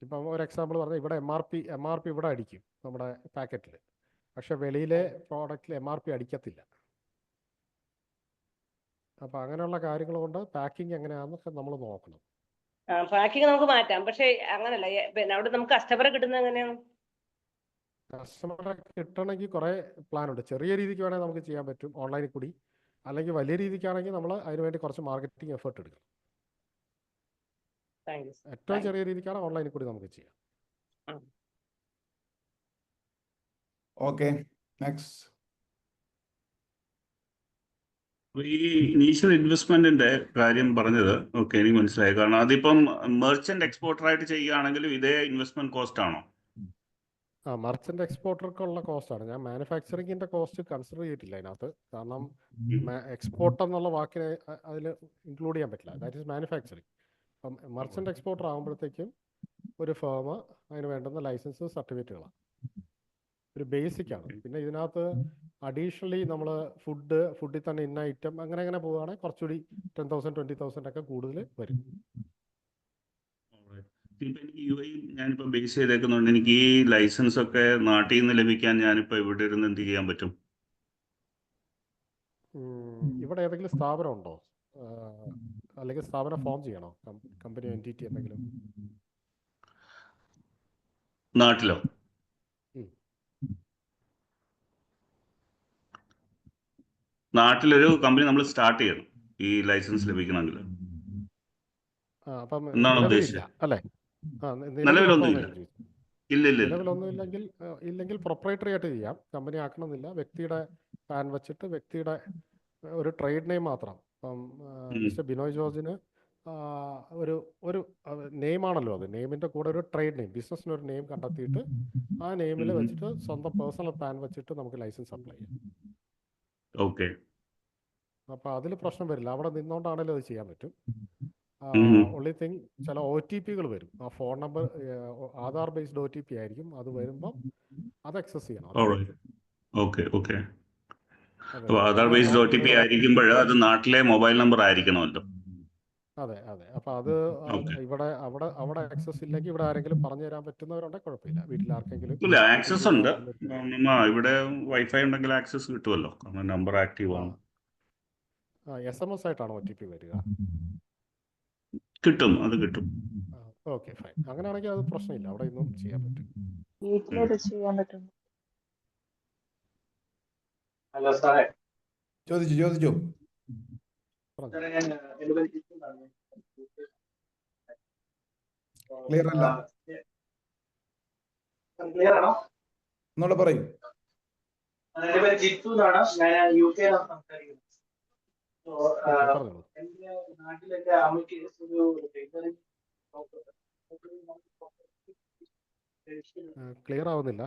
ഇപ്പം ഒരു എക്സാമ്പിൾ പറഞ്ഞാൽ ഇവിടെ എം ആർ പി ഇവിടെ അടിക്കും നമ്മുടെ പാക്കറ്റിൽ, പക്ഷെ വെളിയിലെ പ്രോഡക്റ്റിൽ MRP അടിക്കത്തില്ല. അപ്പം അങ്ങനെയുള്ള കാര്യങ്ങൾ കൊണ്ട് പാക്കിംഗ് എങ്ങനെയാണെന്നൊക്കെ നമ്മൾ നോക്കണം. പാക്കിങ് നമുക്ക് മാറ്റാം, പക്ഷെ അങ്ങനല്ല. പിന്നെ അവിടെ നമുക്ക് കസ്റ്റമറെ കിട്ടുന്നത് എങ്ങനെയാണ്? കസ്റ്റമറെ കിട്ടണമെങ്കിൽ കുറേ പ്ലാൻ ഉണ്ട്. ചെറിയ രീതിക്ക് വേണമെങ്കിൽ നമുക്ക് ചെയ്യാൻ പറ്റും ഓൺലൈനിൽ കൂടി, അല്ലെങ്കിൽ വലിയ രീതിക്കാണെങ്കിൽ നമ്മൾ അതിനുവേണ്ടി കുറച്ച് മാർക്കറ്റിംഗ് എഫേർട്ട് എടുക്കണം. Thank you. ഏറ്റവും ചെറിയ രീതിക്കാണ് ഓൺലൈനിൽ കൂടി നമുക്ക് ചെയ്യാം. Okay, next. ഈ ഇനീഷ്യൽ ഇൻവെസ്റ്റ്മെന്റിന്റെ കാര്യം പറഞ്ഞത് ഓക്കെ, എനിക്ക് മനസ്സിലായി. കാരണം അതിപ്പം മെർച്ചന്റ് എക്സ്പോർട്ടർ ആയിട്ട് ചെയ്യുകയാണെങ്കിലും ഇതേ ഇൻവെസ്റ്റ്മെന്റ് കോസ്റ്റ് ആണോ? മർച്ചന്റ് എക്സ്പോർട്ടർക്കുള്ള കോസ്റ്റാണ്. ഞാൻ മാനുഫാക്ചറിങ്ങിന്റെ കോസ്റ്റ് കൺസിഡർ ചെയ്തിട്ടില്ല അതിനകത്ത്. കാരണം എക്സ്പോർട്ട് എന്നുള്ള വാക്കിനെ അതിൽ ഇൻക്ലൂഡ് ചെയ്യാൻ പറ്റില്ല. That is manufacturing. അപ്പം മർച്ചന്റ് എക്സ്പോർട്ടർ ആകുമ്പോഴത്തേക്കും ഒരു ഫേം അതിന് വേണ്ടുന്ന ലൈസൻസ് സർട്ടിഫിക്കറ്റുകളാണ്, ഒരു ബേസിക് ആണ്. പിന്നെ ഇതിനകത്ത് അഡീഷണലി നമ്മൾ ഫുഡിൽ തന്നെ ഇന്ന ഐറ്റം അങ്ങനെ പോവുകയാണെങ്കിൽ കുറച്ചുകൂടി 10,000 20,000 ഒക്കെ കൂടുതൽ വരും. ഇപ്പൊ എനിക്ക് UAE ഞാനിപ്പോ ബേസ് ചെയ്തേക്കുന്നുണ്ട്. എനിക്ക് ഈ ലൈസൻസ് ഒക്കെ നാട്ടിൽ നിന്ന് ലഭിക്കാൻ ഞാനിപ്പോ ഇവിടെ ഇരുന്ന് എന്ത് ചെയ്യാൻ പറ്റും? ഇവിടെ ഏതെങ്കിലും സ്ഥാപനം ഉണ്ടോ, അല്ലെങ്കിൽ സ്ഥാപനം ഫോം ചെയ്യണോ, കമ്പനി എൻറ്റിറ്റി എന്തെങ്കിലും? നാട്ടിലോ? നാട്ടിലൊരു കമ്പനി നമ്മൾ സ്റ്റാർട്ട് ചെയ്യണം ഈ ലൈസൻസ് ലഭിക്കണമെങ്കിൽ. അപ്പം എന്നാണ് നിലവിലില്ല ഉദ്ദേശിച്ചത്? അല്ലേ? നിലവിലൊന്നുമില്ല. ഇല്ല. നിലവിലൊന്നും ഇല്ലെങ്കിൽ പ്രൊപ്പറേറ്ററി ആയിട്ട് ചെയ്യാം. കമ്പനി ആക്കണമെന്നില്ല. വ്യക്തിയുടെ പാൻ വെച്ചിട്ട് വ്യക്തിയുടെ ഒരു ട്രേഡ് നെയിം മാത്രം. ഇപ്പം മിസ്റ്റർ ബിനോയ് ജോർജിന് ഒരു നെയിമാണല്ലോ, അത് നെയിമിൻ്റെ കൂടെ ഒരു ട്രേഡ് നെയിം, ബിസിനസ്സിന് ഒരു നെയിം കണ്ടെത്തിയിട്ട് ആ നെയിമിൽ വെച്ചിട്ട് സ്വന്തം പേഴ്സണൽ പാൻ വെച്ചിട്ട് നമുക്ക് ലൈസൻസ് അപ്ലൈ ചെയ്യാം. ഓക്കെ. അപ്പോൾ അതിൽ പ്രശ്നം വരില്ല. അവിടെ നിന്നുകൊണ്ടാണേലും അത് ചെയ്യാൻ പറ്റും. ഒൺലി തിങ് ചില OTPകൾ വരും. ആ phone number Aadhaar based OTP ആയിരിക്കും. അത് വരുമ്പം അത് അക്സസ് ചെയ്യണം. ഓക്കെ. അപ്പോൾ ആധാർ ബേസ്ഡ് OTP ആയിരിക്കുമ്പോൾ അത് നാട്ടിലെ മൊബൈൽ നമ്പർ ആയിരിക്കണമല്ലോ. അതെ. അപ്പോൾ അത് അവിടെ ആക്സസ് ഇല്ലെങ്കിൽ ഇവിടെ ആരെങ്കിലും പറഞ്ഞു തരാൻ പറ്റുന്നവരുണ്ടെങ്കിൽ കുഴപ്പമില്ല. വീട്ടിൽ ആർക്കെങ്കിലും ഇല്ല, ആക്സസ് ഉണ്ട്. ഇവിടെ വൈഫൈ ഉണ്ടെങ്കിൽ ആക്സസ് കിട്ടുമല്ലോ, കാരണം നമ്പർ ആക്റ്റീവ് ആണ്. SMS ആയിട്ടാണ് OTP വരിക? കിട്ടും, അത് കിട്ടും. Okay, fine. അങ്ങനെയാണെങ്കിൽ അത് പ്രശ്നമില്ല, അവിടെ ഇന്നും ചെയ്യാൻ പറ്റും. ചെയ്യാൻ പറ്റും. ഹലോ സാറേ, ചോദിച്ചു. ക്ലിയർ അല്ല, ക്ലിയർ ആണോ? ഒന്നുകൂടെ പറയൂ. എന്റെ പേര് ജിത്തു എന്നാണ്. ഞാൻ UK സംസാരിക്കുന്നത്. എന്റെ നാട്ടിലൊക്കെ അമ്മയ്ക്ക് ഒരു ക്ലിയർ ആവുന്നില്ല.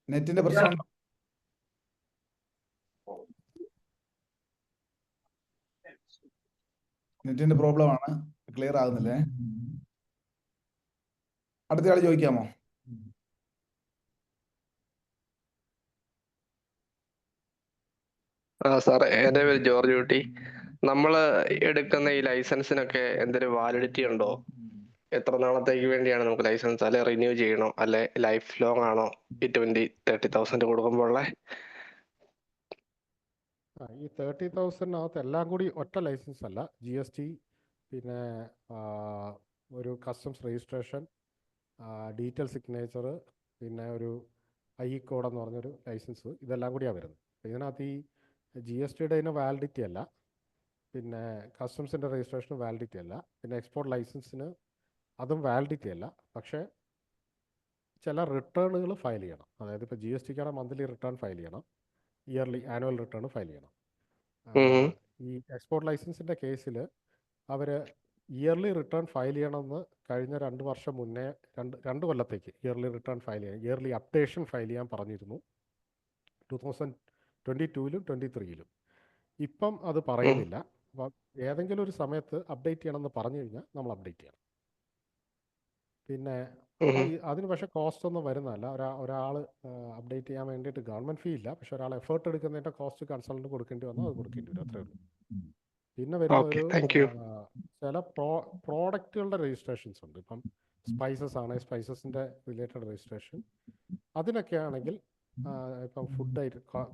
നെറ്റിന്റെ പ്രശ്നം. നെറ്റിന്റെ പ്രോബ്ലം ആണ്, ക്ലിയർ ആകുന്നില്ലേ. അടുത്ത ആൾ ചോദിക്കാമോ? സാർ, എൻ്റെ പേര് ജോർജ് കുട്ടി. നമ്മൾ എടുക്കുന്ന ഈ ലൈസൻസിനൊക്കെ എന്തൊരു വാലിഡിറ്റി ഉണ്ടോ? എത്ര നാളത്തേക്ക് വേണ്ടിയാണ് നമുക്ക് ലൈസൻസ്? അല്ലെ റിന്യൂ ചെയ്യണോ, അല്ലെ ലൈഫ് ലോങ് ആണോ ഈ 20,000-30,000 കൊടുക്കുമ്പോഴേ? ഈ 30,000-നകത്ത് എല്ലാം കൂടി ഒറ്റ ലൈസൻസ് അല്ല. GST, പിന്നെ ഒരു കസ്റ്റംസ് രജിസ്ട്രേഷൻ, ഡീറ്റെയിൽ സിഗ്നേച്ചർ, പിന്നെ ഒരു കോഡ് എന്ന് പറഞ്ഞൊരു ലൈസൻസ്, ഇതെല്ലാം കൂടിയാണ് വരുന്നത്. ഇതിനകത്ത് ഈ GSTയുടെ വാലിഡിറ്റി അല്ല, പിന്നെ കസ്റ്റംസിൻ്റെ രജിസ്ട്രേഷന് വാലിഡിറ്റി അല്ല, പിന്നെ എക്സ്പോർട്ട് ലൈസൻസിന് അതും വാലിഡിറ്റി അല്ല. പക്ഷേ ചില റിട്ടേണുകൾ ഫയൽ ചെയ്യണം. അതായത് ഇപ്പോൾ GSTക്കാണ് മന്ത്ലി റിട്ടേൺ ഫയൽ ചെയ്യണം, ഇയർലി ആനുവൽ റിട്ടേൺ ഫയൽ ചെയ്യണം. ഈ എക്സ്പോർട്ട് ലൈസൻസിൻ്റെ കേസിൽ അവർ ഇയർലി റിട്ടേൺ ഫയൽ ചെയ്യണമെന്ന് കഴിഞ്ഞ 2 വർഷം മുന്നേ, 2 കൊല്ലത്തേക്ക് ഇയർലി റിട്ടേൺ ഫയൽ ചെയ്യാൻ, ഇയർലി അപ്ഡേഷൻ ഫയൽ ചെയ്യാൻ പറഞ്ഞിരുന്നു 2022-ലും 2023-ലും. ഇപ്പം അത് പറയുന്നില്ല. അപ്പം ഏതെങ്കിലും ഒരു സമയത്ത് അപ്ഡേറ്റ് ചെയ്യണമെന്ന് പറഞ്ഞു കഴിഞ്ഞാൽ നമ്മൾ അപ്ഡേറ്റ് ചെയ്യണം. പിന്നെ ഉം. അതിന് പക്ഷേ കോസ്റ്റ് ഒന്നും വരുന്നതല്ല. ഒരാൾ അപ്ഡേറ്റ് ചെയ്യാൻ വേണ്ടിയിട്ട് ഗവൺമെൻറ് ഫീ ഇല്ല, പക്ഷെ ഒരാൾ എഫേർട്ട് എടുക്കുന്നതിൻ്റെ കോസ്റ്റ് കൺസൾട്ടൻറ്റ് കൊടുക്കേണ്ടി വന്നാൽ അത് കൊടുക്കേണ്ടി വരും, അത്രേ ഉള്ളൂ. പിന്നെ വരുന്ന ഓക്കെ, ഒരു താങ്ക് യു. ചില പ്രോഡക്റ്റുകളുടെ രജിസ്ട്രേഷൻസ് ഉണ്ട്. ഇപ്പം സ്പൈസസ് ആണ്, സ്പൈസസിൻ്റെ റിലേറ്റഡ് രജിസ്ട്രേഷൻ. അതിനൊക്കെ ആണെങ്കിൽ ഇപ്പം ഫുഡ്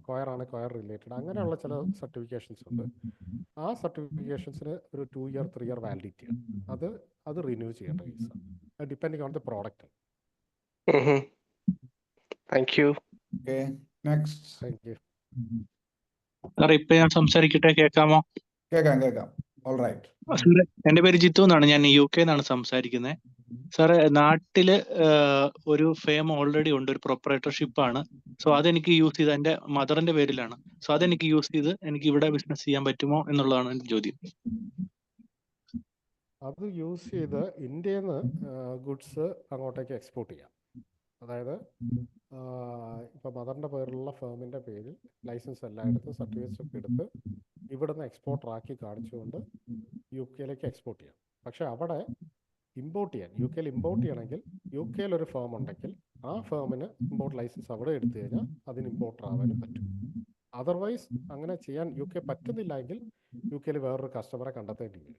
കൊയറാണ്, കൊയർ റിലേറ്റഡ്, അങ്ങനെയുള്ള ചില സർട്ടിഫിക്കേഷൻസ് ഉണ്ട്. ആ സർട്ടിഫിക്കേഷൻസിന് ഒരു 2 year 3 year വാലിഡിറ്റിയാണ്. അത് റിന്യൂ ചെയ്യേണ്ട കേസാണ്, depending on the product. Thank you. Okay, next. Thank you. Sir ഇപ്പൊ ഞാൻ സംസാരിക്കട്ടെ, കേൾക്കാമോ? കേൾക്കാം. All right. സാറേ, എൻ്റെ പേര് ജിത്തു എന്നാണ്, ഞാൻ UK നിന്നാണ് സംസാരിക്കുന്നത്. സാറേ, നാട്ടില് ഒരു ഫേം ഓൾറെഡി ഉണ്ട്, ഒരു പ്രൊപ്പറേറ്റർഷിപ്പ് ആണ്. സോ അതെനിക്ക് യൂസ് ചെയ്ത്, എൻ്റെ മദറിന്റെ പേരിലാണ്. സോ അതെനിക്ക് യൂസ് ചെയ്ത് എനിക്ക് ഇവിടെ ബിസിനസ് ചെയ്യാൻ പറ്റുമോ എന്നുള്ളതാണ് എൻ്റെ ചോദ്യം. അത് യൂസ് ചെയ്ത് ഇന്ത്യയിൽ നിന്ന് ഗുഡ്സ് അങ്ങോട്ടേക്ക് എക്സ്പോർട്ട് ചെയ്യാം. അതായത് ഇപ്പോൾ മദറിൻ്റെ പേരിലുള്ള ഫേമിൻ്റെ പേരിൽ ലൈസൻസ് എല്ലാം എടുത്ത് സർട്ടിഫിക്കറ്റ്സ് ഒക്കെ എടുത്ത് ഇവിടുന്ന് എക്സ്പോർട്ടർ ആക്കി കാണിച്ചുകൊണ്ട് UK എക്സ്പോർട്ട് ചെയ്യാം. പക്ഷെ അവിടെ ഇമ്പോർട്ട് ചെയ്യാൻ, UK ഇമ്പോർട്ട് ചെയ്യണമെങ്കിൽ UK ഒരു ഫേം ഉണ്ടെങ്കിൽ ആ ഫേമിന് ഇമ്പോർട്ട് ലൈസൻസ് അവിടെ എടുത്തു കഴിഞ്ഞാൽ അതിന് ഇമ്പോർട്ടർ ആവാനും പറ്റും. അതർവൈസ് അങ്ങനെ ചെയ്യാൻ UK പറ്റുന്നില്ല എങ്കിൽ UK വേറൊരു കസ്റ്റമറെ കണ്ടെത്തേണ്ടി വരും.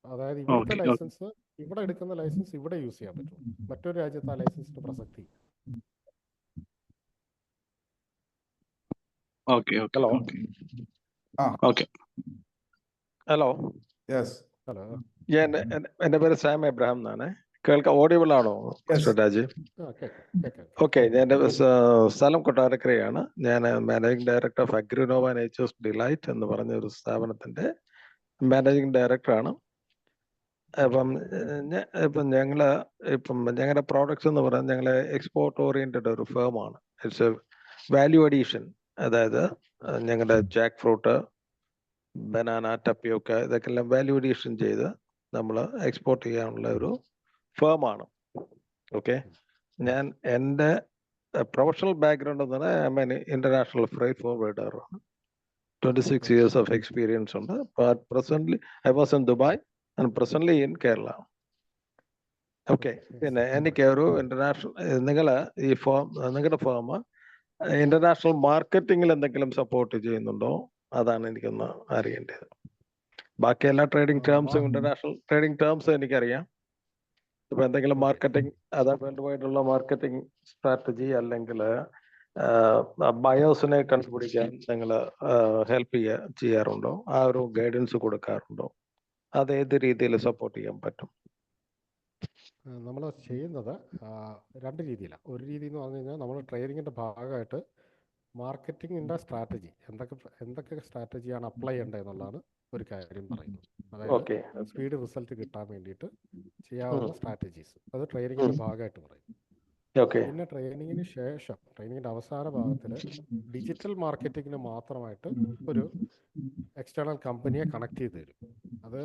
അതായത് ഇവിടുത്തെ ലൈസൻസ്, ഇവിടെ എടുക്കുന്ന ലൈസൻസ് ഇവിടെ യൂസ് ചെയ്യാൻ പറ്റും, മറ്റൊരു രാജ്യത്ത് ആ ലൈസൻസിന് പ്രസക്തി. Hello okay. Hello yes. Hello, എൻ്റെ പേര് സാം എബ്രഹാം എന്നാണ്. കേൾക്കാൻ ഓഡിയബിൾ ആണോ മിസ്റ്റർ രാജീവ്? കേൾക്കാം. ഓക്കെ, എൻ്റെ സ്ഥലം കൊട്ടാരക്കരയാണ്. ഞാൻ managing director of Agrinova Nature's Delight എന്ന് പറഞ്ഞ ഒരു സ്ഥാപനത്തിൻ്റെ മാനേജിംഗ് ഡയറക്ടറാണ്. അപ്പം ഞങ്ങളുടെ പ്രോഡക്ട്സ് എന്ന് പറയുന്നത് ഞങ്ങളെ എക്സ്പോർട്ട് ഓറിയൻറ്റഡ് ഒരു ഫേമാണ്. It's a value addition. അതായത് ഞങ്ങളുടെ ജാക്ക് ഫ്രൂട്ട്, ബനാന, ടപ്പിയൊക്ക, ഇതൊക്കെ എല്ലാം വാല്യൂ അഡീഷൻ ചെയ്ത് നമ്മൾ എക്സ്പോർട്ട് ചെയ്യാനുള്ള ഒരു ഫേമാണ്. ഓക്കെ, ഞാൻ എൻ്റെ പ്രൊഫഷണൽ ബാക്ക്ഗ്രൗണ്ട് എന്ന് പറഞ്ഞാൽ I M international freight forwarder. 26 years of experience ഉണ്ട്. But presently I was in Dubai and presently in Kerala. Okay, പിന്നെ എനിക്ക് ഒരു ഇന്റർനാഷണൽ നിങ്ങളുടെ ഫേം ഇന്റർനാഷണൽ മാർക്കറ്റിംഗിൽ എന്തെങ്കിലും സപ്പോർട്ട് ചെയ്യുന്നുണ്ടോ? അതാണ് എനിക്കൊന്ന് അറിയേണ്ടത്. ബാക്കി എല്ലാ ട്രേഡിംഗ് ടേംസും, ഇന്റർനാഷണൽ ട്രേഡിംഗ് ടേംസും എനിക്കറിയാം. ഇപ്പൊ എന്തെങ്കിലും മാർക്കറ്റിംഗ്, അതാ വേൾഡ് വൈഡ് ഉള്ള മാർക്കറ്റിംഗ് സ്ട്രാറ്റജി അല്ലെങ്കിൽ ബയോസിനെ കണ്ടുപിടിക്കാൻ നിങ്ങൾ ഹെൽപ്പ് ചെയ്യാറുണ്ടോ? ആ ഒരു ഗൈഡൻസ് കൊടുക്കാറുണ്ടോ? അത് ഏത് രീതിയിൽ സപ്പോർട്ട് ചെയ്യാൻ പറ്റും? നമ്മൾ ചെയ്യുന്നത് 2 രീതിയിലാണ്. ഒരു രീതി എന്ന് പറഞ്ഞു കഴിഞ്ഞാൽ നമ്മൾ ട്രെയിനിങ്ങിൻ്റെ ഭാഗമായിട്ട് മാർക്കറ്റിങ്ങിൻ്റെ സ്ട്രാറ്റജി, എന്തൊക്കെ സ്ട്രാറ്റജിയാണ് അപ്ലൈ ചെയ്യേണ്ടത് എന്നുള്ളതാണ് ഒരു കാര്യം പറയുന്നത്. അതായത് സ്പീഡ് റിസൾട്ട് കിട്ടാൻ വേണ്ടിയിട്ട് ചെയ്യാവുന്ന സ്ട്രാറ്റജീസ്, അത് ട്രെയിനിങ്ങിൻ്റെ ഭാഗമായിട്ട് പറയും. പിന്നെ ട്രെയിനിങ്ങിന് ശേഷം, ട്രെയിനിങ്ങിൻ്റെ അവസാന ഭാഗത്തിൽ ഡിജിറ്റൽ മാർക്കറ്റിങ്ങിന് മാത്രമായിട്ട് ഒരു എക്സ്റ്റേണൽ കമ്പനിയെ കണക്ട് ചെയ്ത് തരും. അത്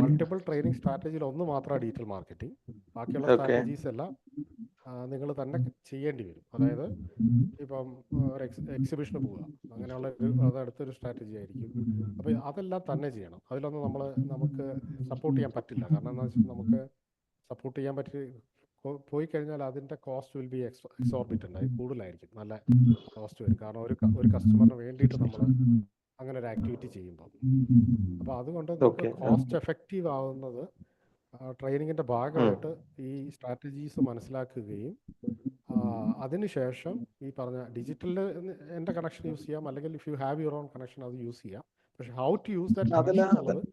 മൾട്ടിപ്പിൾ ട്രെയിനിങ് സ്ട്രാറ്റജിയിൽ ഒന്ന് മാത്രമാണ് ഡിജിറ്റൽ മാർക്കറ്റിംഗ്. ബാക്കിയുള്ള സ്ട്രാറ്റജീസ് എല്ലാം നിങ്ങൾ തന്നെ ചെയ്യേണ്ടി വരും. അതായത് ഇപ്പം ഒരു എക്സിബിഷന് പോവുക, അങ്ങനെയുള്ള അതടുത്തൊരു സ്ട്രാറ്റജി ആയിരിക്കും. അപ്പോൾ അതെല്ലാം തന്നെ ചെയ്യണം. അതിലൊന്നും നമുക്ക് സപ്പോർട്ട് ചെയ്യാൻ പറ്റില്ല. കാരണം എന്താ വെച്ചാൽ നമുക്ക് സപ്പോർട്ട് ചെയ്യാൻ പോയി കഴിഞ്ഞാൽ അതിൻ്റെ കോസ്റ്റ് വിൽ ബി എക്സോർബിറ്റൻ്റ് ആയി കൂടുതലായിരിക്കും, നല്ല കോസ്റ്റ് വരും. കാരണം ഒരു കസ്റ്റമറിന് വേണ്ടിയിട്ട് നമ്മൾ അങ്ങനെ ഒരു ആക്ടിവിറ്റി ചെയ്യുമ്പോൾ. അപ്പോൾ അതുകൊണ്ട് നമുക്ക് കോസ്റ്റ് എഫക്റ്റീവ് ആവുന്നത് ട്രെയിനിങ്ങിൻ്റെ ഭാഗമായിട്ട് ഈ സ്ട്രാറ്റജീസ് മനസ്സിലാക്കുകയും അതിനുശേഷം ഈ പറഞ്ഞ ഡിജിറ്റലിൽ എൻ്റെ കണക്ഷൻ യൂസ് ചെയ്യാം, അല്ലെങ്കിൽ if you have your own connection അത് യൂസ് ചെയ്യാം. പക്ഷെ how to use that connection എന്നുള്ളത്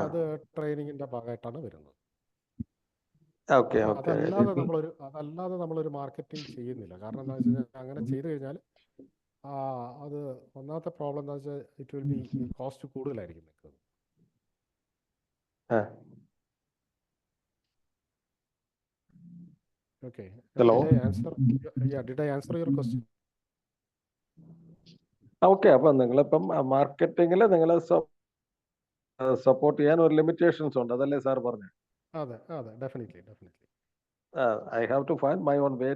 അത് ട്രെയിനിങ്ങിൻ്റെ ഭാഗമായിട്ടാണ് വരുന്നത്. അതല്ലാതെ നമ്മളൊരു മാർക്കറ്റിംഗ് ചെയ്യുന്നില്ല. കാരണം എന്താ വെച്ച് കഴിഞ്ഞാൽ അങ്ങനെ ചെയ്തു കഴിഞ്ഞാൽ അത് ഒന്നാമത്തെ പ്രോബ്ലം എന്താ വെച്ചാൽ ഇറ്റ് വിൽ ബി കോസ്റ്റ് കൂടുതലായിരിക്കും നിൽക്കുന്നത്. Okay, did I answer your question? Okay, അപ്പൊ നിങ്ങളിപ്പം മാർക്കറ്റിംഗിൽ നിങ്ങൾ സപ്പോർട്ട് ചെയ്യാൻ ഒരു ലിമിറ്റേഷൻസ് ഉണ്ട്, അതല്ലേ സാർ പറഞ്ഞു? അതെ, definitely. I have to find my own way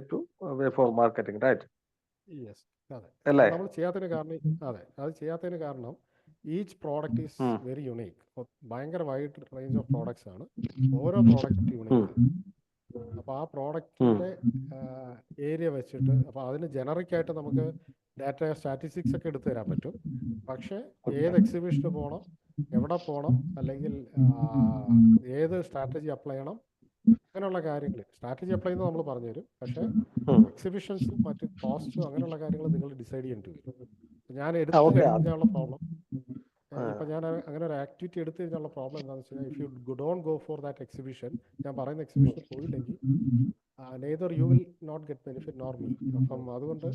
for marketing, right? Yes, അതെ. നമ്മൾ ചെയ്യാത്തതിന് കാരണം അത് ചെയ്യാത്തതിന് കാരണം ഈച്ച് പ്രോഡക്റ്റ് ഈസ് ഉം. Very unique. ഭയങ്കര വൈഡ് റേഞ്ച് ഓഫ് പ്രോഡക്ട്സ് ആണ്. ഓരോ പ്രോഡക്റ്റ് യുണീക്ക്. അപ്പോൾ ആ പ്രോഡക്റ്റിൻ്റെ ഏരിയ വെച്ചിട്ട് അപ്പോൾ അതിന് ജനറിക് ആയിട്ട് നമുക്ക് ഡാറ്റ സ്റ്റാറ്റിസ്റ്റിക്സ് ഒക്കെ എടുത്തു തരാൻ പറ്റും. പക്ഷേ ഏത് എക്സിബിഷന് പോകണം, എവിടെ പോകണം, അല്ലെങ്കിൽ ഏത് സ്ട്രാറ്റജി അപ്ലൈ ചെയ്യണം, അങ്ങനെയുള്ള കാര്യങ്ങൾ സ്ട്രാറ്റജി അപ്ലൈ ചെയ്യുന്നത് നമ്മൾ പറഞ്ഞു തരും. പക്ഷേ എക്സിബിഷൻസും മറ്റ് കോസ്റ്റും അങ്ങനെയുള്ള കാര്യങ്ങൾ നിങ്ങൾ ഡിസൈഡ് ചെയ്യേണ്ടി വരും. ഞാൻ എടുത്തു Okay. കഴിഞ്ഞാലുള്ള പ്രോബ്ലം, ഇപ്പം ഞാൻ അങ്ങനെ ഒരു ആക്ടിവിറ്റി എടുത്തു കഴിഞ്ഞുള്ള പ്രോബ്ലം എന്താണെന്ന് വെച്ച് കഴിഞ്ഞാൽ, if you don't go for that exhibition, ഞാൻ പറയുന്ന എക്സിബിഷന് പോയില്ലെങ്കിൽ neither you will not get benefit nor me. അപ്പം അതുകൊണ്ട്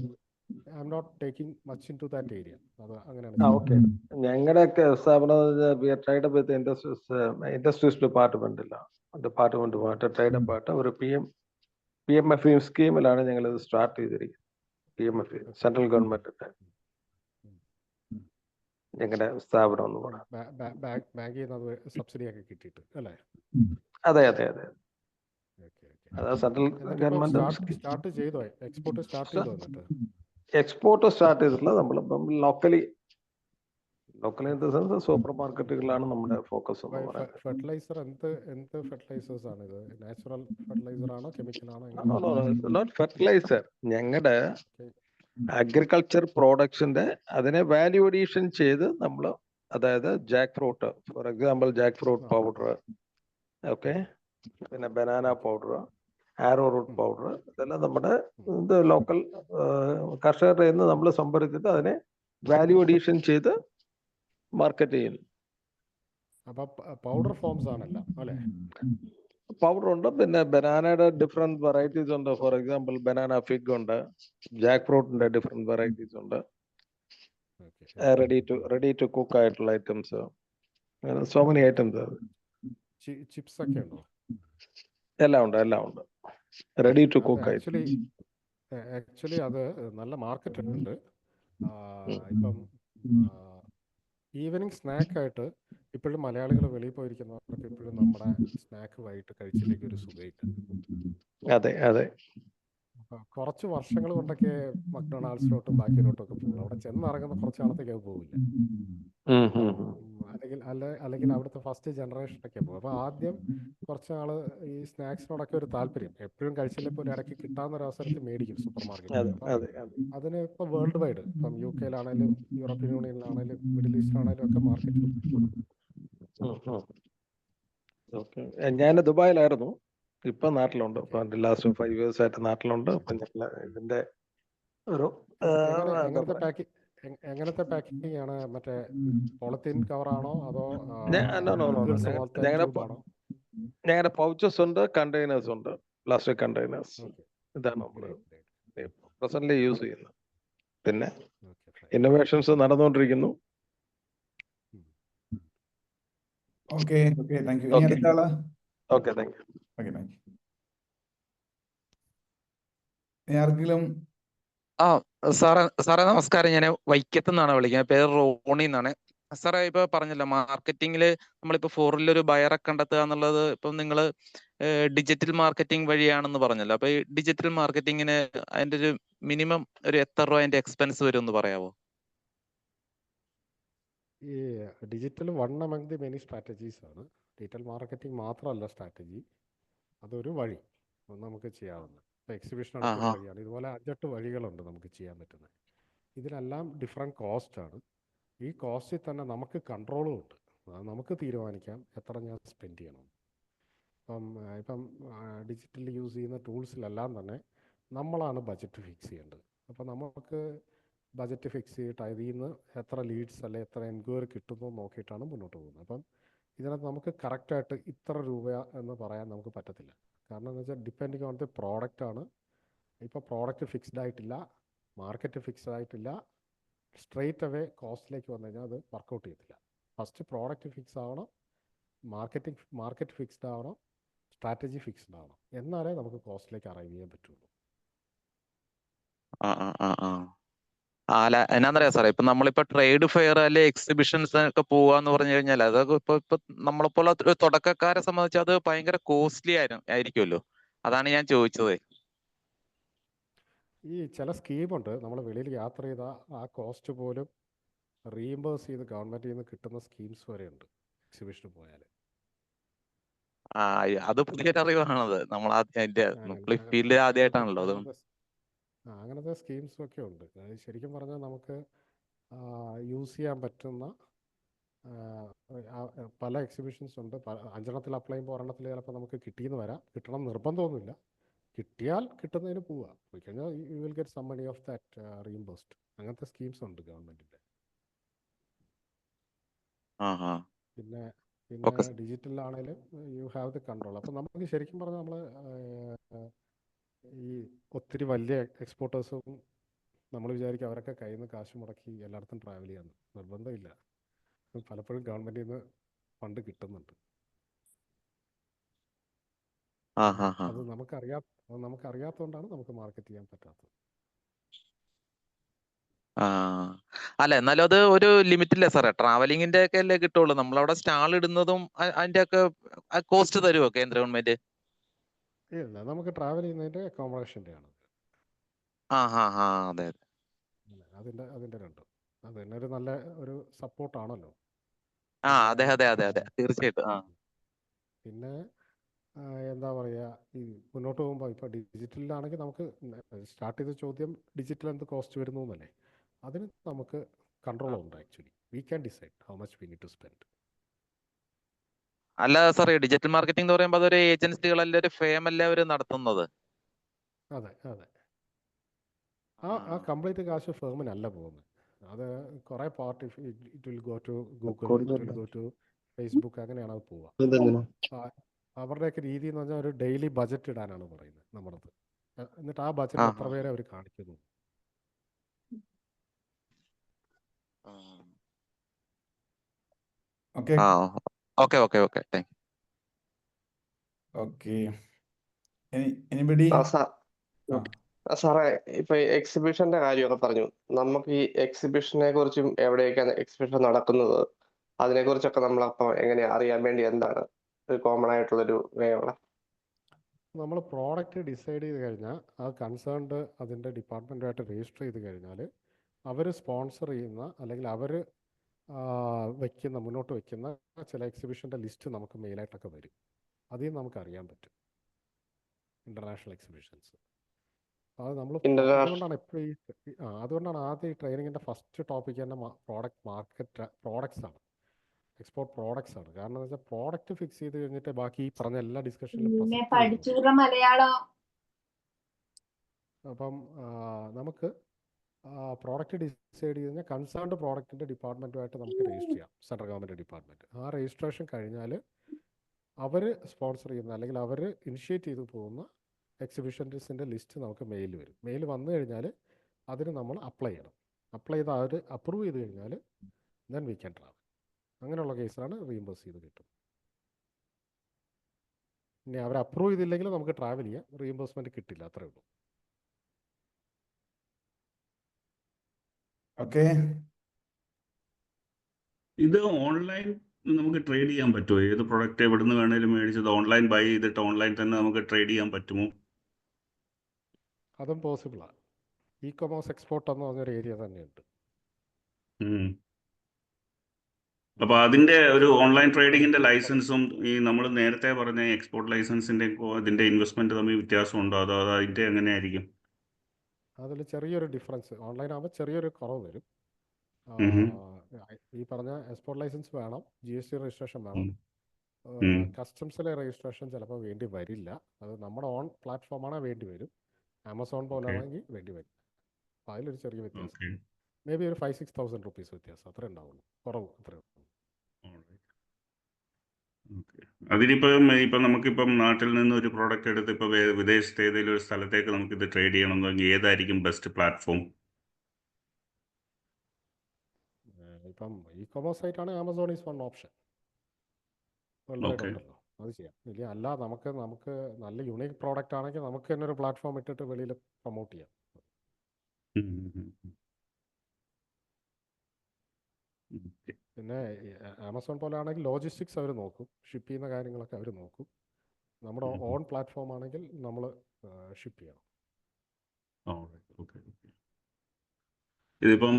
I am not taking much into that area. അത് അങ്ങനെയാണ്. ഓക്കെ. ഞങ്ങളുടെയൊക്കെ സ്ഥാപനം we are tied with industries ഡിപ്പാർട്ട്മെന്റുമായിട്ട് ടൈഡപ്പ് ആയിട്ട് ഒരു PMF സ്കീമിലാണ് ഞങ്ങൾ ഇത് സ്റ്റാർട്ട് ചെയ്തിരിക്കുന്നത്. PMF സെൻട്രൽ ഗവൺമെന്റിന്റെ ഞങ്ങളുടെ സ്ഥാപനം എന്ന് പറയുന്നത്. ബാങ്കിൽ നിന്ന് സബ്സിഡി ഒക്കെ കിട്ടിയിട്ട് അല്ലേ? അതെ. അത് സെൻട്രൽ ഗവൺമെന്റ് സ്റ്റാർട്ട് ചെയ്തോ? എക്സ്പോർട്ട് സ്റ്റാർട്ട് ചെയ്തോ? എന്നിട്ട് എക്സ്പോർട്ട് സ്റ്റാർട്ട് ചെയ്തിട്ടുള്ള നമ്മളിപ്പം locally in the sense super മാർക്കറ്റുകളാണ് നമ്മുടെ ഫോക്കസ് എന്ന് പറയുന്നത്. ഫെർട്ടിലൈസർ എന്ത് ഫെർട്ടിലൈസേഴ്സ് ആണ് ഇത്? നാച്ചുറൽ ഫെർട്ടിലൈസർ ആണോ, കെമിക്കൽ ആണോ? Not fertiliser. ഞങ്ങളുടെ അഗ്രികൾച്ചർ പ്രോഡക്ട്സിന്റെ അതിനെ വാല്യൂ അഡീഷൻ ചെയ്ത് നമ്മൾ, അതായത് jack fruit, for example jack fruit powder, okay, പിന്നെ banana powder, arrowroot powder, ഇതെല്ലാം നമ്മുടെ ലോക്കൽ കർഷകരുടെ നിന്ന് നമ്മൾ സംഭരിച്ചിട്ട് അതിനെ വാല്യൂ അഡീഷൻ ചെയ്ത് മാർക്കറ്റ് ചെയ്യുന്നു. അപ്പൊ പൗഡർ ഫോംസ് ആണല്ലോ അല്ലേ? പൗഡർ ഉണ്ട്, പിന്നെ ബനാനയുടെ ഡിഫറെന്റ് വെറൈറ്റീസ് ഉണ്ട്. ഫോർ എക്സാമ്പിൾ ബനാന ഫിഗ് ഉണ്ട്, ജാക്ക് ഫ്രൂട്ടിന്റെ ഡിഫറെന്റ് വെറൈറ്റീസ് ഉണ്ട്, റെഡി ടു കുക്ക് ആയിട്ടുള്ള items, so many items. Chips ഒക്കെ ഉണ്ടോ? എല്ലാം ഉണ്ട്. Ready to cook. ആക്ച്വലി അത് നല്ല മാർക്കറ്റ് ഉണ്ട്. ഇപ്പം ഈവനിങ് സ്നാക്കായിട്ട് ഇപ്പോഴും മലയാളികൾ വെളിയിൽ പോയിരിക്കുന്നവർക്ക് ഇപ്പോഴും നമ്മുടെ സ്നാക്ക് വൈകിട്ട് കഴിച്ചിലേക്ക് ഒരു സുഖമില്ല. അതെ. കുറച്ച് വർഷങ്ങൾ കൊണ്ടൊക്കെ മക്ഡൊണാൾഡ്സിലോട്ടും ബാക്കിയിലോട്ടും ഒക്കെ പോകും. അവിടെ ചെന്നിറങ്ങുന്ന കുറച്ച് നാളത്തേക്ക് അത് പോവില്ല. അല്ലെങ്കിൽ അവിടുത്തെ ഫസ്റ്റ് ജനറേഷനൊക്കെ പോകും. അപ്പോൾ ആദ്യം കുറച്ച് നാൾ ഈ സ്നാക്സിനോടൊക്കെ ഒരു താല്പര്യം, എപ്പോഴും കഴിച്ചില്ലെങ്കിൽ ഒരു ഇടയ്ക്ക് കിട്ടാവുന്ന ഒരു അവസരത്തിൽ മേടിക്കും സൂപ്പർ മാർക്കറ്റിൽ. അതിന് ഇപ്പോൾ വേൾഡ് വൈഡ്, ഇപ്പം UK-യിലാണേലും യൂറോപ്യൻ യൂണിയനിലാണേലും മിഡിൽ ഈസ്റ്റിലാണേലും ഒക്കെ മാർക്കറ്റ്. ഞാൻ ദുബായിലായിരുന്നു, ഇപ്പൊ നാട്ടിലുണ്ട്. ഇപ്പൊ ലാസ്റ്റ് 5 years ആയിട്ട് നാട്ടിലുണ്ട്. അപ്പൊ ഞങ്ങൾ ഇതിന്റെ ഒരു എങ്ങനത്തെ പാക്കിംഗ് ആണ്? മറ്റേ പോളിത്തീൻ കവറാണോ അതോ ഞങ്ങളുടെ പൗച്ചസ് ഉണ്ട്, കണ്ടെയ്നേഴ്സ് ഉണ്ട്, പ്ലാസ്റ്റിക് കണ്ടെയ്നേഴ്സ്. ഇതാണ് നമ്മൾ പ്രസന്റ്ലി യൂസ് ചെയ്യുന്നത്. പിന്നെ ഇന്നോവേഷൻസ് നടന്നുകൊണ്ടിരിക്കുന്നു. Okay, thank you. ഇനി അടുത്ത ആള്. Okay, thank you. ആർക്കെങ്കിലും? സാറേ നമസ്കാരം. ഞാൻ വൈക്കത്ത് നിന്നാണ് വിളിക്കുന്നത്. പേര് റോണി എന്നാണ്. സാറേ ഇപ്പൊ പറഞ്ഞല്ലോ മാർക്കറ്റിംഗില് നമ്മളിപ്പോ ഫോറിലൊരു ബയറെ കണ്ടെത്തുക എന്നുള്ളത് ഇപ്പം നിങ്ങൾ ഡിജിറ്റൽ മാർക്കറ്റിംഗ് വഴിയാണെന്ന് പറഞ്ഞല്ലോ. അപ്പൊ ഈ ഡിജിറ്റൽ മാർക്കറ്റിംഗിന് അതിന്റെ ഒരു മിനിമം ഒരു എത്ര രൂപ അതിന്റെ എക്സ്പെൻസ് വരും എന്ന് പറയാമോ? ഈ digital one among the many strategies ആണ്. ഡിജിറ്റൽ മാർക്കറ്റിംഗ് മാത്രമല്ല സ്ട്രാറ്റജി, അതൊരു വഴി നമുക്ക് ചെയ്യാവുന്ന. എക്സിബിഷൻ നടത്തുന്ന വഴിയാണ്. ഇതുപോലെ 5-8 വഴികളുണ്ട് നമുക്ക് ചെയ്യാൻ പറ്റുന്നത്. ഇതിനെല്ലാം ഡിഫറെൻറ്റ് കോസ്റ്റ് ആണ്. ഈ കോസ്റ്റിൽ തന്നെ നമുക്ക് കൺട്രോളും ഉണ്ട്. നമുക്ക് തീരുമാനിക്കാം എത്ര ഞാൻ സ്പെൻഡ് ചെയ്യണം. ഇപ്പം ഡിജിറ്റലി യൂസ് ചെയ്യുന്ന ടൂൾസിലെല്ലാം തന്നെ നമ്മളാണ് ബജറ്റ് ഫിക്സ് ചെയ്യേണ്ടത്. അപ്പോൾ നമുക്ക് ബജറ്റ് ഫിക്സ് ചെയ്തിട്ട് അതിൽ നിന്ന് എത്ര ലീഡ്സ് അല്ലെ എത്ര എൻക്വയറി കിട്ടുന്നു നോക്കിയിട്ടാണ് മുന്നോട്ട് പോകുന്നത്. അപ്പം ഇതിനകത്ത് നമുക്ക് കറക്റ്റായിട്ട് ഇത്ര രൂപ എന്ന് പറയാൻ നമുക്ക് പറ്റത്തില്ല. കാരണം എന്ന് വെച്ചാൽ ഡിപ്പെൻഡിങ് ഓൺ ദി പ്രോഡക്റ്റ് ആണ്. ഇപ്പോൾ പ്രോഡക്റ്റ് ഫിക്സ്ഡ് ആയിട്ടില്ല, മാർക്കറ്റ് ഫിക്സ്ഡ് ആയിട്ടില്ല, സ്ട്രെയിറ്റ് അവേ കോസ്റ്റിലേക്ക് വന്നു കഴിഞ്ഞാൽ അത് വർക്കൗട്ട് ചെയ്യത്തില്ല. ഫസ്റ്റ് പ്രോഡക്റ്റ് ഫിക്സ് ആവണം, മാർക്കറ്റ് ഫിക്സ്ഡ് ആവണം, സ്ട്രാറ്റജി ഫിക്സ്ഡ് ആവണം. എന്നാലേ നമുക്ക് കോസ്റ്റിലേക്ക് അറൈവ് ചെയ്യാൻ പറ്റുള്ളൂ. എന്നാന്നറിയാം സാറേ, ഇപ്പൊ നമ്മളിപ്പോ ട്രേഡ് ഫെയർ അല്ലെ എക്സിബിഷൻസ് ഒക്കെ പോവാന്ന് പറഞ്ഞു കഴിഞ്ഞാൽ അതൊക്കെ ഇപ്പൊ നമ്മളെപ്പോലെ ഒരു തുടക്കക്കാരെ സംബന്ധിച്ച് അത് ഭയങ്കര കോസ്റ്റ്ലി ആയിരിക്കുമല്ലോ. അതാണ് ഞാൻ ചോദിച്ചത്. ഈ ചില സ്കീമുണ്ട്, നമ്മൾ വെളിയിൽ യാത്ര ചെയ്താൽ ആ കോസ്റ്റ് പോലും റീഇംബേഴ്സ് ചെയ്ത് ഗവൺമെന്റിൽ നിന്ന് കിട്ടുന്ന സ്കീംസ് വരെയുണ്ട് എക്സിബിഷന് പോയാൽ. അത് പുതിയൊരു അറിവാണത്. നമ്മൾ അതിന്റെ നമ്മൾ ഈ ഫീൽഡിൽ അങ്ങനത്തെ ആദ്യമായിട്ടാണല്ലോ അത്. അങ്ങനത്തെ സ്കീംസും ഒക്കെ ഉണ്ട്. അതായത് ശരിക്കും പറഞ്ഞാൽ നമുക്ക് യൂസ് ചെയ്യാൻ പറ്റുന്ന പല എക്സിബിഷൻസ് ഉണ്ട്. 5 അപ്ലൈ ചെയ്യുമ്പോൾ 1 ചിലപ്പോൾ നമുക്ക് കിട്ടിയെന്ന് വരാം. കിട്ടണം നിർബന്ധമൊന്നുമില്ല. കിട്ടിയാൽ കിട്ടുന്നതിന് പോവുക. പോയി കഴിഞ്ഞാൽ you will get some money of that reimbursed. അങ്ങനത്തെ സ്കീംസ് ഉണ്ട് ഗവൺമെന്റിന്റെ. പിന്നെ ഡിജിറ്റലാണെങ്കിലും യു ഹാവ് ദി കൺട്രോൾ. അപ്പം നമുക്ക് ശരിക്കും പറഞ്ഞാൽ നമ്മൾ ഈ ഒത്തിരി വലിയ എക്സ്പോർട്ടേഴ്സും നമ്മൾ വിചാരിക്കും അവരൊക്കെ കയ്യിൽ നിന്ന് കാശ് മുടക്കി എല്ലായിടത്തും ട്രാവൽ ചെയ്യാന്ന്. നിർബന്ധമില്ല. പലപ്പോഴും ഗവൺമെന്റിൽ നിന്ന് ഫണ്ട് കിട്ടുന്നുണ്ട്. അത് നമുക്കറിയാത്തതുകൊണ്ടാണ് നമുക്ക് മാർക്കറ്റ് ചെയ്യാൻ പറ്റാത്തത്. അല്ല, എന്നാലും അത് ഒരു ലിമിറ്റില്ലേ സാറേ? ട്രാവലിങ്ങിന്റെ ഒക്കെ അല്ലേ കിട്ടുള്ളൂ. നമ്മളവിടെ സ്റ്റാൾ ഇടുന്നതും അതിന്റെ ഒക്കെ കോസ്റ്റ് തരുമോ കേന്ദ്ര ഗവൺമെന്റ്? ഇല്ല, നമുക്ക് ട്രാവൽ ചെയ്യുന്നതിന്റെ അക്കോമഡേഷന്റെ ആണ്. അതെ അതിന്റെ രണ്ടും അത് തന്നെ ഒരു നല്ല ഒരു സപ്പോർട്ടാണല്ലോ. അതെ അതെ അതെ അതെ തീർച്ചയായിട്ടും. പിന്നെ എന്താ പറയുക, ഈ മുന്നോട്ട് പോകുമ്പോൾ ഇപ്പോൾ ഡിജിറ്റലിലാണെങ്കിൽ നമുക്ക് സ്റ്റാർട്ട് ചെയ്ത ചോദ്യം ഡിജിറ്റൽ എന്ത് കോസ്റ്റ് വരുന്നു എന്നല്ലേ. അതിന് നമുക്ക് കൺട്രോൾ ഉണ്ട്. Actually we can decide how much we need to spend. അല്ല സാറേ, ഡിജിറ്റൽ മാർക്കറ്റിംഗ് എന്ന് പറയുമ്പോൾ അതൊരു ഏജൻസികളല്ലേ, ഒരു ഫേം അല്ലേ അവർ നടത്തുന്നത്? അതെ അതെ. ആ കംപ്ലീറ്റ് കാശ് ഫേമിനല്ല പോകുന്നത്. അത് കുറേ part it will go to Google, it will go to Facebook, അങ്ങനെയാണ് അത് പോവുക. അവരുടെയൊക്കെ രീതി എന്ന് പറഞ്ഞാൽ ഒരു ഡെയിലി ബജറ്റ് ഇടാനാണ് പറയുന്നത് നമ്മുടേത്. എന്നിട്ട് ആ ബജറ്റ് എത്ര പേരെ അവർ കാണിക്കുന്നു. ഓക്കെ. എനിബഡി? സാറേ, ഇപ്പൊ എക്സിബിഷന്റെ കാര്യമൊക്കെ പറഞ്ഞു. നമുക്ക് ഈ എക്സിബിഷനെ കുറിച്ചും എവിടെയൊക്കെയാണ് എക്സിബിഷൻ നടക്കുന്നത് അതിനെ കുറിച്ചൊക്കെ നമ്മളപ്പം എങ്ങനെയാ അറിയാൻ വേണ്ടി എന്താണ് ഒരു കോമൺ ആയിട്ടുള്ളൊരു വേ ഉള്ള? നമ്മൾ പ്രോഡക്റ്റ് ഡിസൈഡ് ചെയ്ത് കഴിഞ്ഞാൽ ആ കൺസേൺഡ് അതിൻ്റെ ഡിപ്പാർട്ട്മെൻറ്റുമായിട്ട് രജിസ്റ്റർ ചെയ്ത് കഴിഞ്ഞാൽ അവർ സ്പോൺസർ ചെയ്യുന്ന അല്ലെങ്കിൽ അവർ മുന്നോട്ട് വയ്ക്കുന്ന ചില എക്സിബിഷൻ്റെ ലിസ്റ്റ് നമുക്ക് മെയിലായിട്ടൊക്കെ വരും. അതിൽ നമുക്ക് അറിയാൻ പറ്റും ഇൻ്റർനാഷണൽ എക്സിബിഷൻസ്. അത് നമ്മൾ അതുകൊണ്ടാണ് എപ്പോഴും അതുകൊണ്ടാണ് ആദ്യം ഈ ട്രെയിനിങ്ങിൻ്റെ ഫസ്റ്റ് ടോപ്പിക് തന്നെ പ്രോഡക്ട്സ് ആണ്, എക്സ്പോർട്ട് പ്രോഡക്ട്സ് ആണ്. കാരണം എന്താ വെച്ചാൽ പ്രോഡക്റ്റ് ഫിക്സ് ചെയ്ത് കഴിഞ്ഞിട്ട് ബാക്കി ഈ പറഞ്ഞ എല്ലാ ഡിസ്കഷനിലും മലയാളം. അപ്പം നമുക്ക് പ്രോഡക്റ്റ് ഡിസൈഡ് ചെയ്ത് കഴിഞ്ഞാൽ കൺസേൺഡ് പ്രോഡക്റ്റിൻ്റെ ഡിപ്പാർട്ട്മെൻറ്റുമായിട്ട് നമുക്ക് രജിസ്റ്റർ ചെയ്യാം, സെൻട്രൽ ഗവൺമെൻറ് ഡിപ്പാർട്ട്മെൻറ്റ്. ആ രജിസ്ട്രേഷൻ കഴിഞ്ഞാൽ അവർ സ്പോൺസർ ചെയ്യുന്ന അല്ലെങ്കിൽ അവർ ഇനിഷ്യേറ്റ് ചെയ്ത് പോകുന്ന എക്സിബിഷൻസിൻ്റെ ലിസ്റ്റ് നമുക്ക് മെയിൽ വരും. മെയിൽ വന്നു കഴിഞ്ഞാൽ അതിന് നമ്മൾ അപ്ലൈ ചെയ്യണം. അപ്ലൈ ചെയ്ത് അവർ അപ്രൂവ് ചെയ്ത് കഴിഞ്ഞാൽ ദെൻ വി ക്യാൻ ട്രാവൽ. അങ്ങനെയുള്ള കേസിലാണ് റീഇംബേഴ്സ് ചെയ്ത് കിട്ടും. ഇനി അവർ അപ്രൂവ് ചെയ്തില്ലെങ്കിൽ നമുക്ക് ട്രാവൽ ചെയ്യാം, റീഇംബേഴ്സ്മെൻറ്റ് കിട്ടില്ല, അത്രേ ഉള്ളൂ. ഓക്കെ. ഇത് ഓൺലൈൻ നമുക്ക് ട്രേഡ് ചെയ്യാൻ പറ്റുമോ? ഏത് പ്രൊഡക്റ്റ് എവിടെ നിന്ന് വേണേലും മേടിച്ചത് ഓൺലൈൻ ബൈ ചെയ്തിട്ട് ഓൺലൈൻ തന്നെ നമുക്ക് ട്രേഡ് ചെയ്യാൻ പറ്റുമോ? അതും പോസിബിളാണ്. ഇ കൊമേഴ്സ് എക്സ്പോർട്ട് എന്ന് പറഞ്ഞൊരു ഏരിയ തന്നെയുണ്ട്. അപ്പൊ അതിന്റെ ഒരു ഓൺലൈൻ ട്രേഡിങ്ങിന്റെ ലൈസൻസും ഈ നമ്മൾ നേരത്തെ പറഞ്ഞ എക്സ്പോർട്ട് ലൈസൻസിന്റെ ഇതിന്റെ ഇൻവെസ്റ്റ്മെന്റ് തമ്മിൽ വ്യത്യാസമുണ്ടോ? അതോ അതിന്റെ എങ്ങനെയായിരിക്കും? അതിൽ ചെറിയൊരു ഡിഫറൻസ്, ഓൺലൈൻ ആകുമ്പോൾ ചെറിയൊരു കുറവ് വരും. ഈ പറഞ്ഞ എക്സ്പോർട്ട് ലൈസൻസ് വേണം, GST രജിസ്ട്രേഷൻ വേണം, കസ്റ്റംസിലെ രജിസ്ട്രേഷൻ ചിലപ്പോൾ വേണ്ടി വരില്ല. അത് നമ്മുടെ ഓൺ പ്ലാറ്റ്ഫോമാണ് വേണ്ടി വരും. ആമസോൺ പോലെയാണെങ്കിൽ വേണ്ടി വരും. അപ്പോൾ അതിലൊരു ചെറിയ വ്യത്യാസം, മേ ബി ഒരു 5,000-6,000 റുപ്പീസ് വ്യത്യാസം അത്രേ ഉണ്ടാവുള്ളൂ, കുറവ് അത്രേ ഉള്ളൂ. ഇപ്പം നമുക്കിപ്പം നാട്ടിൽ നിന്ന് ഒരു പ്രോഡക്റ്റ് എടുത്ത് ഇപ്പോൾ വിദേശത്തെ ഏതെങ്കിലും ഒരു സ്ഥലത്തേക്ക് നമുക്കിത് ട്രേഡ് ചെയ്യണമെങ്കിൽ ഏതായിരിക്കും ബെസ്റ്റ് പ്ലാറ്റ്ഫോം? ഇപ്പം ഇ കൊമേഴ്സ് ആയിട്ടാണ് Amazon is one option. World wide ഉണ്ടല്ലോ, അത് ചെയ്യാം. ഇല്ല അല്ല നമുക്ക് നല്ല യുണീക്ക് പ്രോഡക്റ്റ് ആണെങ്കിൽ നമുക്ക് തന്നെ ഒരു പ്ലാറ്റ്ഫോം ഇട്ടിട്ട് വെളിയിൽ പ്രൊമോട്ട് ചെയ്യാം. പിന്നെ ആമസോൺ പോലെ ആണെങ്കിൽ ലോജിസ്റ്റിക്സ് അവർ നോക്കും, ഷിപ്പ് ചെയ്യുന്ന കാര്യങ്ങളൊക്കെ അവർ നോക്കും. നമ്മുടെ ഓൺ പ്ലാറ്റ്ഫോം ആണെങ്കിൽ നമ്മൾ ഷിപ്പ് ചെയ്യണം. ഇതിപ്പം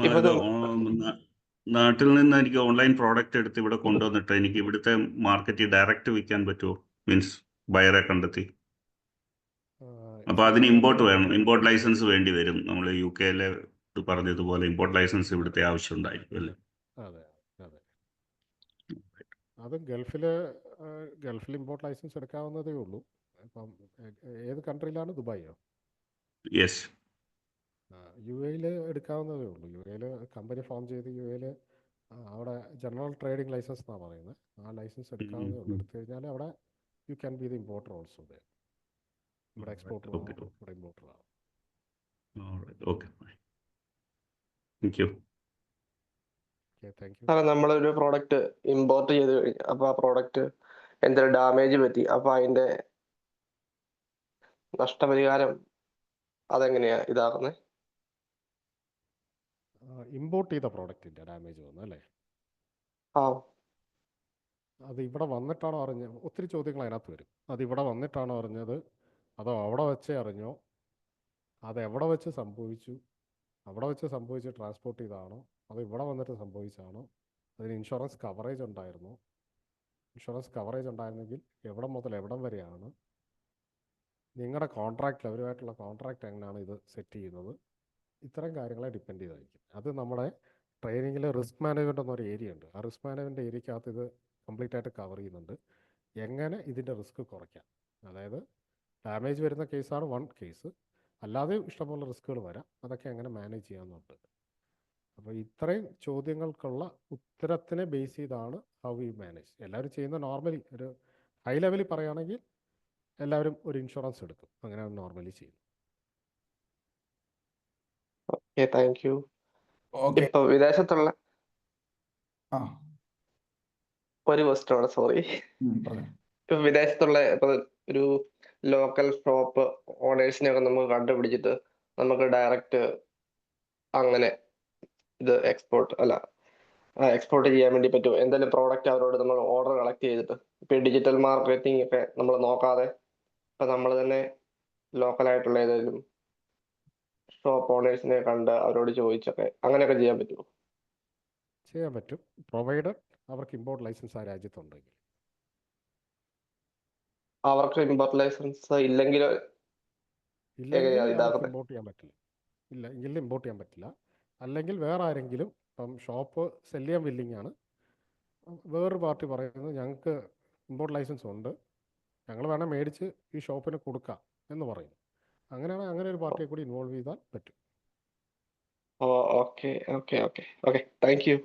നാട്ടിൽ നിന്ന് എനിക്ക് ഓൺലൈൻ പ്രോഡക്റ്റ് എടുത്ത് ഇവിടെ കൊണ്ടുവന്നിട്ട് എനിക്ക് ഇവിടുത്തെ മാർക്കറ്റിൽ ഡയറക്റ്റ് വിൽക്കാൻ പറ്റുമോ? മീൻസ് ബയറെ കണ്ടെത്തി. അപ്പോൾ അതിന് ഇമ്പോർട്ട് വേണം, ഇമ്പോർട്ട് ലൈസൻസ് വേണ്ടി വരും. നമ്മൾ യു കെയിലെ പറഞ്ഞതുപോലെ ഇമ്പോർട്ട് ലൈസൻസ് ഇവിടുത്തെ ആവശ്യം ഉണ്ടായിരിക്കും അല്ലേ? അതെ അതെ. അത് ഗൾഫിൽ ഇമ്പോർട്ട് ലൈസൻസ് എടുക്കാവുന്നതേ ഉള്ളൂ. ഇപ്പം ഏത് കൺട്രിയിലാണ്? ദുബായിയോ? യെസ്. യു എയിൽ എടുക്കാവുന്നതേ ഉള്ളൂ. യു എയിൽ കമ്പനി ഫോം ചെയ്ത് യു എയിൽ അവിടെ ജനറൽ ട്രേഡിംഗ് ലൈസൻസ് എന്നാണ് പറയുന്നത്. ആ ലൈസൻസ് എടുക്കാവുന്നതേ ഉള്ളൂ. എടുത്തു കഴിഞ്ഞാൽ അവിടെ you can be the importer also. ഇവിടെ എക്സ്പോർട്ടർ Okay. ഇവിടെ ഇമ്പോർട്ടർ ആവും. Okay, thank you. Okay, thank you. സാറേ, നമ്മളൊരു പ്രോഡക്റ്റ് ഇമ്പോർട്ട് ചെയ്ത് കഴിഞ്ഞു, അപ്പൊ ആ പ്രോഡക്റ്റ് എന്തെങ്കിലും ഡാമേജ് പറ്റി, അപ്പൊ അതിന്റെ നഷ്ടപരിഹാരം അതെങ്ങനെയാ ഇതാകുന്നത്? ഇമ്പോർട്ട് ചെയ്ത പ്രോഡക്റ്റിൻ്റെ ഡാമേജ് വന്നു അല്ലേ? ആ, അത് ഇവിടെ വന്നിട്ടാണോ അറിഞ്ഞത്? ഒത്തിരി ചോദ്യങ്ങൾ അതിനകത്ത് വരും. അത് ഇവിടെ വന്നിട്ടാണോ അറിഞ്ഞത്, അതോ അവിടെ വെച്ചേ അറിഞ്ഞോ, അത് എവിടെ വെച്ച് സംഭവിച്ചു, അവിടെ വെച്ച് സംഭവിച്ച് ട്രാൻസ്പോർട്ട് ചെയ്തതാണോ, അത് ഇവിടെ വന്നിട്ട് സംഭവിച്ചതാണോ, അതിന് ഇൻഷുറൻസ് കവറേജ് ഉണ്ടായിരുന്നോ, ഇൻഷുറൻസ് കവറേജ് ഉണ്ടായിരുന്നെങ്കിൽ എവിടെ മുതൽ എവിടം വരെയാണ്, നിങ്ങളുടെ കോൺട്രാക്റ്റ്, അവരുമായിട്ടുള്ള കോൺട്രാക്റ്റ് എങ്ങനെയാണ് ഇത് സെറ്റ് ചെയ്യുന്നത്, ഇത്തരം കാര്യങ്ങളെ ഡിപ്പെൻഡ് ചെയ്തായിരിക്കും. അത് നമ്മുടെ ട്രെയിനിങ്ങിൽ റിസ്ക് മാനേജ്മെൻറ്റ് എന്നൊരു ഏരിയ ഉണ്ട്. ആ റിസ്ക് മാനേജ്മെൻറ്റ് ഏരിയക്കകത്ത് ഇത് കംപ്ലീറ്റ് ആയിട്ട് കവർ ചെയ്യുന്നുണ്ട്. എങ്ങനെ ഇതിൻ്റെ റിസ്ക് കുറയ്ക്കാം, അതായത് ഡാമേജ് വരുന്ന കേസാണ് വൺ കേസ്, അല്ലാതെ ഇഷ്ടംപോലെ റിസ്കുകൾ വരാം, അതൊക്കെ എങ്ങനെ മാനേജ് ചെയ്യാമെന്നുണ്ട്. അപ്പോൾ ഇത്രയും ചോദ്യങ്ങൾക്കുള്ള ഉത്തരത്തിനെ ബേസ് ചെയ്താണ് ഹൗ വി മാനേജ്. എല്ലാവരും ചെയ്യുന്ന നോർമലി ഒരു ഹൈ ലെവലിൽ പറയുകയാണെങ്കിൽ എല്ലാവരും ഒരു ഇൻഷുറൻസ് എടുക്കും, അങ്ങനെയാണ് നോർമലി ചെയ്യുന്നത്. Okay, thank you. ഓക്കെ. ഇപ്പൊ വിദേശത്തുള്ള ആ, ഒരു ക്വസ്റ്റ്യൻ, സോറി. പറഞ്ഞു. ഇപ്പൊ വിദേശത്തുള്ള ഒരു ലോക്കൽ ഷോപ്പ് ഓണേഴ്സിനെയൊക്കെ നമുക്ക് കണ്ടുപിടിച്ചിട്ട് നമുക്ക് ഡയറക്റ്റ് അങ്ങനെ ഇത് എക്സ്പോർട്ട് ചെയ്യാൻ വേണ്ടി പറ്റും. എന്തെങ്കിലും പ്രോഡക്റ്റ് അവരോട് നമ്മൾ ഓർഡർ കളക്ട് ചെയ്തിട്ട്, ഇപ്പൊ ഡിജിറ്റൽ മാർക്കറ്റിംഗ് ഒക്കെ നമ്മൾ നോക്കാതെ ഇപ്പൊ നമ്മൾ തന്നെ ലോക്കലായിട്ടുള്ള ഏതെങ്കിലും ഷോപ്പ് ഓണേഴ്സിനെ കണ്ട് അവരോട് ചോദിച്ചൊക്കെ അങ്ങനെയൊക്കെ ചെയ്യാൻ പറ്റുമോ? ചെയ്യാൻ പറ്റും, പ്രൊവൈഡർ അവർക്ക് ഇമ്പോർട്ട് ലൈസൻസ് ആ രാജ്യത്തുണ്ടെങ്കിൽ. അവർക്ക് ഇമ്പോർട്ട് ലൈസൻസ് ഇല്ലെങ്കിൽ എങ്ങനെയാ അവർക്ക് ഇതാക്കുന്നത്? ഇമ്പോർട്ട് ചെയ്യാൻ പറ്റില്ല. ഇല്ല എങ്കിൽ ഇമ്പോർട്ട് ചെയ്യാൻ പറ്റില്ല. അല്ലെങ്കിൽ വേറെ ആരെങ്കിലും, ഇപ്പം ഷോപ്പ് സെല് ചെയ്യാൻ വില്ലിങ് ആണ്, വേറൊരു പാർട്ടി പറയുന്നത് ഞങ്ങൾക്ക് ഇമ്പോർട്ട് ലൈസൻസ് ഉണ്ട്, ഞങ്ങൾ വേണേൽ മേടിച്ച് ഈ ഷോപ്പിന് കൊടുക്കാം എന്ന് പറയും. അങ്ങനെയാണെങ്കിൽ അങ്ങനെ ഒരു പാർട്ടിയെ കൂടി ഇൻവോൾവ് ചെയ്താൽ പറ്റും. Okay okay okay okay, thank you.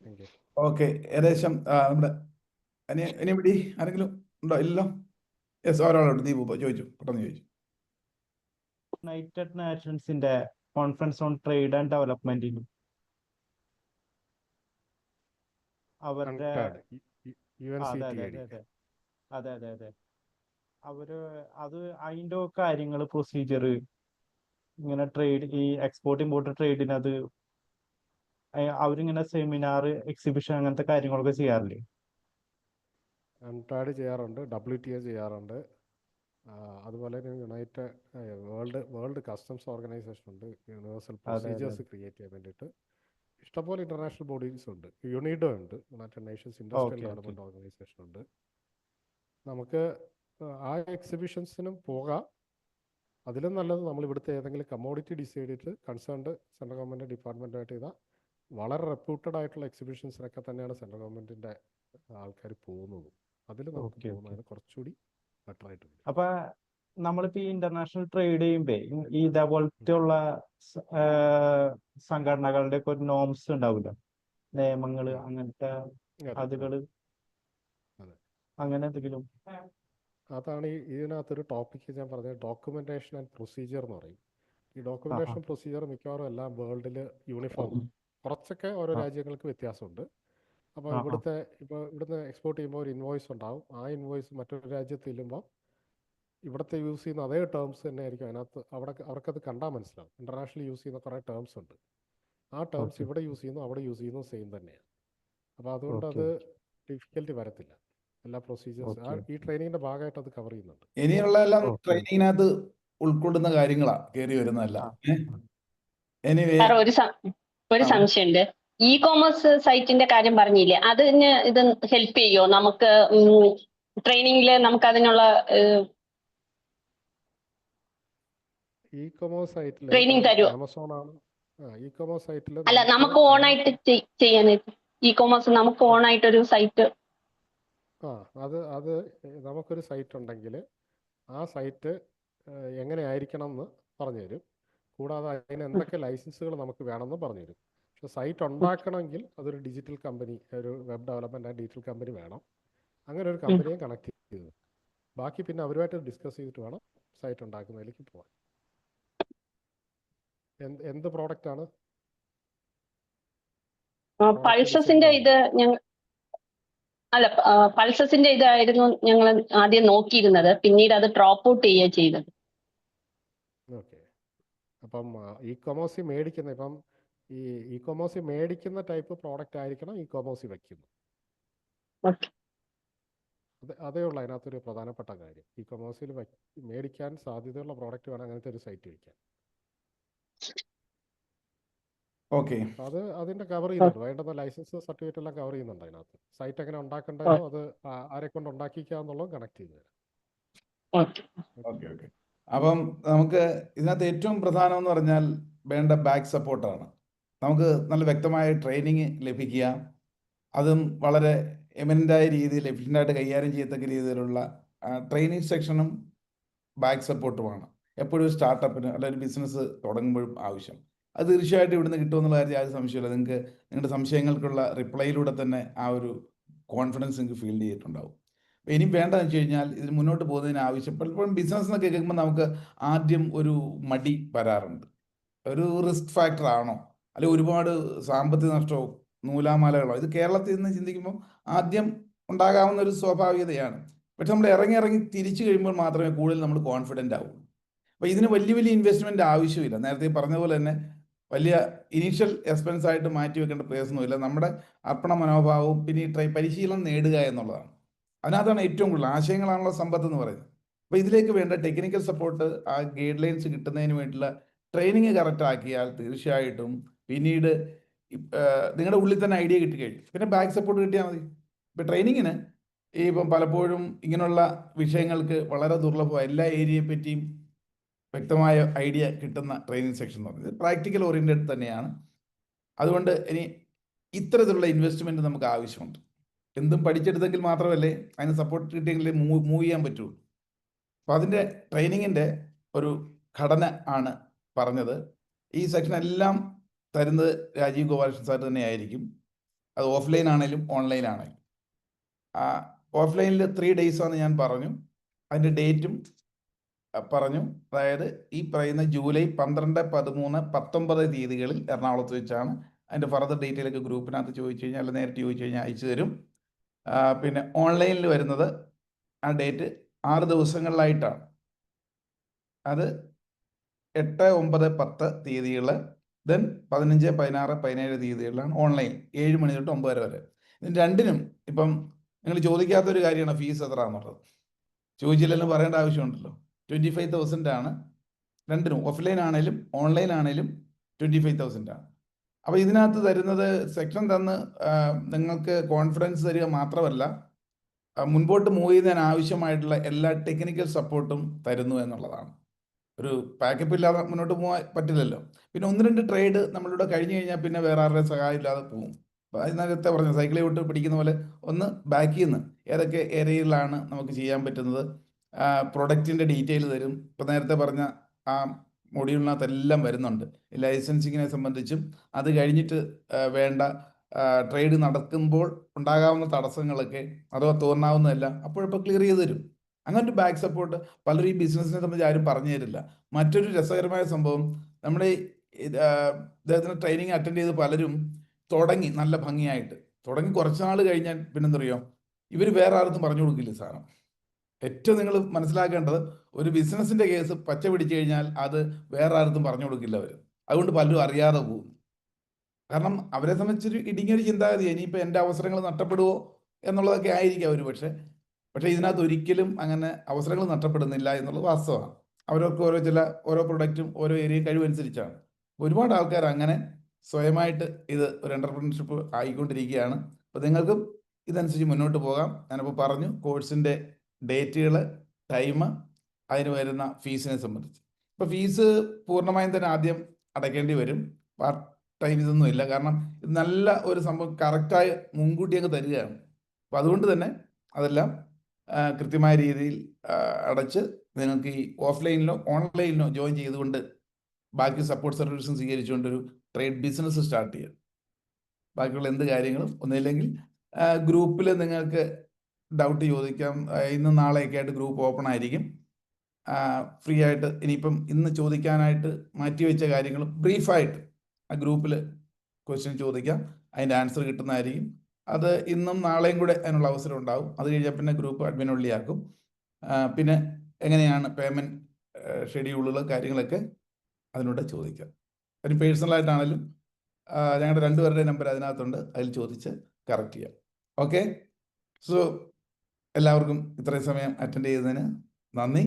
Thank you. Okay, ഏകദേശം നമ്മുടെ ഇനി ആരെങ്കിലും ഉണ്ടോ? ഇല്ലല്ലോ. യെസ്, ഒരാളുണ്ട്. ദീപു ചോദിച്ചു, പെട്ടെന്ന് ചോദിച്ചു. യുണൈറ്റഡ് നേഷൻസിന്റെ കോൺഫറൻസ് ഓൺ ട്രേഡ് ആൻഡ് ഡെവലപ്മെന്റിനും അവരുടെ അതെ അതിന്റെ കാര്യങ്ങൾ, പ്രൊസീജിയർ, ഇങ്ങനെ ട്രേഡ്, ഈ എക്സ്പോർട്ട് ഇമ്പോർട്ട് ട്രേഡിന് അത് അവരിങ്ങനെ സെമിനാർ, എക്സിബിഷൻ അങ്ങനത്തെ കാര്യങ്ങളൊക്കെ ചെയ്യാറില്ലേ? അൺടാഡ് ചെയ്യാറുണ്ട്, WTA ചെയ്യാറുണ്ട്, അതുപോലെ തന്നെ വേൾഡ് കസ്റ്റംസ് ഓർഗനൈസേഷൻ ഉണ്ട്, യൂണിവേഴ്സൽ പ്രൊസീജിയേഴ്സ് ക്രിയേറ്റ് ചെയ്യാൻ വേണ്ടിയിട്ട് ഇഷ്ടംപോലെ ഇന്റർനാഷണൽ ബോഡീസ് ഉണ്ട്. യുണിഡോ ഉണ്ട്, United Nations industrial development organisation ഉണ്ട്. നമുക്ക് ആ എക്സിബിഷൻസിനും പോകാം. അതിലും നല്ലത് നമ്മൾ ഇവിടുത്തെ ഏതെങ്കിലും കമ്മോഡിറ്റി ഡിസൈഡ് ചെയ്തിട്ട് കൺസേൺഡ് സെൻട്രൽ ഗവൺമെൻറ് ഡിപ്പാർട്ട്മെൻറ്റായിട്ട് ചെയ്താൽ വളരെ റെപ്യൂട്ടഡ് ആയിട്ടുള്ള എക്സിബിഷൻസിനൊക്കെ തന്നെയാണ് സെൻട്രൽ ഗവൺമെൻറ്റിൻ്റെ ആൾക്കാർ പോകുന്നത്. അതിൽ നമുക്ക് പോകുന്നതിന് കുറച്ചുകൂടി ബെറ്റർ ആയിട്ട് വരും. അപ്പൊ നമ്മളിപ്പോ ഈ ഇന്റർനാഷണൽ ട്രേഡ് ചെയ്യുമ്പോ ഈ ഇതേപോലത്തെ ഉള്ള സംഘടനകളുടെ ഒക്കെ ഒരു നോംസ് ഉണ്ടാവില്ല, നിയമങ്ങള്, അങ്ങനത്തെ അതുകള്, അങ്ങനെ എന്തെങ്കിലും? അതാണ് ഇതിനകത്തൊരു ടോപ്പിക്ക് ഞാൻ പറഞ്ഞത്, ഡോക്യുമെന്റേഷൻ ആൻഡ് പ്രൊസീജിയർ എന്ന് പറയും. ഈ ഡോക്യുമെന്റേഷൻ പ്രൊസീജിയർ മിക്കവാറും എല്ലാം വേൾഡിൽ യൂണിഫോം, കുറച്ചൊക്കെ ഓരോ രാജ്യങ്ങൾക്ക് വ്യത്യാസമുണ്ട്. അപ്പോൾ ഇവിടുന്ന് എക്സ്പോർട്ട് ചെയ്യുമ്പോൾ ഒരു ഇൻവോയ്സ് ഉണ്ടാവും. ആ ഇൻവോയ്സ് മറ്റൊരു രാജ്യത്ത് ചെല്ലുമ്പോൾ ഇവിടുത്തെ യൂസ് ചെയ്യുന്ന അതേ ടേംസ് തന്നെ ആയിരിക്കും അതിനകത്ത്. അവർക്കത് കണ്ടാൽ മനസ്സിലാവും. ഇന്റർനാഷണൽ യൂസ് ചെയ്യുന്ന കുറേ ടേംസ് ഉണ്ട്, ആ ടേംസ് ഇവിടെ യൂസ് ചെയ്യുന്നു അവിടെ യൂസ് ചെയ്യുന്നു സെയിം തന്നെയാണ്. അപ്പോൾ അതുകൊണ്ട് അത് ഡിഫിക്കൽറ്റി വരത്തില്ല. എല്ലാ പ്രൊസീജിയേഴ്സ് ഈ ട്രെയിനിങ്ങിന്റെ ഭാഗമായിട്ട് അത് കവർ ചെയ്യുന്നുണ്ട്. ഇനിയുള്ള എല്ലാം ട്രെയിനിങ്ങിനകത്ത് ഉൾക്കൊള്ളുന്ന കാര്യങ്ങളാ കയറി വരുന്നതല്ല. ഒരു സംശയമുണ്ട്. ഇ കോമേഴ്സ് സൈറ്റിന്റെ കാര്യം പറഞ്ഞില്ലേ, അതിന് ഇത് ഹെൽപ്പ് ചെയ്യോ നമുക്ക് ട്രെയിനിങ്ങിൽ നമുക്ക് അതിനുള്ള ഇ കൊമേഴ്സ് സൈറ്റിൽ ട്രെയിനിങ് തരുമോ? ആമസോൺ ആണ്. ഇ കൊമേഴ്സ് സൈറ്റിൽ അല്ല, നമുക്ക് ഓണായിട്ട് ചെയ്യാനായിട്ട് ഇ കോമേഴ്സ് നമുക്ക് ഓണായിട്ടൊരു സൈറ്റ്. അത് നമുക്കൊരു സൈറ്റ് ഉണ്ടെങ്കിൽ ആ സൈറ്റ് എങ്ങനെ ആയിരിക്കണം എന്ന് പറഞ്ഞു തരും. കൂടാതെ അതിന് എന്തൊക്കെ ലൈസൻസുകൾ നമുക്ക് വേണമെന്ന് പറഞ്ഞു തരും. പക്ഷെ സൈറ്റ് ഉണ്ടാക്കണമെങ്കിൽ അതൊരു ഡിജിറ്റൽ കമ്പനി, ഒരു web development and digital company വേണം. അങ്ങനെ ഒരു കമ്പനിയെ കണക്ട് ചെയ്ത് ബാക്കി പിന്നെ അവരുമായിട്ട് ഡിസ്കസ് ചെയ്തിട്ട് വേണം സൈറ്റ് ഉണ്ടാക്കുന്നതിലേക്ക് പോകാൻ. എന്ത് പ്രോഡക്റ്റ് ആണ്? പൾസസിന്റെ ഇത് പൾസസിന്റെ ഇതായിരുന്നു ഞങ്ങൾ ആദ്യം നോക്കിയിരുന്നത്, പിന്നീട് അത് ഡ്രോപ്പ് ഔട്ട് ചെയ്യുക ചെയ്തത്. ഓക്കെ. അപ്പം ഇ കൊമേഴ്സിൽ മേടിക്കുന്ന ഇ കൊമേഴ്സിൽ മേടിക്കുന്ന ടൈപ്പ് പ്രോഡക്റ്റ് ആയിരിക്കണം ഇ കൊമേഴ്സിൽ വയ്ക്കുന്നത്. അതേ ഉള്ളൂ അതിനകത്തൊരു പ്രധാനപ്പെട്ട കാര്യം. ഇ കൊമേഴ്സിൽ മേടിക്കാൻ സാധ്യതയുള്ള പ്രോഡക്റ്റ് വേണം അങ്ങനത്തെ ഒരു സൈറ്റ് വയ്ക്കാൻ. ഓക്കെ, അതിന്റെ കവർ ചെയ്യുന്നുണ്ട്. വേണ്ടുന്ന ലൈസൻസ് സർട്ടിഫിക്കറ്റ് എല്ലാം കവർ ചെയ്യുന്നുണ്ട് അതിനകത്ത്. സൈറ്റ് എങ്ങനെ ഉണ്ടാക്കേണ്ടതോ അത് ആരെ കൊണ്ട് ഉണ്ടാക്കിക്കാന്നുള്ളത് കണക്ട് ചെയ്ത് തരാം. ഓക്കെ. അപ്പം നമുക്ക് ഇതിനകത്ത് ഏറ്റവും പ്രധാനം എന്ന് പറഞ്ഞാൽ വേണ്ട ബാക്ക് സപ്പോർട്ടാണ്. നമുക്ക് നല്ല വ്യക്തമായ ട്രെയിനിങ് ലഭിക്കുക, അതും വളരെ എമിനൻ്റായ രീതിയിൽ എഫിഷ്യൻ്റായിട്ട് കൈകാര്യം ചെയ്യത്തക്ക രീതിയിലുള്ള ട്രെയിനിങ് സെക്ഷനും ബാക്ക് സപ്പോർട്ടുമാണ് എപ്പോഴും സ്റ്റാർട്ടപ്പിന് അല്ലെങ്കിൽ ഒരു ബിസിനസ് തുടങ്ങുമ്പോഴും ആവശ്യം. അത് തീർച്ചയായിട്ടും ഇവിടുന്ന് കിട്ടുമെന്നുള്ള കാര്യം യാതൊരു സംശയമില്ല. നിങ്ങൾക്ക് നിങ്ങളുടെ സംശയങ്ങൾക്കുള്ള റിപ്ലൈയിലൂടെ തന്നെ ആ ഒരു കോൺഫിഡൻസ് നിങ്ങൾക്ക് ഫീൽ ചെയ്തിട്ടുണ്ടാവും. ഇനി വേണ്ടതെന്ന് വെച്ച് കഴിഞ്ഞാൽ ഇതിന് മുന്നോട്ട് പോകുന്നതിന് ആവശ്യം പലപ്പോഴും ബിസിനസ് എന്നൊക്കെ കേൾക്കുമ്പോൾ നമുക്ക് ആദ്യം ഒരു മടി വരാറുണ്ട്. ഒരു റിസ്ക് ഫാക്ടർ ആണോ, അല്ലെങ്കിൽ ഒരുപാട് സാമ്പത്തിക നഷ്ടമോ നൂലാമാലകളോ? ഇത് കേരളത്തിൽ നിന്ന് ചിന്തിക്കുമ്പോൾ ആദ്യം ഉണ്ടാകാവുന്ന ഒരു സ്വാഭാവികതയാണ്. പക്ഷെ നമ്മൾ ഇറങ്ങി തിരിച്ചു കഴിയുമ്പോൾ മാത്രമേ കൂടുതൽ നമ്മൾ കോൺഫിഡൻ്റ് ആവുള്ളൂ. അപ്പോൾ ഇതിന് വലിയ ഇൻവെസ്റ്റ്മെൻറ്റ് ആവശ്യമില്ല. നേരത്തെ പറഞ്ഞതുപോലെ തന്നെ വലിയ ഇനീഷ്യൽ എക്സ്പെൻസ് ആയിട്ട് മാറ്റി വെക്കേണ്ട പ്രയാസമൊന്നുമില്ല. നമ്മുടെ അർപ്പണ മനോഭാവവും പിന്നെ പരിശീലനം നേടുക എന്നുള്ളതാണ്. അതിനകത്താണ് ഏറ്റവും കൂടുതൽ ആശയങ്ങളാണല്ലോ സമ്പത്ത് എന്ന് പറയുന്നത്. അപ്പോൾ ഇതിലേക്ക് വേണ്ട ടെക്നിക്കൽ സപ്പോർട്ട്, ആ ഗൈഡ് ലൈൻസ് കിട്ടുന്നതിന് വേണ്ടിയുള്ള ട്രെയിനിങ് കറക്റ്റ് ആക്കിയാൽ തീർച്ചയായിട്ടും പിന്നീട് നിങ്ങളുടെ ഉള്ളിൽ തന്നെ ഐഡിയ കിട്ടിക്കഴിഞ്ഞു, പിന്നെ ബാക്ക് സപ്പോർട്ട് കിട്ടിയാൽ മതി. ഇപ്പം ട്രെയിനിങ്ങിന് ഇപ്പം പലപ്പോഴും ഇങ്ങനെയുള്ള വിഷയങ്ങൾക്ക് വളരെ ദുർലഭമാണ്. എല്ലാ ഏരിയയെ പറ്റിയും വ്യക്തമായ ഐഡിയ കിട്ടുന്ന ട്രെയിനിങ് സെക്ഷൻ എന്ന് പറയുന്നത് പ്രാക്ടിക്കൽ ഓറിയൻറ്റഡ് തന്നെയാണ്. അതുകൊണ്ട് ഇനി ഇത്തരത്തിലുള്ള ഇൻവെസ്റ്റ്മെൻറ്റ് നമുക്ക് ആവശ്യമുണ്ട്. എന്തും പഠിച്ചെടുത്തെങ്കിൽ മാത്രമല്ലേ അതിന് സപ്പോർട്ട് കിട്ടിയെങ്കിലേ മൂവ് ചെയ്യാൻ പറ്റുള്ളൂ. അപ്പോൾ അതിൻ്റെ ട്രെയിനിങ്ങിൻ്റെ ഒരു ഘടന ആണ് പറഞ്ഞത്. ഈ സെക്ഷൻ എല്ലാം തരുന്നത് രാജീവ് ഗോപാലകൃഷ്ണൻ സാർ തന്നെയായിരിക്കും. അത് ഓഫ്ലൈൻ ആണെങ്കിലും ഓൺലൈൻ ആണെങ്കിലും. ഓഫ്ലൈനിൽ 3 days ആണ് ഞാൻ പറഞ്ഞു. അതിൻ്റെ ഡേറ്റും പറഞ്ഞു. അതായത് ഈ പറയുന്ന ജൂലൈ 12, 13, 19 തീയതികളിൽ എറണാകുളത്ത് വെച്ചാണ്. അതിൻ്റെ ഫർദർ ഡീറ്റെയിലൊക്കെ ഗ്രൂപ്പിനകത്ത് ചോദിച്ചു കഴിഞ്ഞാൽ, അല്ല നേരിട്ട് ചോദിച്ചു കഴിഞ്ഞാൽ അയച്ചു തരും. പിന്നെ ഓൺലൈനിൽ വരുന്നത് ആ ഡേറ്റ് 6 ദിവസങ്ങളിലായിട്ടാണ്. അത് 8, 9, 10 തീയതികൾ, ദെൻ 15, 16, 17 തീയതികളിലാണ് ഓൺലൈൻ 7 മണി തൊട്ട് 9 വരെ. ഇതിന് രണ്ടിനും ഇപ്പം നിങ്ങൾ ചോദിക്കാത്തൊരു കാര്യമാണ് ഫീസ് എത്രയാണെന്നുള്ളത്. ചോദിച്ചില്ലെന്ന് പറയേണ്ട ആവശ്യമുണ്ടല്ലോ. 25,000 ആണ് രണ്ടിനും. ഓഫ്ലൈൻ ആണെങ്കിലും ഓൺലൈൻ ആണെങ്കിലും 25,000 ആണ്. അപ്പോൾ ഇതിനകത്ത് തരുന്നത് സെക്ഷൻ തന്ന് നിങ്ങൾക്ക് കോൺഫിഡൻസ് തരിക മാത്രമല്ല, മുൻപോട്ട് മൂവ് ചെയ്യുന്നതിന് ആവശ്യമായിട്ടുള്ള എല്ലാ ടെക്നിക്കൽ സപ്പോർട്ടും തരുന്നു എന്നുള്ളതാണ്. ഒരു പാക്കപ്പ് ഇല്ലാതെ മുന്നോട്ട് പോകാൻ പറ്റില്ലല്ലോ. പിന്നെ 1-2 ട്രേഡ് നമ്മളിവിടെ കഴിഞ്ഞു കഴിഞ്ഞാൽ പിന്നെ വേറെ ആരുടെയും സഹായം ഇല്ലാതെ പോകും. അപ്പോൾ അതിനകത്തെ പറഞ്ഞു സൈക്കിളിൽ വിട്ട് പിടിക്കുന്ന പോലെ ഒന്ന് ബാക്കിൽ നിന്ന് ഏതൊക്കെ ഏരിയയിലാണ് നമുക്ക് ചെയ്യാൻ പറ്റുന്നത്, പ്രൊഡക്റ്റിൻ്റെ ഡീറ്റെയിൽ തരും. ഇപ്പോൾ നേരത്തെ പറഞ്ഞ ആ മൊഡ്യൂളിനകത്തെല്ലാം വരുന്നുണ്ട്. ലൈസൻസിങ്ങിനെ സംബന്ധിച്ചും അത് കഴിഞ്ഞിട്ട് വേണ്ട ട്രേഡ് നടക്കുമ്പോൾ ഉണ്ടാകാവുന്ന തടസ്സങ്ങളൊക്കെ അഥവാ തോന്നാവുന്നതെല്ലാം അപ്പോഴപ്പോൾ ക്ലിയർ ചെയ്ത് തരും. അങ്ങനൊരു ബാക്ക് സപ്പോർട്ട് പലരും ഈ ബിസിനസ്സിനെ സംബന്ധിച്ച് ആരും പറഞ്ഞു തരില്ല. മറ്റൊരു രസകരമായ സംഭവം, നമ്മുടെ ഇദ്ദേഹത്തിന് ട്രെയിനിങ് അറ്റൻഡ് ചെയ്ത് പലരും തുടങ്ങി നല്ല ഭംഗിയായിട്ട് തുടങ്ങി കുറച്ച് നാൾ കഴിഞ്ഞാൽ പിന്നെന്തറിയോ, ഇവർ വേറെ ആർക്കും പറഞ്ഞു കൊടുക്കില്ല സാധനം. ഏറ്റവും നിങ്ങൾ മനസ്സിലാക്കേണ്ടത്, ഒരു ബിസിനസ്സിൻ്റെ കേസ് പച്ച പിടിച്ചു കഴിഞ്ഞാൽ അത് വേറെ ആർക്കും പറഞ്ഞു കൊടുക്കില്ല അവർ. അതുകൊണ്ട് പലരും അറിയാതെ പോകും. കാരണം അവരെ സംബന്ധിച്ചൊരു ഇടുങ്ങിയൊരു ചിന്താഗതി, ഇനിയിപ്പോൾ എൻ്റെ അവസരങ്ങൾ നഷ്ടപ്പെടുമോ എന്നുള്ളതൊക്കെ ആയിരിക്കും അവർ. പക്ഷേ ഇതിനകത്ത് ഒരിക്കലും അങ്ങനെ അവസരങ്ങൾ നഷ്ടപ്പെടുന്നില്ല എന്നുള്ളത് വാസ്തവമാണ്. അവർക്ക് ഓരോ പ്രൊഡക്റ്റും ഓരോ ഏരിയയും കഴിവനുസരിച്ചാണ്. ഒരുപാട് ആൾക്കാർ അങ്ങനെ സ്വയമായിട്ട് ഇത് ഒരു എൻ്റർപ്രണർഷിപ്പ് ആയിക്കൊണ്ടിരിക്കുകയാണ്. അപ്പോൾ നിങ്ങൾക്കും ഇതനുസരിച്ച് മുന്നോട്ട് പോകാം. ഞാനിപ്പോൾ പറഞ്ഞു കോഴ്സിൻ്റെ ഡേറ്റുകൾ, ടൈം, അതിന് വരുന്ന ഫീസിനെ സംബന്ധിച്ച്. ഇപ്പോൾ ഫീസ് പൂർണ്ണമായും തന്നെ ആദ്യം അടയ്ക്കേണ്ടി വരും. പാർട്ട് ടൈം ഇതൊന്നും ഇല്ല. കാരണം ഇത് നല്ല ഒരു സംഭവം കറക്റ്റായി മുൻകൂട്ടി അങ്ങ് തരികയാണ്. അപ്പോൾ അതുകൊണ്ട് തന്നെ അതെല്ലാം കൃത്യമായ രീതിയിൽ അടച്ച് നിങ്ങൾക്ക് ഈ ഓഫ്ലൈനിലോ ഓൺലൈനിലോ ജോയിൻ ചെയ്തുകൊണ്ട് ബാക്കി സപ്പോർട്ട് സർവീസും സ്വീകരിച്ചുകൊണ്ട് ഒരു ട്രേഡ് ബിസിനസ് സ്റ്റാർട്ട് ചെയ്യാം. ബാക്കിയുള്ള എന്ത് കാര്യങ്ങളും ഒന്നുമില്ലെങ്കിൽ ഗ്രൂപ്പിൽ നിങ്ങൾക്ക് ഡൗട്ട് ചോദിക്കാം. ഇന്ന് നാളെയൊക്കെ ആയിട്ട് ഗ്രൂപ്പ് ഓപ്പൺ ആയിരിക്കും. ഫ്രീ ആയിട്ട് ഇനിയിപ്പം ഇന്ന് ചോദിക്കാനായിട്ട് മാറ്റിവെച്ച കാര്യങ്ങളും ബ്രീഫായിട്ട് ആ ഗ്രൂപ്പിൽ ക്വസ്റ്റ്യൻ ചോദിക്കാം. അതിൻ്റെ ആൻസർ കിട്ടുന്നതായിരിക്കും. അത് ഇന്നും നാളെയും കൂടെ അതിനുള്ള അവസരം ഉണ്ടാകും. അത് കഴിഞ്ഞാൽ പിന്നെ ഗ്രൂപ്പ് അഡ്മിൻ ഉള്ളിയാക്കും. പിന്നെ എങ്ങനെയാണ് പേയ്മെൻറ്റ് ഷെഡ്യൂളുകൾ കാര്യങ്ങളൊക്കെ അതിലൂടെ ചോദിക്കാം. അതിന് പേഴ്സണലായിട്ടാണെങ്കിലും ഞങ്ങളുടെ 2 പേരുടെ നമ്പർ അതിനകത്തുണ്ട്. അതിൽ ചോദിച്ച് കറക്റ്റ് ചെയ്യാം. ഓക്കെ. സോ എല്ലാവർക്കും ഇത്രയും സമയം അറ്റൻഡ് ചെയ്തതിന് നന്ദി.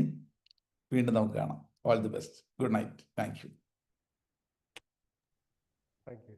വീണ്ടും നമുക്ക് കാണാം. All the best. Good night. Thank you. Thank you.